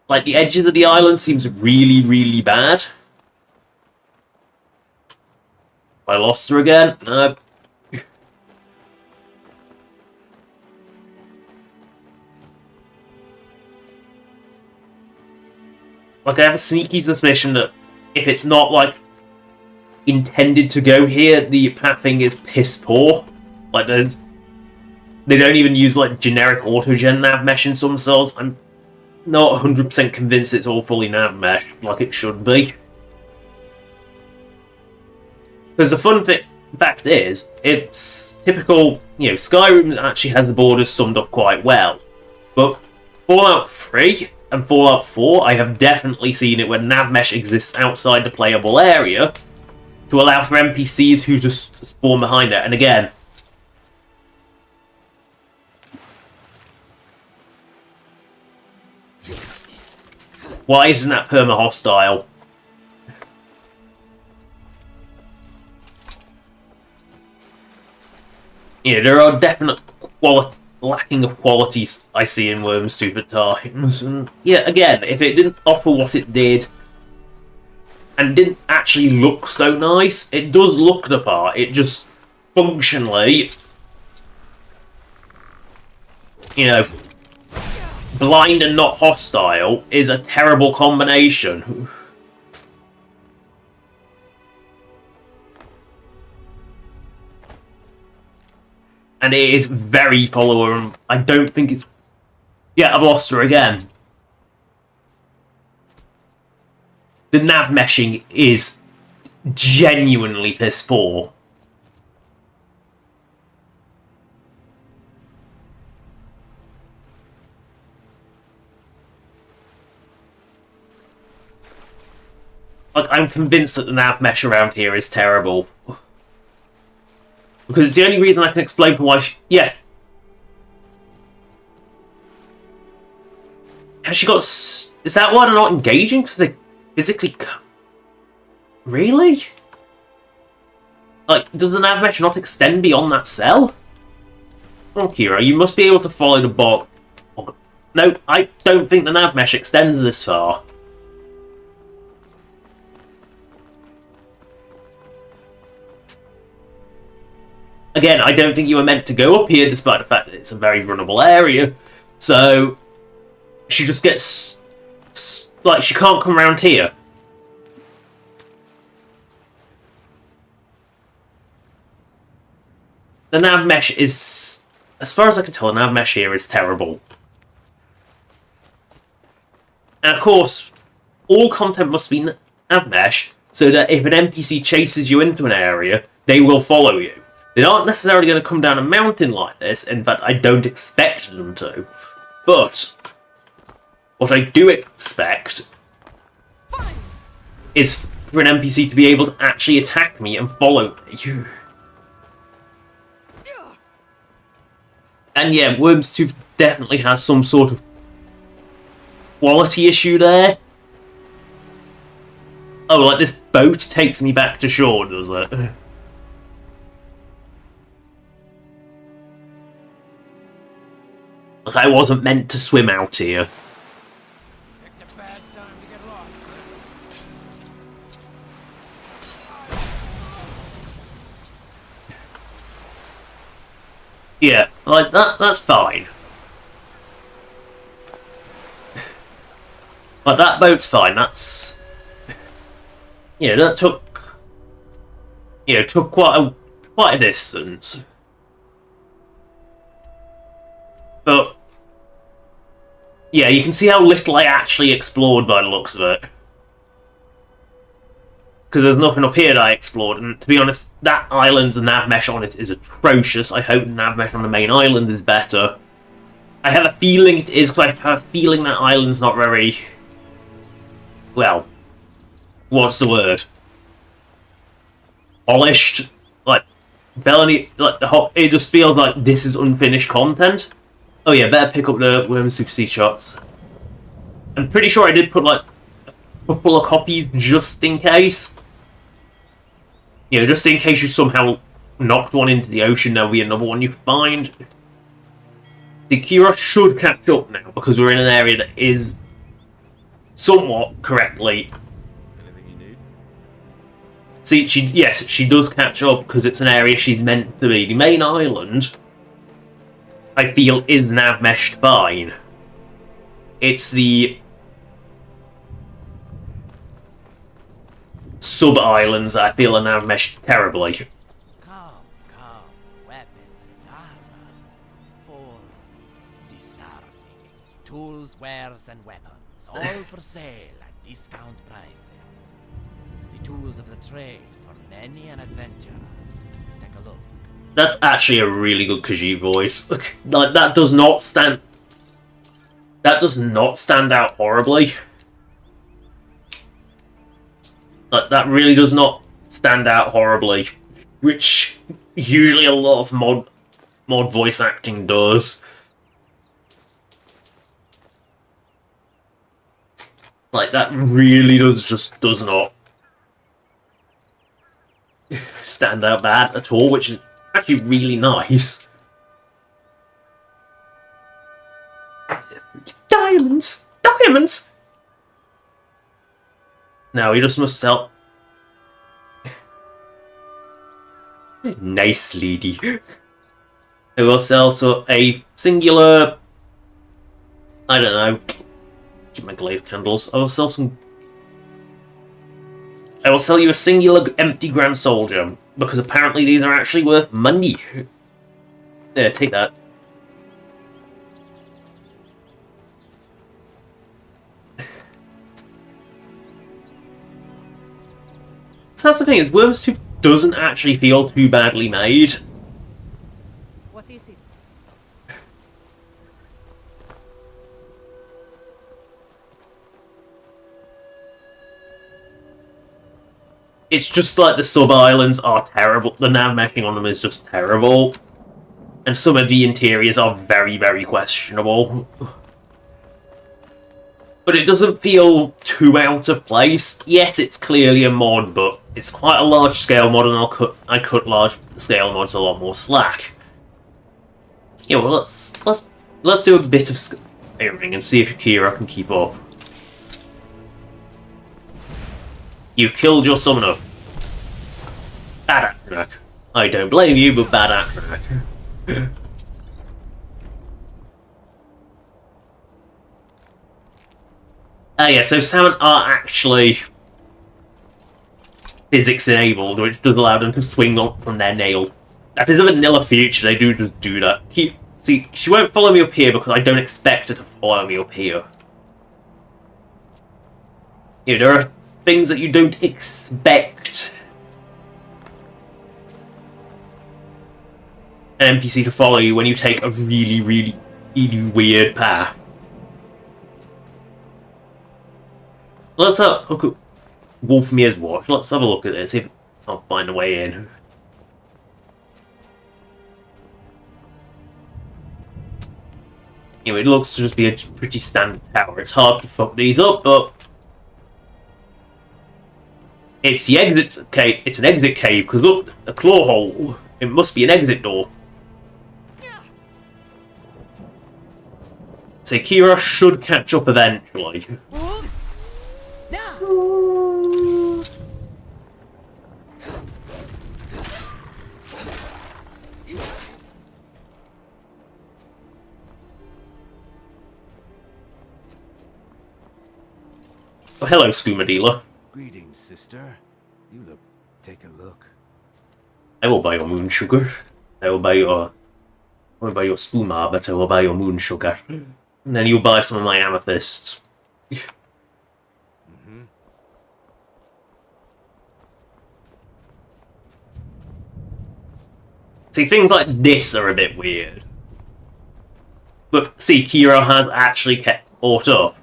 like the edges of the island seems really, really bad. I lost her again. Like, I have a sneaky suspicion that if it's not, like, intended to go here, the pathing is piss poor. Like, they don't even use, like, generic auto-gen nav mesh in some cells. I'm not 100% convinced it's all fully nav mesh, like it should be. Because the fun fact is, it's typical, you know, Skyrim actually has the borders summed up quite well. But Fallout 3 and Fallout 4, I have definitely seen it when nav mesh exists outside the playable area to allow for NPCs who just spawn behind it. And again, why isn't that perma-hostile? Yeah, there are definite lacking of qualities I see in Wormstooth at times. And yeah, again, if it didn't offer what it did, and didn't actually look so nice, it does look the part. It just functionally, you know, blind and not hostile is a terrible combination. And it is very follower, and I don't think it's... Yeah, I've lost her again. The nav meshing is genuinely piss poor. Like, I'm convinced that the nav mesh around here is terrible. Because it's the only reason I can explain for why yeah. Has she got... Is that why they're not engaging? Because they physically... Really? Like, does the nav mesh not extend beyond that cell? Oh, Kira, you must be able to follow the bot. No, I don't think the nav mesh extends this far. Again, I don't think you were meant to go up here, despite the fact that it's a very runnable area. So, she just gets... Like, she can't come around here. The nav mesh is... As far as I can tell, the nav mesh here is terrible. And of course, all content must be nav mesh, so that if an NPC chases you into an area, they will follow you. They aren't necessarily going to come down a mountain like this. In fact, I don't expect them to. But what I do expect is for an NPC to be able to actually attack me and follow me. And yeah, Wormstooth definitely has some sort of quality issue there. Oh, like this boat takes me back to shore, does it? Like, I wasn't meant to swim out here. Picked a bad time to get lost. Yeah, like, that's fine. Like, that boat's fine, that's... Yeah, that took... Yeah, it took quite a distance. But... Yeah, you can see how little I actually explored by the looks of it. Because there's nothing up here that I explored, and to be honest, that island's nav mesh on it is atrocious. I hope the nav mesh on the main island is better. I have a feeling it is, because I have a feeling that island's not very... Well... What's the word? Polished? Like, Bellany... Like, it just feels like this is unfinished content. Oh yeah, better pick up the Wormstooth sea shots. I'm pretty sure I did put like a couple of copies just in case. You know, just in case you somehow knocked one into the ocean, there'll be another one you can find. The Kira should catch up now because we're in an area that is somewhat correctly. Anything you need? See, yes, she does catch up because it's an area she's meant to be. The main island, I feel, is nav meshed fine. It's the sub-islands that I feel are nav meshed terribly. Come, weapons and armor for disarming. Tools, wares, and weapons, all for sale at discount prices. The tools of the trade for many an adventurer. Take a look. That's actually a really good Khajiit voice. Like, that does not stand out horribly. Like, that really does not stand out horribly, which usually a lot of mod voice acting does. Like, that really does not stand out bad at all, which is actually really nice. Diamonds! Diamonds! No, he just must sell. Nice lady. I will sell a singular. I don't know. Keep my glazed candles. I will sell some. I will sell you a singular empty Grand Soldier because apparently these are actually worth money. There, take that. So that's the thing, is Worm's Tooth doesn't actually feel too badly made. What is it? It's just like the sub-islands are terrible. The nav meshing on them is just terrible. And some of the interiors are very, very questionable. But it doesn't feel too out of place. Yes, it's clearly a mod, but it's quite a large-scale mod, and I cut large-scale mods a lot more slack. Yeah, well, let's do a bit of Skyrim and see if Kira can keep up. You've killed your summoner. Bad Atrak. I don't blame you, but bad Atrak. Yeah, so salmon are actually physics enabled, which does allow them to swing on from their nail. That is a vanilla feature, they do just do that. See, she won't follow me up here because I don't expect her to follow me up here. You know, there are things that you don't expect an NPC to follow you when you take a really, really, really weird path. Let's have a look at Wolfmir's Watch. Let's have a look at this, see if I'll find a way in. You know, it looks to just be a pretty standard tower. It's hard to fuck these up, but it's the exit cave. It's an exit cave because look, a claw hole. It must be an exit door. So Kira should catch up eventually. Oh, hello, skooma dealer. Greetings, sister. You look... Take a look. I will buy your moon sugar. I will buy your skooma, but I will buy your moon sugar. And then you'll buy some of my amethysts. See, things like this are a bit weird. But see, Kira has actually kept caught up.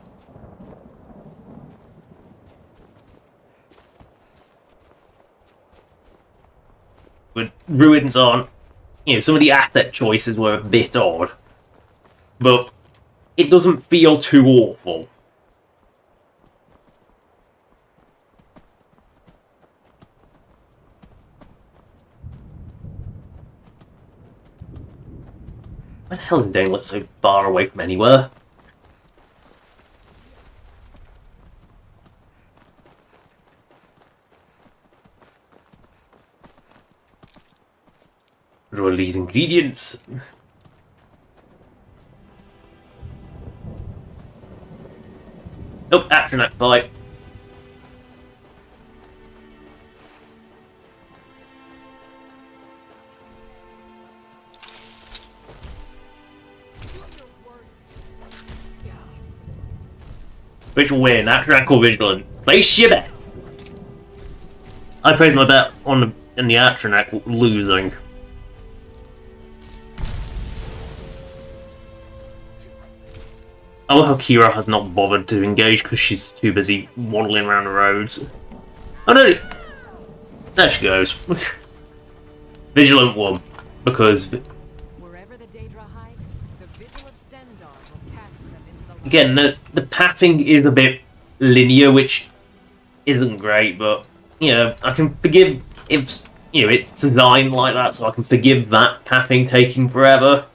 But ruins aren't... You know, some of the asset choices were a bit odd. But it doesn't feel too awful. Where the hell is Dane so far away from anywhere? What are all these ingredients? Nope, action act fight. Which will win, action act or vigilant? Place your bets. I place my bet on in the action act losing. I love how Kira has not bothered to engage because she's too busy waddling around the roads. Oh no! There she goes. Vigilant won. Because... Wherever the Daedra hide, the Vigil of Stendarr will cast them into the... Again, the pathing is a bit linear, which isn't great, but, you know, I can forgive if, you know, it's designed like that, so I can forgive that pathing taking forever.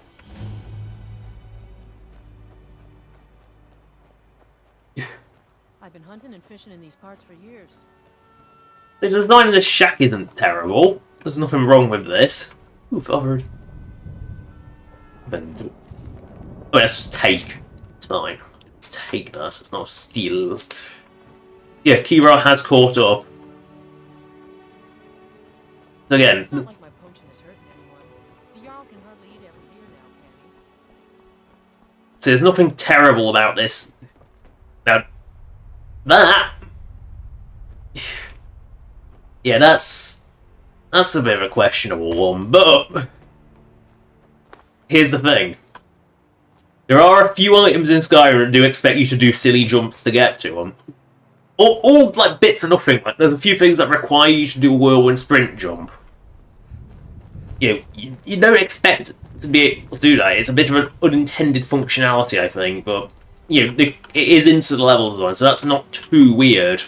I've been hunting and fishing in these parts for years. The design of the shack isn't terrible. There's nothing wrong with this. Ooh, fathered. Oh, let's take. It's fine. Let's take that. It's not steal. Yeah, Kira has caught up. So again. It's not like my potion is hurting anyone. The Jarl can hardly eat every year now, can he? So there's nothing terrible about this. Now, that. Yeah, that's a bit of a questionable one, but here's the thing. There are a few items in Skyrim that do expect you to do silly jumps to get to them. All like bits of nothing. Like there's a few things that require you to do a whirlwind sprint jump. You don't expect to be able to do that. It's a bit of an unintended functionality, I think, but you know, it is into the level design, so that's not too weird.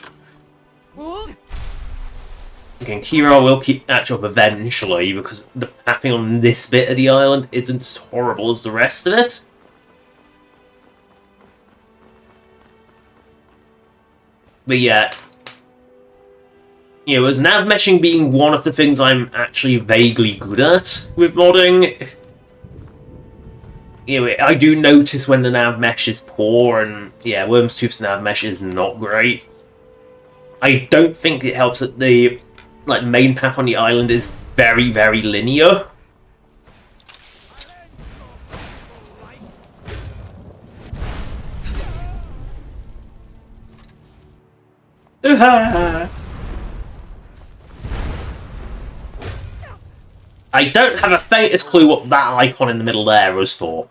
Again, Kira will catch up eventually, because the pathing on this bit of the island isn't as horrible as the rest of it. But yeah, you know, as nav meshing being one of the things I'm actually vaguely good at with modding, you know, I do notice when the nav mesh is poor, and yeah, Wormstooth's nav mesh is not great. I don't think it helps that the main path on the island is very, very linear. I don't have a faintest clue what that icon in the middle there was for.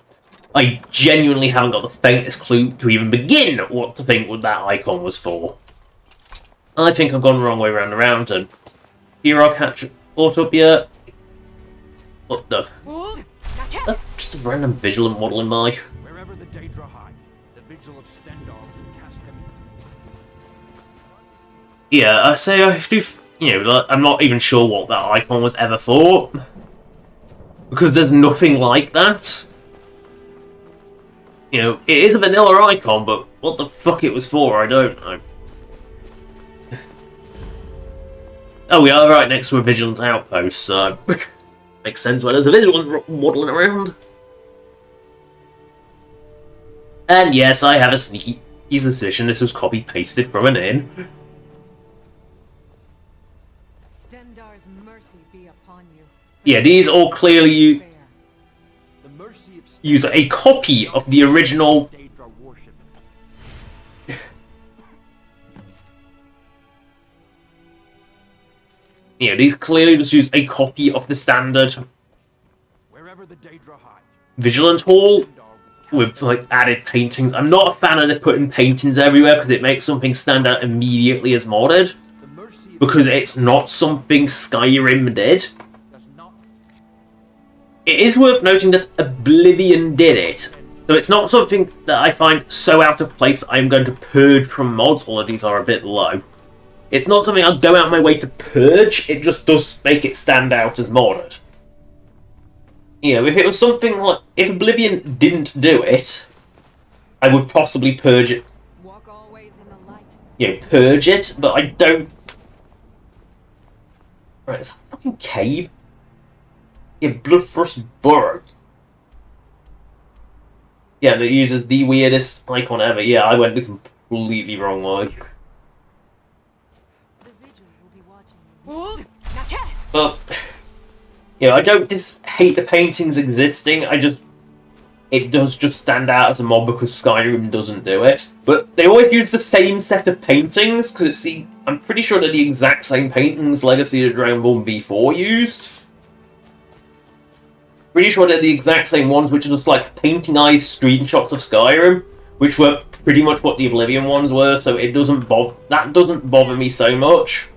I genuinely haven't got the faintest clue to even begin what to think what that icon was for. I think I've gone the wrong way around the mountain. Here I'll catch Autopia. What the? That's just a random vigilant model in my. Wherever the Daedra hide, the Vigil of Stendarr will cast them. Yeah, I say I do. You know, I'm not even sure what that icon was ever for, because there's nothing like that. You know, it is a vanilla icon, but what the fuck it was for, I don't know. Oh, we are right next to a vigilant outpost, so makes sense why there's a vigilant waddling around. And yes, I have a sneaky suspicion this was copy-pasted from an inn. Stendarr's mercy be upon you. Yeah, these all clearly use a copy of the original. Yeah, these clearly just use a copy of the standard Vigilant Hall with like added paintings. I'm not a fan of putting paintings everywhere because it makes something stand out immediately as modded, because it's not something Skyrim did. It is worth noting that Oblivion did it, so it's not something that I find so out of place I'm going to purge from mods. All of these are a bit low. It's not something I'll go out of my way to purge, it just does make it stand out as modded. You know, if it was something like... If Oblivion didn't do it, I would possibly purge it. Walk always in the light. You know, purge it, but I don't... Right, it's a fucking cave. Yeah, Bloodthrust Burrow. Yeah, and it uses the weirdest icon ever. Yeah, I went the completely wrong way. But, you know, I don't hate the paintings existing, it does just stand out as a mob because Skyrim doesn't do it. But they always use the same set of paintings, because I'm pretty sure they're the exact same paintings Legacy of Dragonborn V4 used. Pretty sure they're the exact same ones, which are just like painting-ized screenshots of Skyrim, which were pretty much what the Oblivion ones were, so that doesn't bother me so much.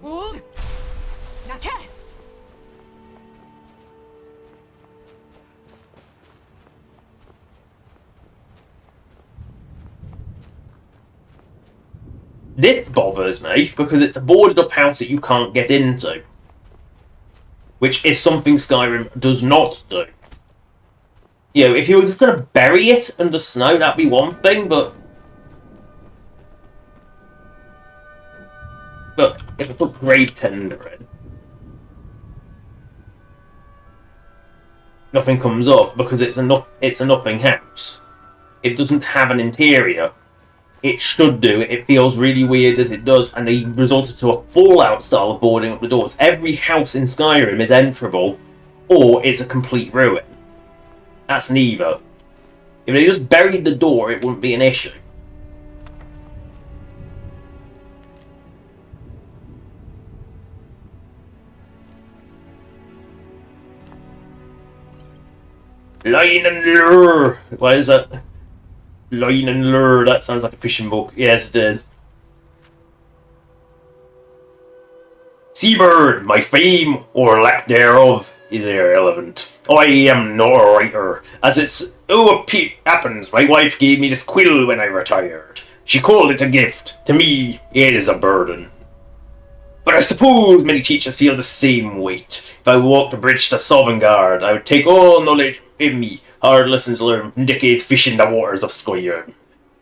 Hold. Now cast. This bothers me because it's a boarded up house that you can't get into, which is something Skyrim does not do. You know, if you were just going to bury it under snow, that'd be one thing, but if I put Grave Tender in, nothing comes up because it's a nothing house. It doesn't have an interior. It should do. It feels really weird that it does, and they resorted to a Fallout style of boarding up the doors. Every house in Skyrim is enterable, or it's a complete ruin. That's neither. If they just buried the door, it wouldn't be an issue. Line and lure! What is that? Line and lure, that sounds like a fishing book. Yes, it is. Seabird, my fame, or lack thereof, is irrelevant. I am not a writer. As it happens, my wife gave me this quill when I retired. She called it a gift. To me, it is a burden. But I suppose many teachers feel the same weight. If I walked the bridge to Sovngarde, I would take all knowledge with me, hard lessons learned from decades fishing the waters of Skyrim.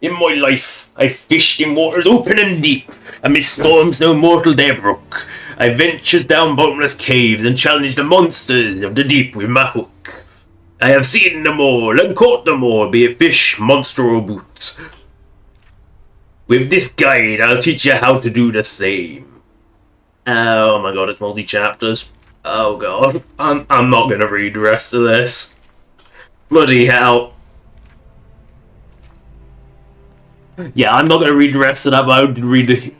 In my life, I fished in waters open and deep, amidst storms no mortal dare brook. I ventured down bottomless caves and challenged the monsters of the deep with my hook. I have seen them all and caught them all, be it fish, monster, or boots. With this guide, I'll teach you how to do the same. Oh my god, it's multi-chapters. Oh god, I'm not gonna read the rest of this. Bloody hell. Yeah, I'm not gonna read the rest of that, but I would read the...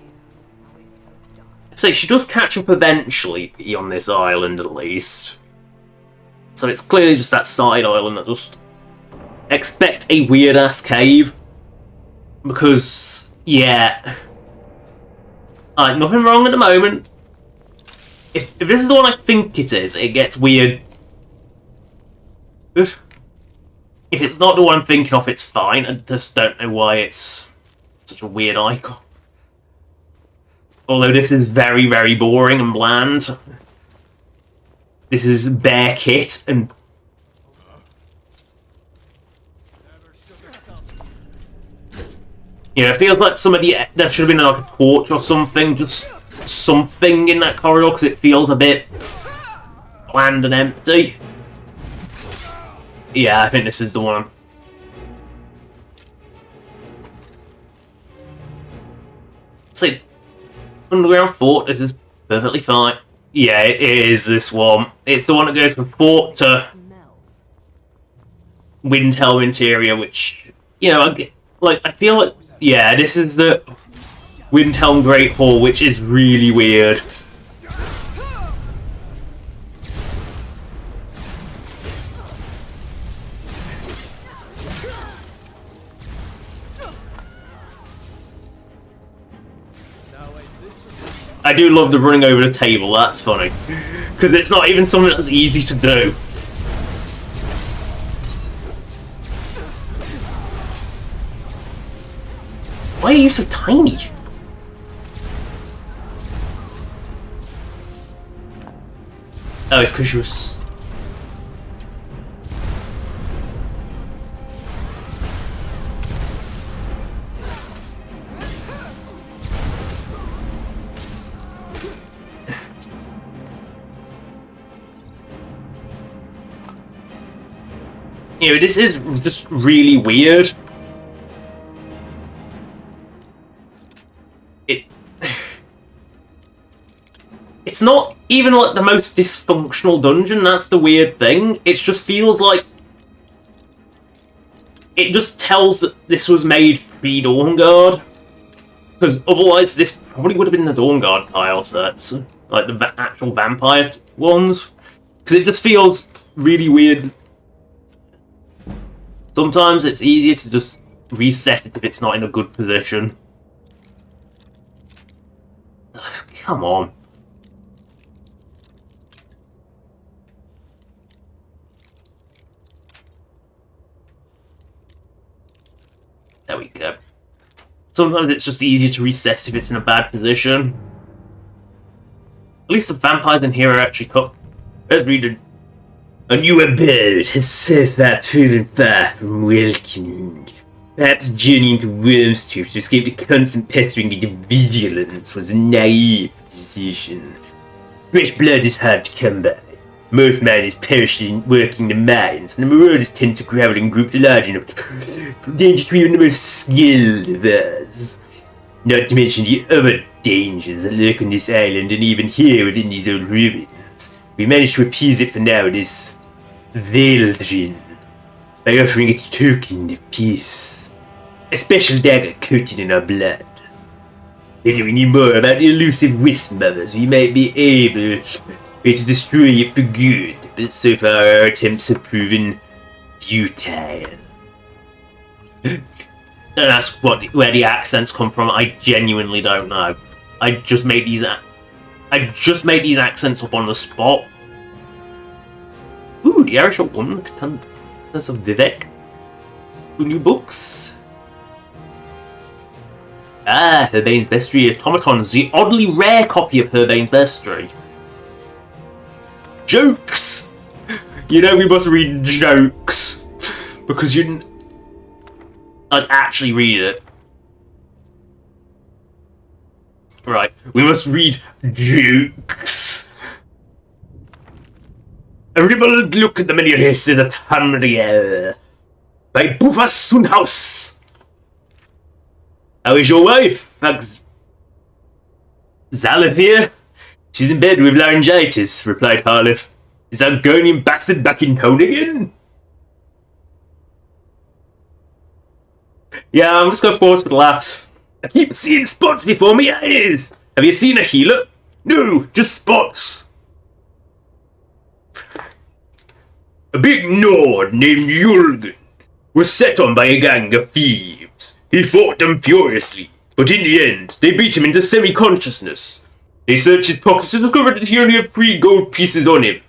Say, she does catch up eventually on this island, at least. So it's clearly just that side island that just... Expect a weird-ass cave. Because, yeah... nothing wrong at the moment. If this is the one I think it is, it gets weird. If it's not the one I'm thinking of, it's fine. I just don't know why it's such a weird icon. Although this is very, very boring and bland. This is bare kit and... You know, it feels like somebody... There should have been like a torch or something, just something in that corridor, because it feels a bit bland and empty. Yeah, I think this is the one. See, underground fort, this is perfectly fine. Yeah, it is this one. It's the one that goes from fort to Windhelm interior, which, you know, I feel like, yeah, this is the Windhelm Great Hall, which is really weird. I do love the running over the table, that's funny. Because it's not even something that's easy to do. Why are you so tiny? Oh, it's because you were... You know, this is just really weird. It's not even like the most dysfunctional dungeon, that's the weird thing. It just feels like... It just tells that this was made pre-Dawnguard. Because otherwise this probably would have been the Dawnguard tile sets. Like the actual vampire ones. Because it just feels really weird. Sometimes it's easier to just reset it if it's not in a good position. Ugh, come on. There we go. Sometimes it's just easier to reset if it's in a bad position. At least the vampires in here are actually cut. Let's read it. A new abode has so far proven far from welcoming. Perhaps journeying to Wormstooth to escape the constant pestering of vigilance was a naive decision. Fresh blood is hard to come by. Most miners perish working the mines, and the marauders tend to travel in groups large enough for danger to even the most skilled of us. Not to mention the other dangers that lurk on this island and even here within these old ruins. We managed to appease it for now, this Veldrin, by offering it a token of peace. A special dagger coated in our blood. If we knew more about the elusive Wisp Mothers, we might be able to destroy it for good, but so far our attempts have proven futile. And that's where the accents come from. I genuinely don't know. I just made these accents up on the spot. Ooh, the Irish woman contenders of Vivek. 2 new books. Ah, Herbane's Bestiary Automatons, the oddly rare copy of Herbane's Bestiary. Jokes! You know we must read jokes. Because you didn't... I'd actually read it. Right, we must read jokes. Everybody look at the many races at Hamriel. By Buffa Sunhouse. How is your wife, Max? Zalif here? She's in bed with laryngitis, replied Harlif. Is that Gonian bastard back in town again? Yeah, I'm just gonna pause for the laugh. I keep seeing spots before my eyes. Have you seen a healer? No, just spots. A big Nord named Jurgen was set on by a gang of thieves. He fought them furiously, but in the end, they beat him into semi-consciousness. They searched his pockets and discovered that he only had 3 gold pieces on him.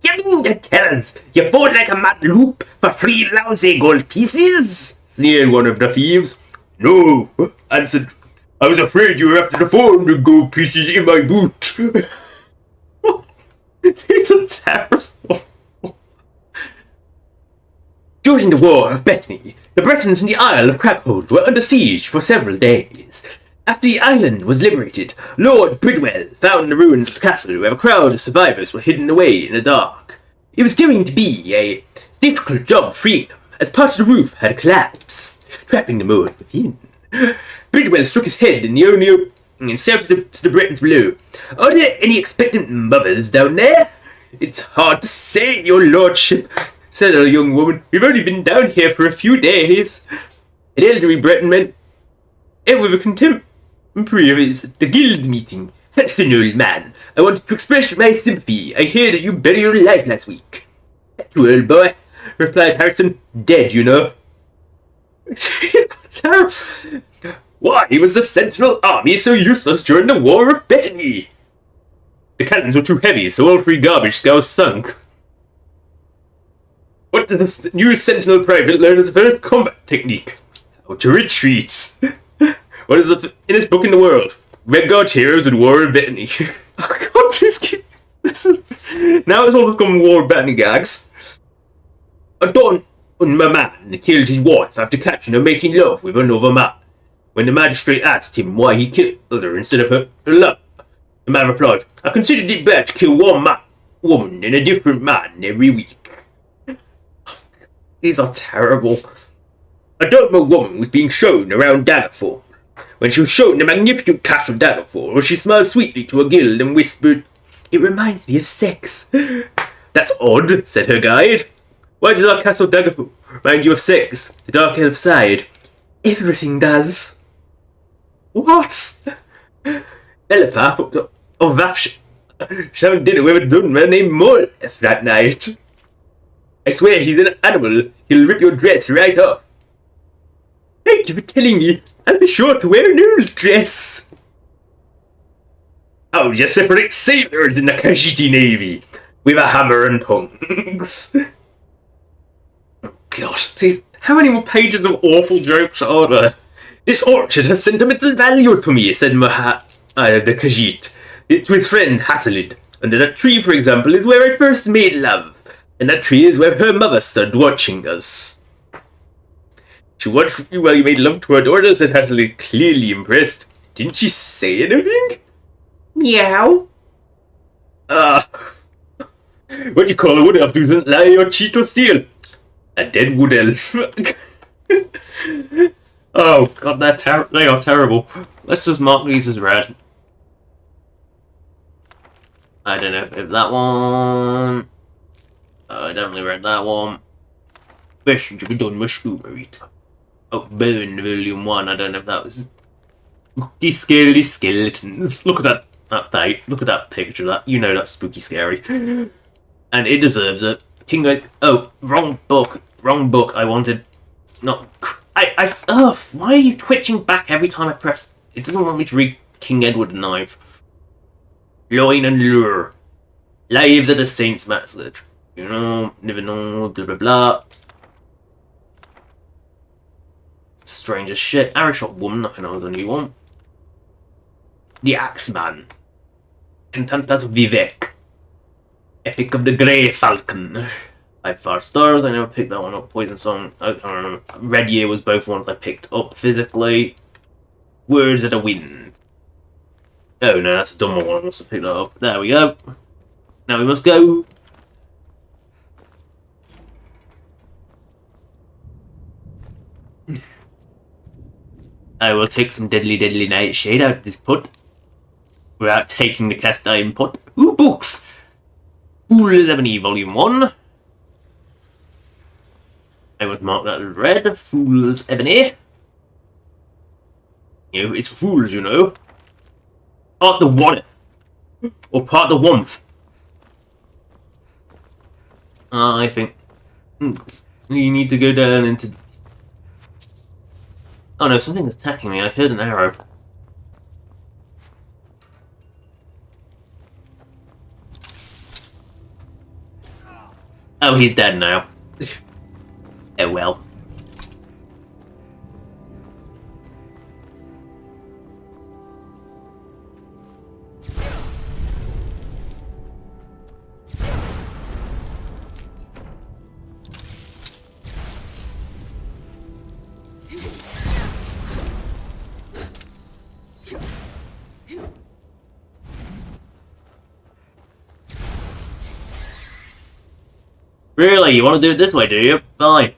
You mean to tell us you fought like a mad loop for 3 lousy gold pieces? Sneered one of the thieves. No, answered. I was afraid you were after the 400 gold pieces in my boot. These are terrible. During the War of Bethany, the Bretons in the Isle of Crabhold were under siege for several days. After the island was liberated, Lord Bridwell found the ruins of the castle where a crowd of survivors were hidden away in the dark. It was going to be a difficult job freeing them, as part of the roof had collapsed, trapping them all within. Bridwell struck his head in the only opening and shouted to the Bretons below, "Are there any expectant mothers down there?" "It's hard to say, your lordship," said a young woman. "We've only been down here for a few days." An elderly Breton went, with a contemporary of his at the guild meeting. "Heston, old man, I wanted to express my sympathy. I hear that you buried your life last week." "Too old, boy," replied Harrison. "Dead, you know." Why was the Sentinel army so useless during the War of Bethany? The cannons were too heavy, so all 3 garbage scows sunk. What did the new Sentinel private learn as a first combat technique? How to retreat. What is the thinnest book in the world? Redguard's Heroes and War of Bethany. Oh god, this kid. Now it's all become war betting gags. A don and my man killed his wife after catching her making love with another man. When the magistrate asked him why he killed her instead of her love, the man replied, "I considered it better to kill one woman than a different man every week." These are terrible. A Dogma woman was being shown around Daggerfall. When she was shown the magnificent castle Daggerfall, she smiled sweetly to her guild and whispered, "It reminds me of sex." "That's odd," said her guide. "Why does our castle Daggerfall remind you of sex?" The dark elf sighed. "Everything does." What? Telepath of that she having dinner with a gunman named Molef that night. I swear he's an animal. He'll rip your dress right off. Thank you for telling me. I'll be sure to wear an old dress. Oh, just separate sailors in the Khajiiti Navy with a hammer and tongs. Oh God, please, how many more pages of awful jokes are there? "This orchard has sentimental value to me," said the Khajiit to his friend Hasalid. "Under that tree, for example, is where I first made love. And that tree is where her mother stood watching us." "She watched you while you made love to her daughter," said Hasalid, clearly impressed. "Didn't she say anything?" "Meow." What do you call a wood elf who doesn't lie or cheat or steal? A dead wood elf. Oh God, they are terrible. Let's just mark these as red. I don't know if that one. I definitely read that one. Question to be done with Schumer. Oh, Burn Volume 1. I don't know if that was. Spooky, scary skeletons. Look at that fight. Look at that picture. That you know that's spooky, scary, and it deserves it. Oh, wrong book. Wrong book. I wanted. Not. Oh, why are you twitching back every time I press? It doesn't want me to read King Edward and Knife. Loin and Lure. Lives of the Saints message. You know, never know, blah blah blah. Strange as shit. Arrow Shot Woman, I know the new one. The Axeman. Cantantas Vivek. Epic of the Grey Falcon. 5 stars, I never picked that one up. Poison Song, I don't know. Red Year was both ones I picked up physically. Words of the Wind. Oh no, that's a dumber one, I must have picked that up. There we go. Now we must go. I will take some deadly nightshade out of this pot. Without taking the cast iron pot. Ooh, books! Fool's Ebony, Volume 1. I would mark that as red. Fool's Ebony. You know, it's for fools, you know. Part the whateth. Or part the womf. I think you need to go down into. Oh no, something is attacking me. I heard an arrow. Oh, he's dead now. Oh well. Really? You want to do it this way, do you? Fine.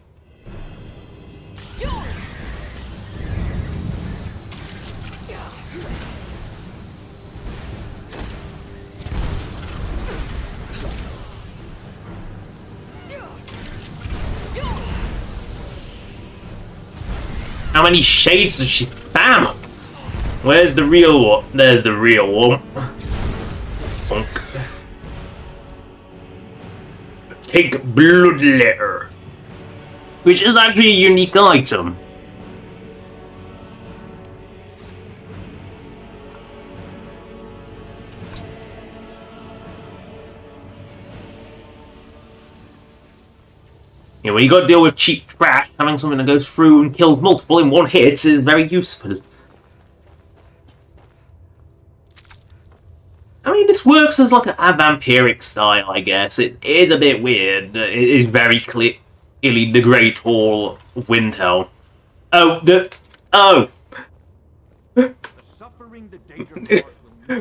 How many shades does she spam? Where's the real one? There's the real one. Bonk. Take Bloodletter, which is actually a unique item. Yeah, when you got to deal with cheap trash, having something that goes through and kills multiple in one hit is very useful. How mean, this works as like a vampiric style, I guess. It is a bit weird. It is very clearly the Great Hall of Windhelm. Oh,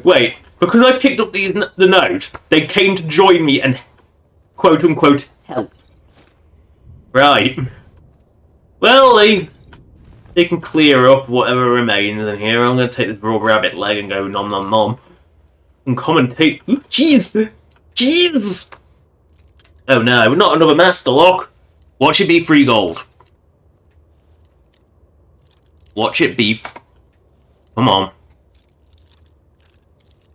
wait, because I picked up the note, they came to join me and quote-unquote help. Right. Well, they can clear up whatever remains in here. I'm going to take this raw rabbit leg and go nom nom nom. And commentate. Ooh, jeez! Jeez! Oh no, not another master lock. Watch it be free gold. Watch it be. Come on.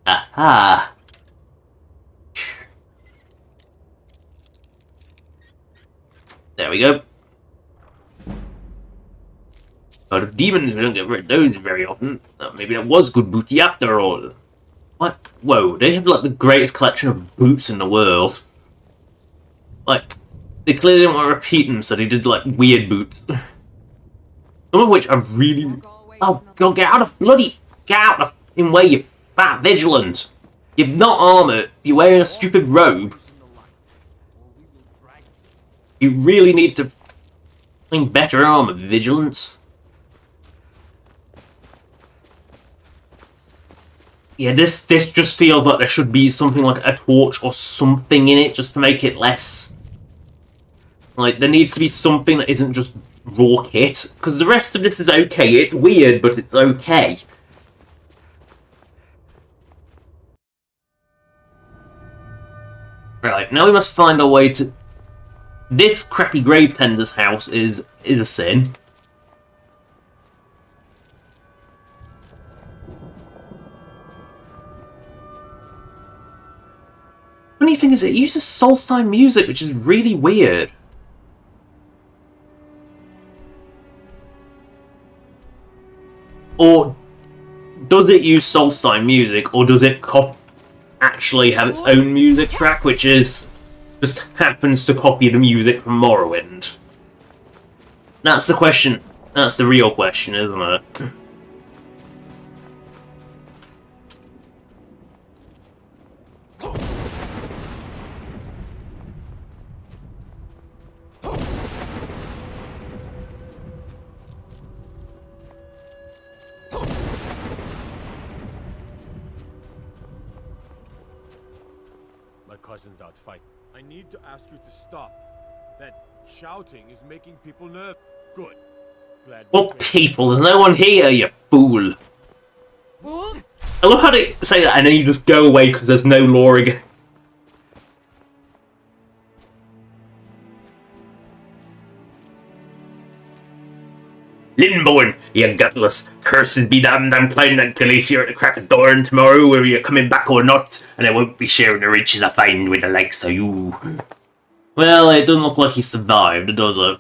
Aha! There we go. Out of demons, we don't get rid of those very often. Maybe that was good booty after all. What? Whoa, they have like the greatest collection of boots in the world. Like, they clearly didn't want to repeat them, so they did like weird boots. Some of which are really... Oh god, get out of bloody... Get out of the way, you fat vigilant! You're not armoured, you're wearing a stupid robe. You really need to find better armour, vigilance. Yeah, this just feels like there should be something like a torch or something in it, just to make it less... Like, there needs to be something that isn't just raw kit, because the rest of this is okay. It's weird, but it's okay. Right, now we must find a way to... This crappy grave tender's house is a sin. Funny thing is, it uses Solstein music, which is really weird. Or does it use Solstein music, or does it actually have its own music track, which is just happens to copy the music from Morrowind? That's the question. That's the real question, isn't it? Cousins out fight. I need to ask you to stop. That shouting is making people nervous. Good. Glad. What people? There's no one here, you fool. I love how they say that and then you just go away because there's no lore again. Linborn, you gutless. Curses be damned, I'm climbing that glacier at the crack of dawn tomorrow, whether you're coming back or not, and I won't be sharing the riches I find with the likes of you. Well, it doesn't look like he survived, does it?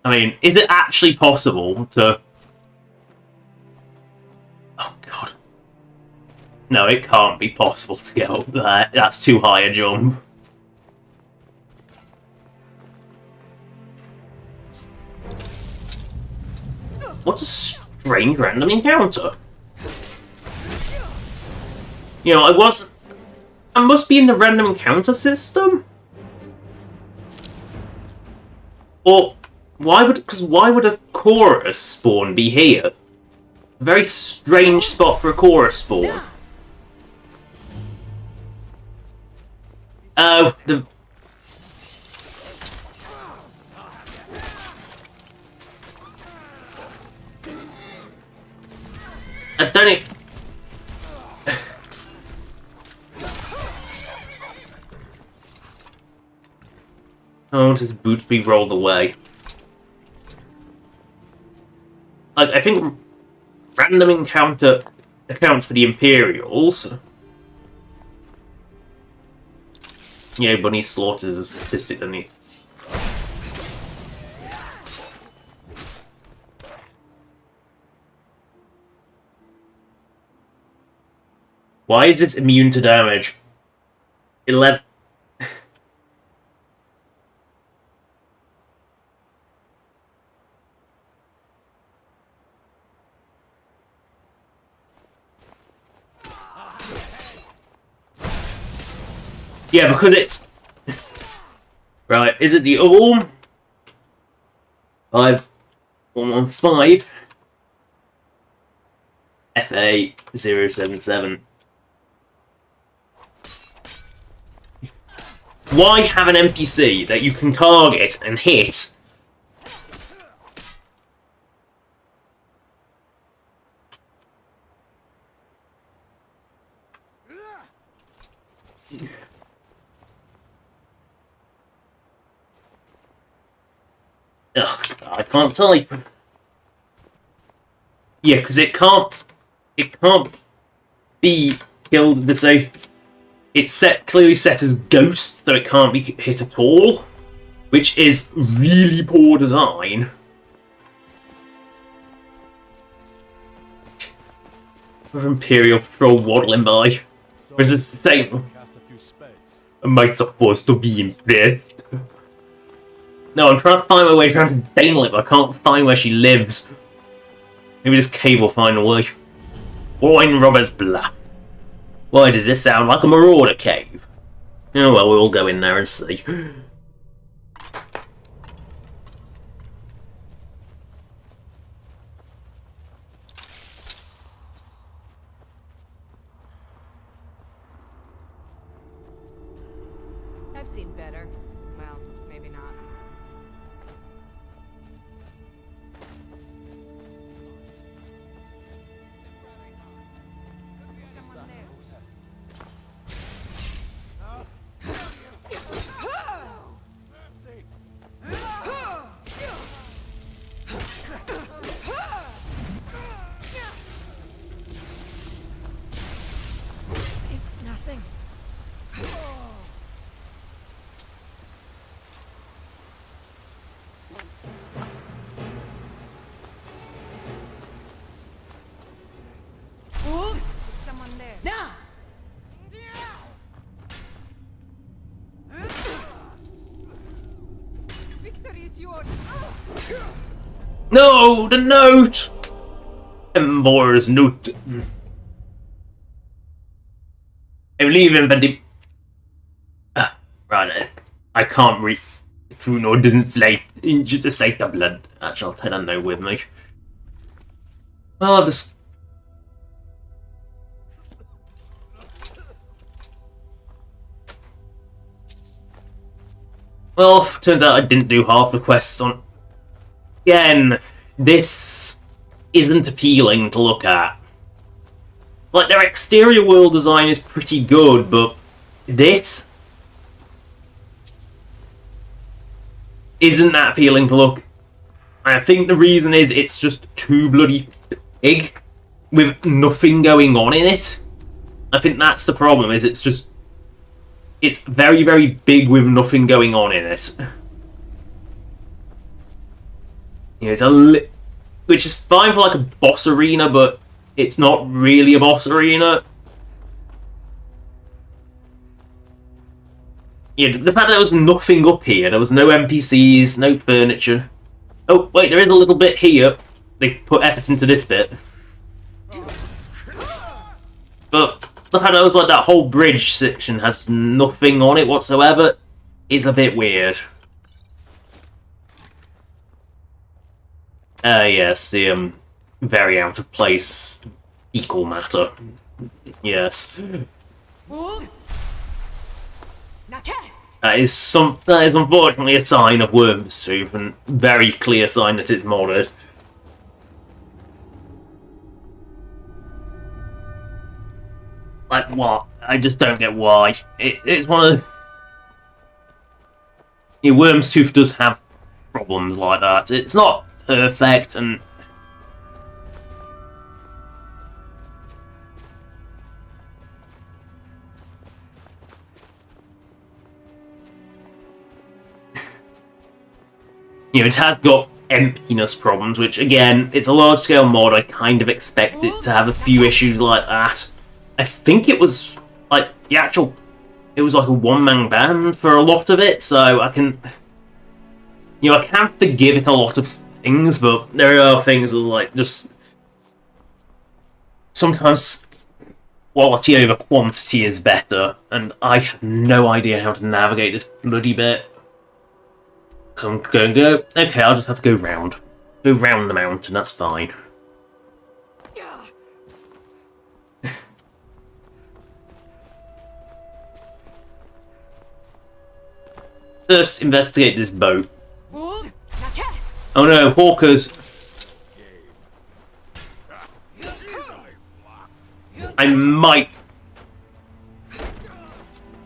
I mean, is it actually possible to... Oh, God. No, it can't be possible to get up there. That's too high a jump. What a strange random encounter. You know, I must be in the random encounter system? Or, why would a chorus spawn be here? A very strange spot for a chorus spawn. Oh, the... I don't know. Oh, his boots be rolled away. Like, I think random encounter accounts for the Imperials. Yeah, Bunny slaughters a statistic, doesn't he? Why is this immune to damage? 11. Yeah, because it's... Right, is it the all? 5115 FA077. Why have an NPC that you can target and hit? Ugh, I can't type. Yeah, because it can't be killed the same. It's clearly set as ghost, so it can't be hit at all, which is really poor design. Imperial Patrol waddling by. Or is this the same? Am I supposed to be impressed? No, I'm trying to find my way around to Danelit, but I can't find where she lives. Maybe this cave will find a way. Wine Robber's Bluff. Why does this sound like a marauder cave? Oh well, we'll go in there and see. I've seen better. Well, maybe not. It's nothing. Fool! Is someone there? Now! Victory is yours! No, the note! Embor's note. I'm leaving, but the... right, I can't read. Tribunal doesn't fly into the sight of blood. Actually, I'll take that note with me. Well, I'll just... Well, turns out I didn't do half the quests on... Again, this isn't appealing to look at. Like, their exterior world design is pretty good, but this isn't that appealing to look. I think the reason is it's just too bloody big with nothing going on in it. I think that's the problem, is it's just... It's very, very big with nothing going on in it. Yeah, it's which is fine for like a boss arena, but it's not really a boss arena. Yeah, the fact that there was nothing up here, there was no NPCs, no furniture. Oh, wait, there is a little bit here. They put effort into this bit. But the fact that it was like that whole bridge section has nothing on it whatsoever is a bit weird. Yes, the very out of place equal matter. Yes. Fool! Now test! That is unfortunately a sign of Worm's Tooth, and very clear sign that it's modded. Like what? I just don't get why. It's one of... Yeah, Worm's Tooth does have problems like that. It's not perfect, and... You know, it has got emptiness problems, which, again, it's a large-scale mod. I kind of expect it to have a few issues like that. I think it was, like, the actual... It was like a one-man band for a lot of it, so I can... You know, I can forgive it a lot of things, but there are things that, like, just... Sometimes quality over quantity is better, and I have no idea how to navigate this bloody bit. Go. Okay, I'll just have to go round. Go round the mountain, that's fine. First, investigate this boat. Oh no, hawkers! I might...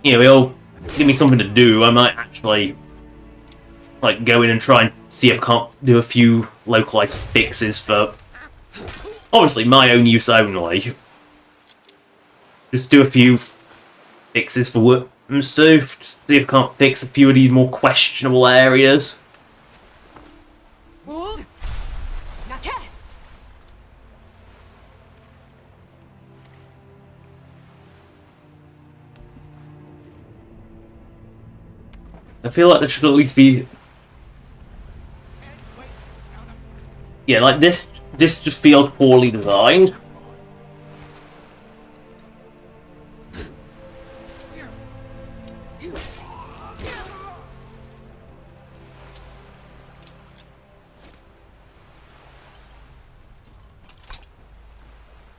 You know, it'll give me something to do. I might actually... like, go in and try and see if I can't do a few localized fixes for... obviously, my own use only. Just do a few fixes for work and stuff. Just see if I can't fix a few of these more questionable areas. I feel like there should at least be... yeah, like this just feels poorly designed.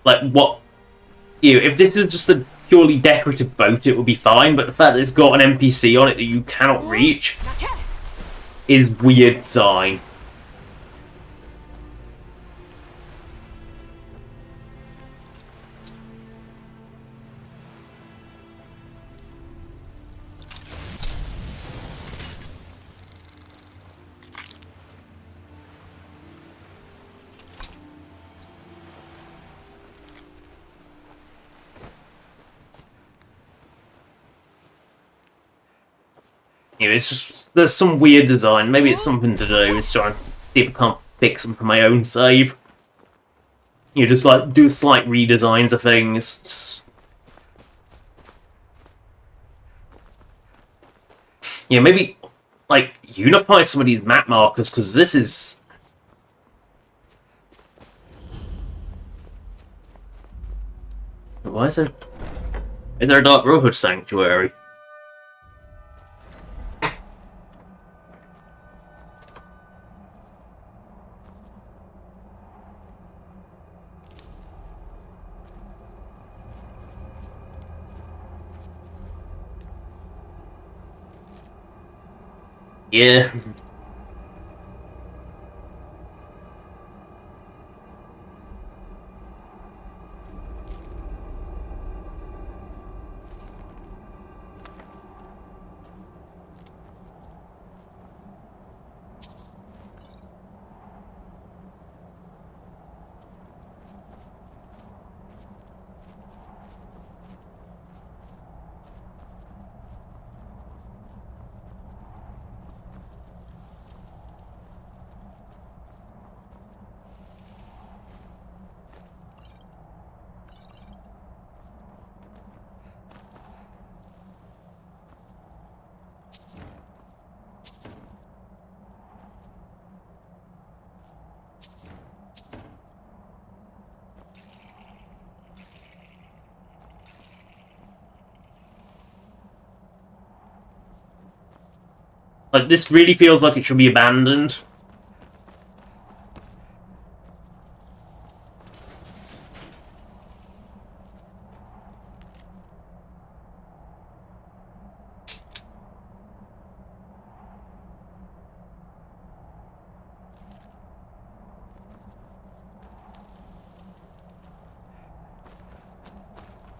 Like, what... you know, if this is just a purely decorative boat, it would be fine, but the fact that it's got an NPC on it that you cannot reach is weird design. You know, it's just, there's some weird design. Maybe it's something to do with trying to see if I can't fix them for my own save. You know, just like do slight redesigns of things. Just... yeah, maybe like unify some of these map markers, because this is... why is there... is there a Dark Brotherhood sanctuary? Yeah. Like, this really feels like it should be abandoned.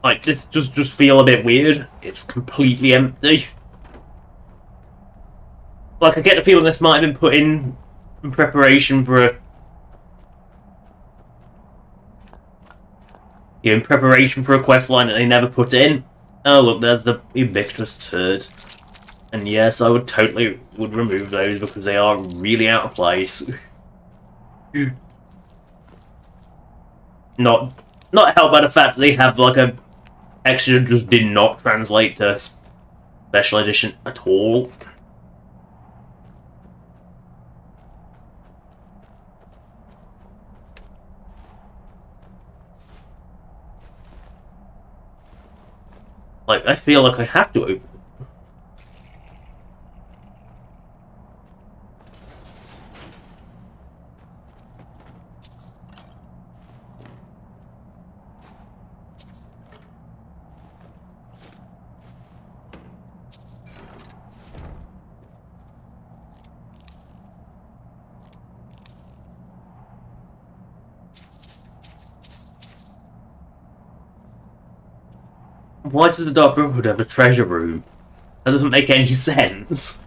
Like, this just feel a bit weird. It's completely empty. Like, I get the feeling this might have been put in preparation for a... yeah, in preparation for a quest line that they never put in. Oh, look, there's the ubiquitous turd. And yes, I would totally remove those because they are really out of place. Not helped by the fact that they have, like, a... extra just did not translate to special edition at all. Like, I feel like I have to open. Why does the Dark Brotherhood have a treasure room? That doesn't make any sense.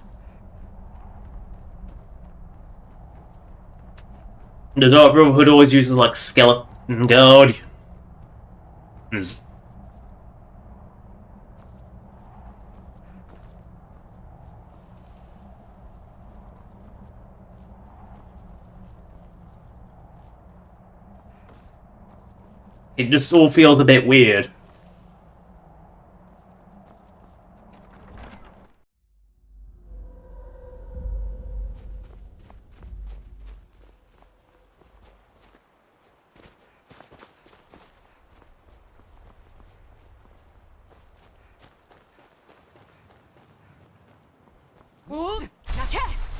The Dark Brotherhood always uses, like, skeleton guardians. It just all feels a bit weird. Hold! Now cast!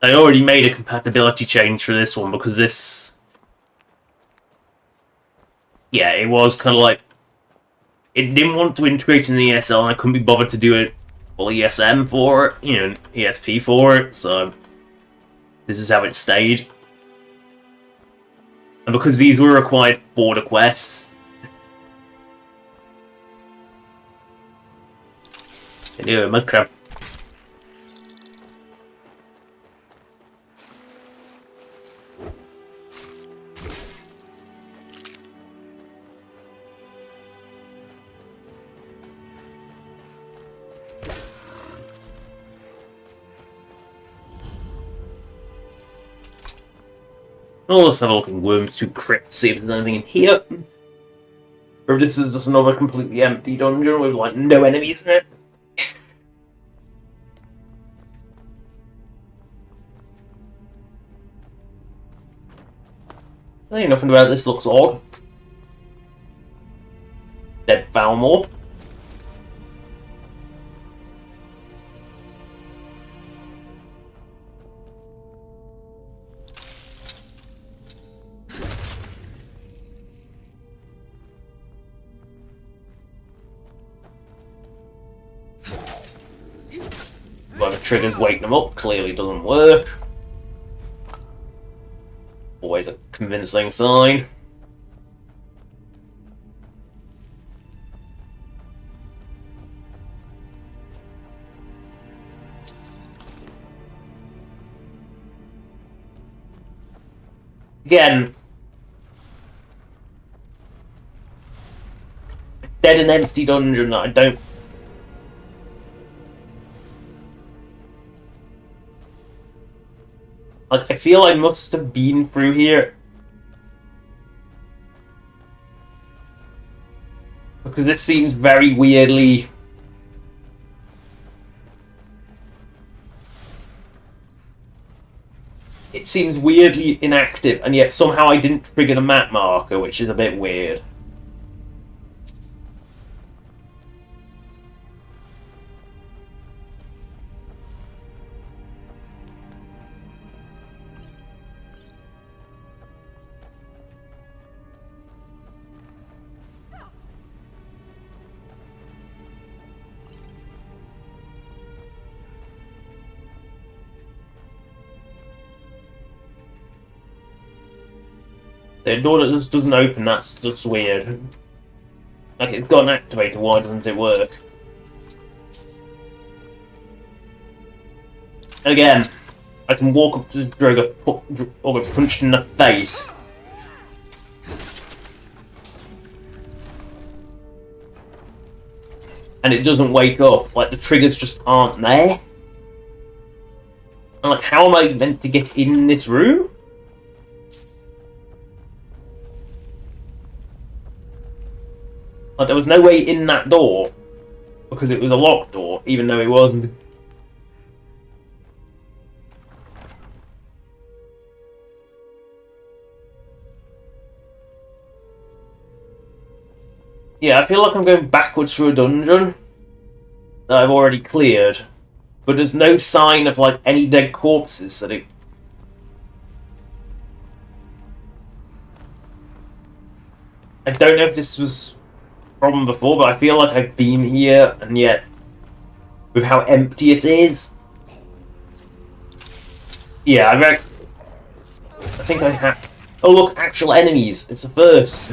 I already made a compatibility change for this one because this... Yeah, it was kind of like... It didn't want to integrate in the ESL and I couldn't be bothered to do it full ESM for it, you know, ESP for it, so... This is how it stayed. And because these were required for the quests... Anyway, mudcrab. I'll also have a look in Worms 2 Crypt, see if there's anything in here. Or if this is just another completely empty dungeon with, like, no enemies in it. Hey, nothing about this looks odd. Dead Valmore. Whatever triggers wake them up clearly doesn't work. Always a convincing sign. Again, dead and empty dungeon that I don't... Like, I feel I must have been through here. Because this seems very weirdly... It seems weirdly inactive, and yet somehow I didn't trigger the map marker, which is a bit weird. The door that just doesn't open, that's just weird. Like, it's got an activator, why doesn't it work? Again, I can walk up to this Droga, or get punched in the face. And it doesn't wake up, like the triggers just aren't there. And like, how am I meant to get in this room? Like, there was no way in that door. Because it was a locked door, even though it wasn't. Yeah, I feel like I'm going backwards through a dungeon that I've already cleared. But there's no sign of, like, any dead corpses, so they... I don't know if this was from before, but I feel like I've been here, and yet, with how empty it is... Yeah, I think I have... Oh look, actual enemies! It's a first!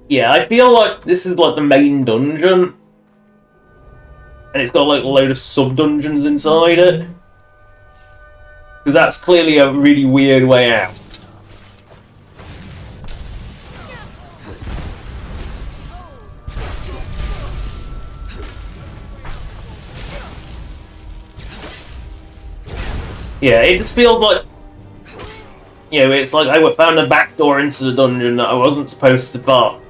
Yeah, I feel like this is like the main dungeon. And it's got like a load of sub-dungeons inside it. Because that's clearly a really weird way out. Yeah, it just feels like... You know, it's like I found a back door into the dungeon that I wasn't supposed to, but...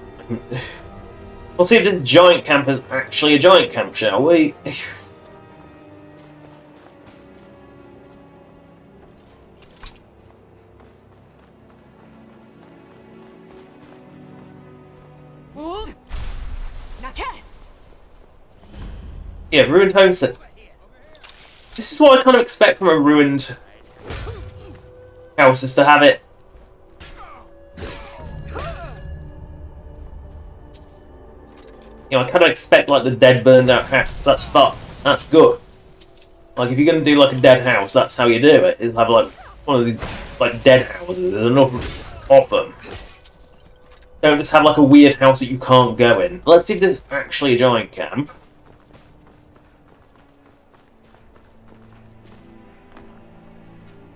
We'll see if this giant camp is actually a giant camp, shall we? Hold. Now cast. Yeah, ruined homestead. This is what I kind of expect from a ruined house, is to have it. You know, I kind of expect like the dead, burned out house. That's fun. That's good. Like if you're gonna do like a dead house, that's how you do it. Is have like one of these like dead houses. There's enough of them. Don't just have like a weird house that you can't go in. Let's see if this is actually a giant camp.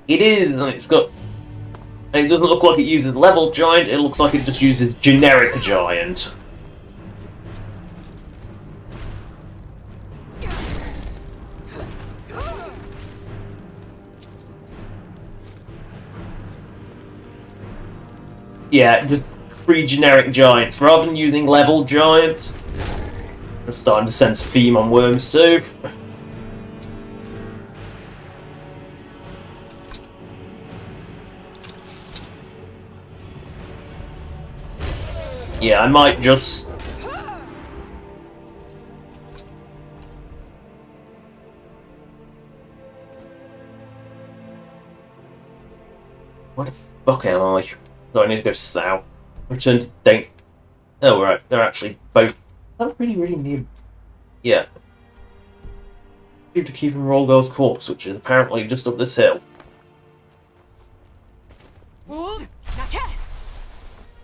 It is, and it's got... And it doesn't look like it uses level giant, it looks like it just uses generic giant. Yeah, just 3 generic giants. Rather than using level giants, I'm starting to sense a theme on Worm's Tooth. Yeah, I might just... Where the fuck am I? So I need to go south. Return to date. Oh, right. They're actually both... Is that really near? Yeah. Due to keep from Rolgar's corpse, which is apparently just up this hill. Hold. Now cast.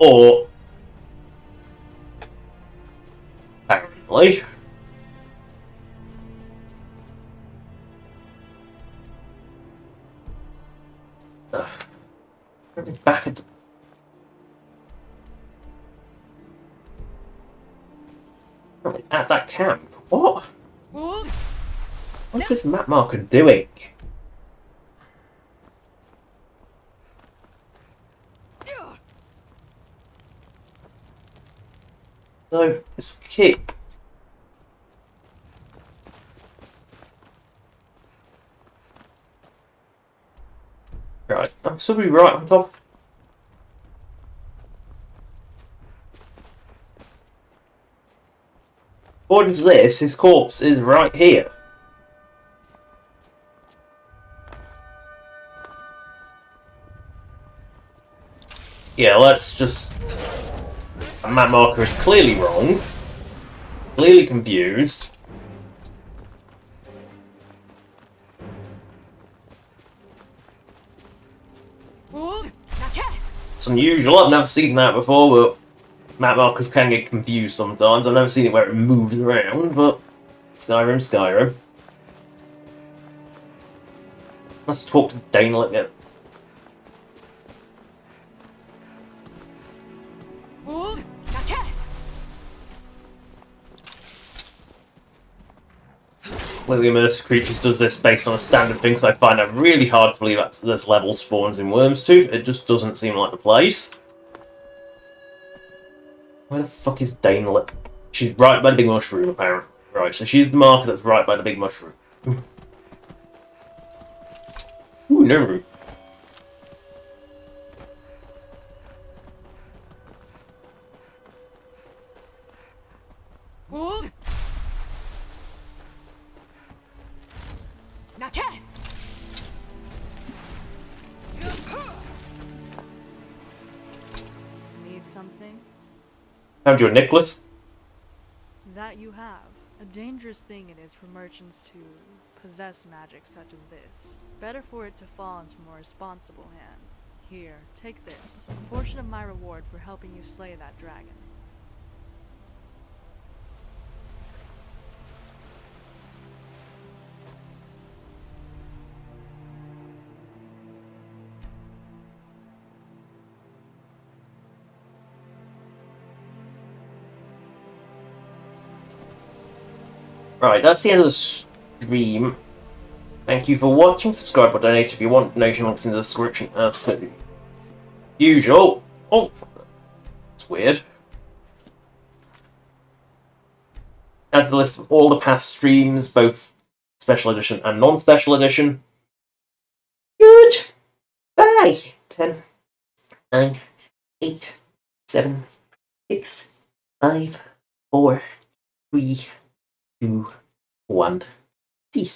Or... Apparently. Back at the... At that camp. What? Hold. What's this map marker doing? So, this key. Right, I'm still be right on top. According to this, his corpse is right here. Yeah, let's just... The map marker is clearly wrong. Clearly confused. Hold. Now cast. It's unusual, I've never seen that before, but map markers can get confused sometimes. I've never seen it where it moves around, but Skyrim, Skyrim. Let's talk to Daniel again. Hold. Nakest. Clearly Immersive Creatures does this based on a standard thing, because I find it really hard to believe that there's level spawns in Wormstooth. It just doesn't seem like the place. Where the fuck is Daniel? She's right by the big mushroom, apparently. Right, so she's the marker that's right by the big mushroom. Ooh, no. Hold. Nakest. Need something? Found you a necklace? That you have. A dangerous thing it is for merchants to possess magic such as this. Better for it to fall into more responsible hand. Here, take this. A portion of my reward for helping you slay that dragon. Right, that's the end of the stream. Thank you for watching. Subscribe or donate if you want. Donation links in the description as per usual. Oh, it's weird. That's the list of all the past streams, both special edition and non-special edition. Good. Bye. 10, 9, 8, 7, 6, 5, 4, 3, 2, 1. Cease.